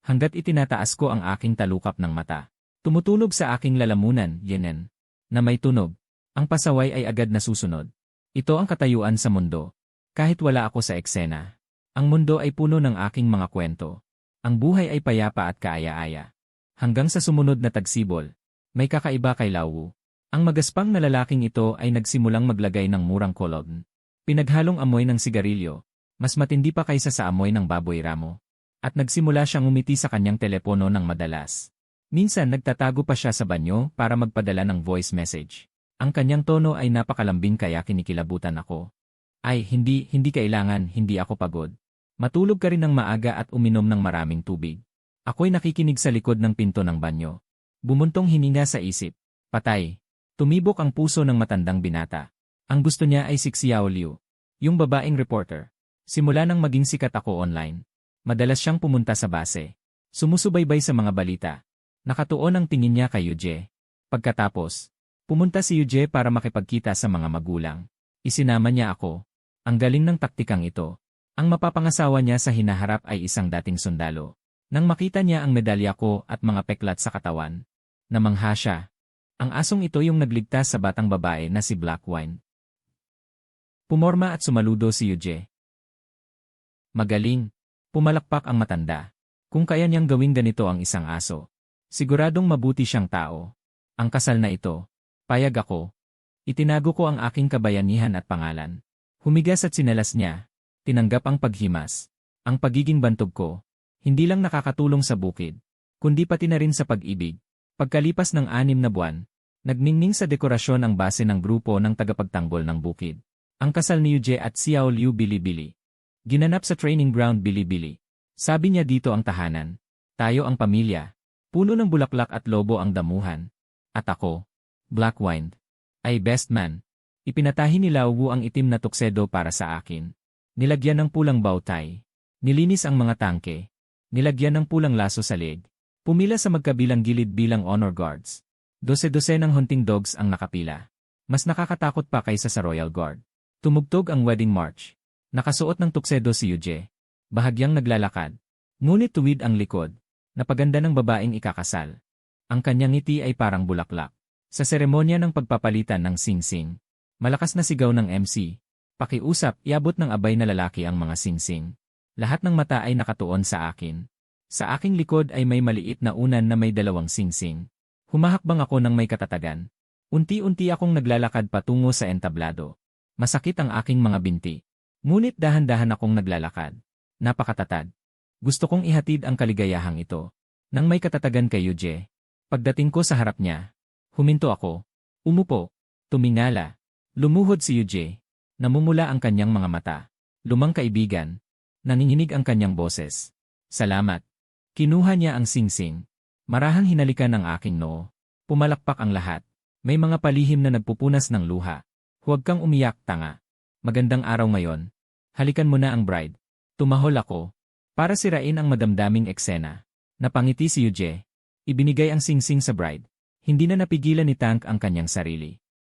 Hanggat itinataas ko ang aking talukap ng mata. Tumutulog sa aking lalamunan, yenen. Na may tunog. Ang pasaway ay agad nasusunod. Ito ang katayuan sa mundo. Kahit wala ako sa eksena. Ang mundo ay puno ng aking mga kwento. Ang buhay ay payapa at kaaya-aya. Hanggang sa sumunod na tagsibol. May kakaiba kay Lawu. Ang magaspang na lalaking ito ay nagsimulang maglagay ng murang kologn. Pinaghalong amoy ng sigarilyo. Mas matindi pa kaysa sa amoy ng baboy ramo. At nagsimula siyang umiti sa kanyang telepono ng madalas. Minsan nagtatago pa siya sa banyo para magpadala ng voice message. Ang kanyang tono ay napakalambing kaya kinikilabutan ako. Ay, hindi kailangan, hindi ako pagod. Matulog ka rin ng maaga at uminom ng maraming tubig. Ako'y nakikinig sa likod ng pinto ng banyo. Bumuntong hininga sa isip. Patay. Tumibok ang puso ng matandang binata. Ang gusto niya ay si Xiao Liu, yung babaeng reporter. Simula nang maging sikat ako online. Madalas siyang pumunta sa base. Sumusubaybay sa mga balita. Nakatuon ang tingin niya kay Yuje. Pagkatapos, pumunta si Yuje para makipagkita sa mga magulang. Isinama niya ako. Ang galing ng taktikang ito. Ang mapapangasawa niya sa hinaharap ay isang dating sundalo. Nang makita niya ang medalya ko at mga peklat sa katawan, namangha siya. Ang asong ito yung nagligtas sa batang babae na si Blackwine. Pumorma at sumaludo si Yuje. Magaling. Pumalakpak ang matanda. Kung kaya niyang gawing ganito ang isang aso, siguradong mabuti siyang tao. Ang kasal na ito, payag ako. Itinago ko ang aking kabayanihan at pangalan. Humigas at sinelas niya. Tinanggap ang paghimas. Ang pagiging bantog ko, hindi lang nakakatulong sa bukid, kundi pati na rin sa pag-ibig. Pagkalipas ng 6 na buwan, nagningning sa dekorasyon ang base ng grupo ng tagapagtanggol ng bukid. Ang kasal ni Yuje at Xiao Liu Bilibili. Ginanap sa training ground Bilibili. Sabi niya dito ang tahanan. Tayo ang pamilya. Puno ng bulaklak at lobo ang damuhan. At ako, Blackwine, ay best man. Ipinatahi ni Laowu ang itim na tuksedo para sa akin. Nilagyan ng pulang bowtie. Nilinis ang mga tangke. Nilagyan ng pulang laso sa leg. Pumila sa magkabilang gilid bilang honor guards. 12 ng hunting dogs ang nakapila. Mas nakakatakot pa kaysa sa Royal Guard. Tumugtog ang wedding march. Nakasuot ng tuksedo si Yuje. Bahagyang naglalakad. Ngunit tuwid ang likod. Napaganda ng babaeng ikakasal. Ang kanyang ngiti ay parang bulaklak. Sa seremonya ng pagpapalitan ng singsing, malakas na sigaw ng MC. Pakiusap, iabot ng abay na lalaki ang mga singsing. Lahat ng mata ay nakatuon sa akin. Sa aking likod ay may maliit na unan na may 2 singsing. Humahakbang ako ng may katatagan. Unti-unti akong naglalakad patungo sa entablado. Masakit ang aking mga binti. Ngunit dahan-dahan akong naglalakad. Napakatatag. Gusto kong ihatid ang kaligayahang ito. Nang may katatagan kay Yuje. Pagdating ko sa harap niya, huminto ako. Umupo. Tumingala. Lumuhod si Yuje. Namumula ang kanyang mga mata. Lumang kaibigan. Nanginginig ang kanyang boses. Salamat. Kinuha niya ang singsing. Marahang hinalikan ang aking noo. Pumalakpak ang lahat. May mga palihim na nagpupunas ng luha. Huwag kang umiyak, tanga. Magandang araw ngayon. Halikan mo na ang bride. Tumahol ako. Para sirain ang madamdaming eksena. Napangiti si Yuje. Ibinigay ang singsing sa bride. Hindi na napigilan ni Tank ang kanyang sarili.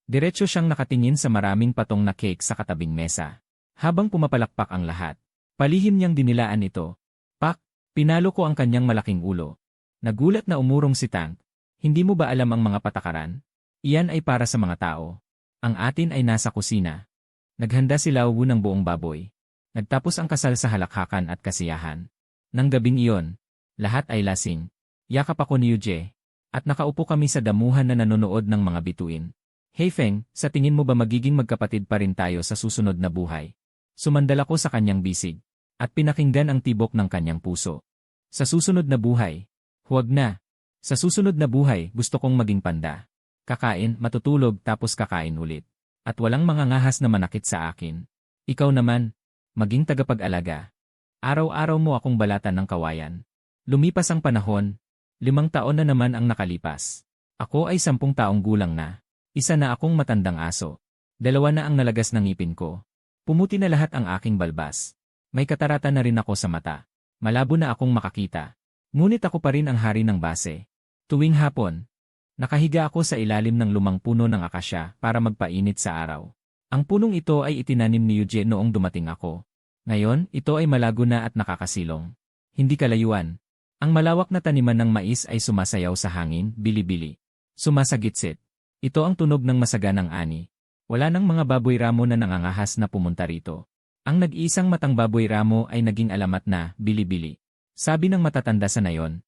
Diretso siyang nakatingin sa maraming patong na cake sa katabing mesa. Habang pumapalakpak ang lahat, palihim niyang dinilaan ito. Pak! Pinalo ko ang kanyang malaking ulo. Nagulat na umurong si Tank. Hindi mo ba alam ang mga patakaran? Iyan ay para sa mga tao. Ang atin ay nasa kusina. Naghanda si Laowu ng buong baboy. Nagtapos ang kasal sa halakhakan at kasiyahan. Nang gabing iyon, lahat ay lasing. Yakap ako ni Yuje. At nakaupo kami sa damuhan na nanonood ng mga bituin. Hey Feng, sa tingin mo ba magiging magkapatid pa rin tayo sa susunod na buhay? Sumandal ako sa kanyang bisig. at pinakinggan ang tibok ng kanyang puso. Sa susunod na buhay, huwag na. Sa susunod na buhay, gusto kong maging panda. Kakain, matutulog, tapos kakain ulit. At walang mga ngahas na manakit sa akin. Ikaw naman, maging tagapag-alaga. Araw-araw mo akong balatan ng kawayan. Lumipas ang panahon, 5 taon na naman ang nakalipas. Ako ay 10 taong gulang na. Isa na akong matandang aso. 2 na ang nalagas ng ngipin ko. Pumuti na lahat ang aking balbas. May katarata na rin ako sa mata. Malabo na akong makakita. Ngunit ako pa rin ang hari ng base. Tuwing hapon, nakahiga ako sa ilalim ng lumang puno ng akasya para magpainit sa araw. Ang punong ito ay itinanim ni Eugene noong dumating ako. Ngayon, ito ay malago na at nakakasilong. Hindi kalayuan. Ang malawak na taniman ng mais ay sumasayaw sa hangin, bili-bili. Sumasagitsit. Ito ang tunog ng masaganang ani. Wala nang mga baboy ramo na nangangahas na pumunta rito. Ang nag-iisang matang baboy ramo ay naging alamat na, bili-bili. Sabi ng matatanda sa nayon.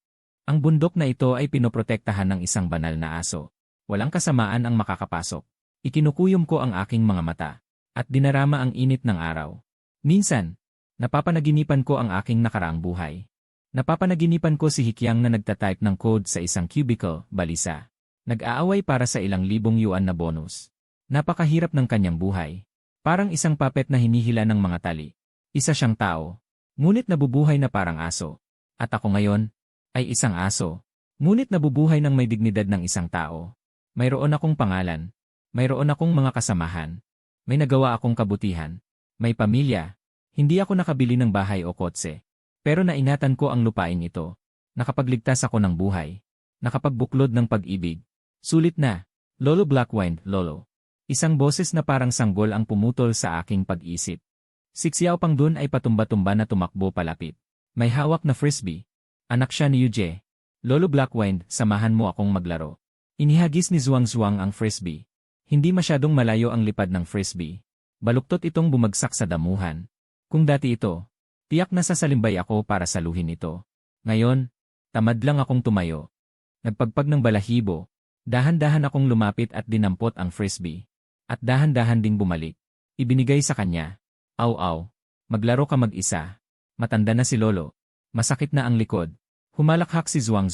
Ang bundok na ito ay pinoprotektahan ng isang banal na aso. Walang kasamaan ang makakapasok. Ikinukuyom ko ang aking mga mata. At dinarama ang init ng araw. Minsan, napapanaginipan ko ang aking nakaraang buhay. Napapanaginipan ko si Hikyang na nagtatype ng code sa isang cubicle, balisa. Nag-aaway para sa ilang libong yuan na bonus. Napakahirap ng kanyang buhay. Parang isang puppet na hinihila ng mga tali. Isa siyang tao. Ngunit nabubuhay na parang aso. At ako ngayon, ay isang aso. Ngunit nabubuhay ng may dignidad ng isang tao. Mayroon akong pangalan. Mayroon akong mga kasamahan. May nagawa akong kabutihan. May pamilya. Hindi ako nakabili ng bahay o kotse. Pero naingatan ko ang lupain ito. Nakapagligtas ako ng buhay. Nakapagbuklod ng pag-ibig. Sulit na. Lolo Blackwind, Lolo. Isang boses na parang sanggol ang pumutol sa aking pag-isip. Si Xiao Pang dun ay patumba-tumba na tumakbo palapit. May hawak na frisbee. Anak siya ni Yuje. Lolo Blackwind, samahan mo akong maglaro. Inihagis ni Zuang ang frisbee. Hindi masyadong malayo ang lipad ng frisbee. Baluktot itong bumagsak sa damuhan. Kung dati ito, tiyak na sasalimbay ako para saluhin ito. Ngayon, tamad lang akong tumayo. Nagpagpag ng balahibo. Dahan-dahan akong lumapit at dinampot ang frisbee. At dahan-dahan ding bumalik. Ibinigay sa kanya. Aw-aw. Maglaro ka mag-isa. Matanda na si Lolo. Masakit na ang likod. Humalakhak si Zuang.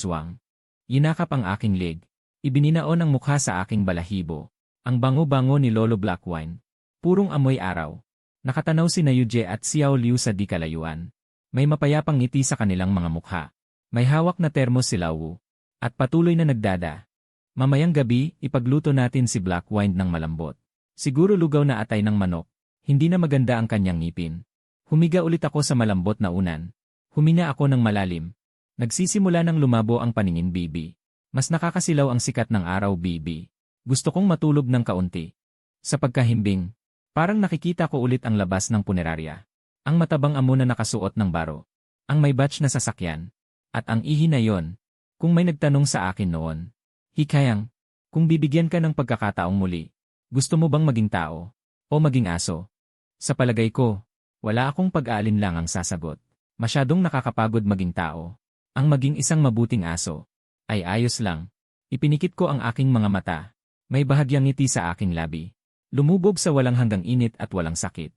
Yinakap ang aking leg. Ibininaon ang mukha sa aking balahibo. Ang bango-bango ni Lolo Blackwine. Purong amoy araw. Nakatanaw si Yuje at Xiao Liu sa di kalayuan. May mapayapang ngiti sa kanilang mga mukha. May hawak na termos si Lawu. At patuloy na nagdada. Mamayang gabi, ipagluto natin si Blackwine ng malambot. Siguro lugaw na atay ng manok. Hindi na maganda ang kanyang ngipin. Humiga ulit ako sa malambot na unan. Humina ako ng malalim. Nagsisimula ng lumabo ang paningin, Bibi. Mas nakakasilaw ang sikat ng araw, Bibi. Gusto kong matulog ng kaunti. Sa pagkahimbing, parang nakikita ko ulit ang labas ng punerarya. Ang matabang amo na nakasuot ng baro. Ang may batch na sasakyan. At ang ihi na yon. Kung may nagtanong sa akin noon. Hikayang, kung bibigyan ka ng pagkakataong muli, gusto mo bang maging tao? O maging aso? Sa palagay ko, wala akong pag-aalinlangang sasagot. Masyadong nakakapagod maging tao. Ang maging isang mabuting aso ay ayos lang. Ipinikit ko ang aking mga mata. May bahagyang ngiti sa aking labi. Lumubog sa walang hanggang init at walang sakit.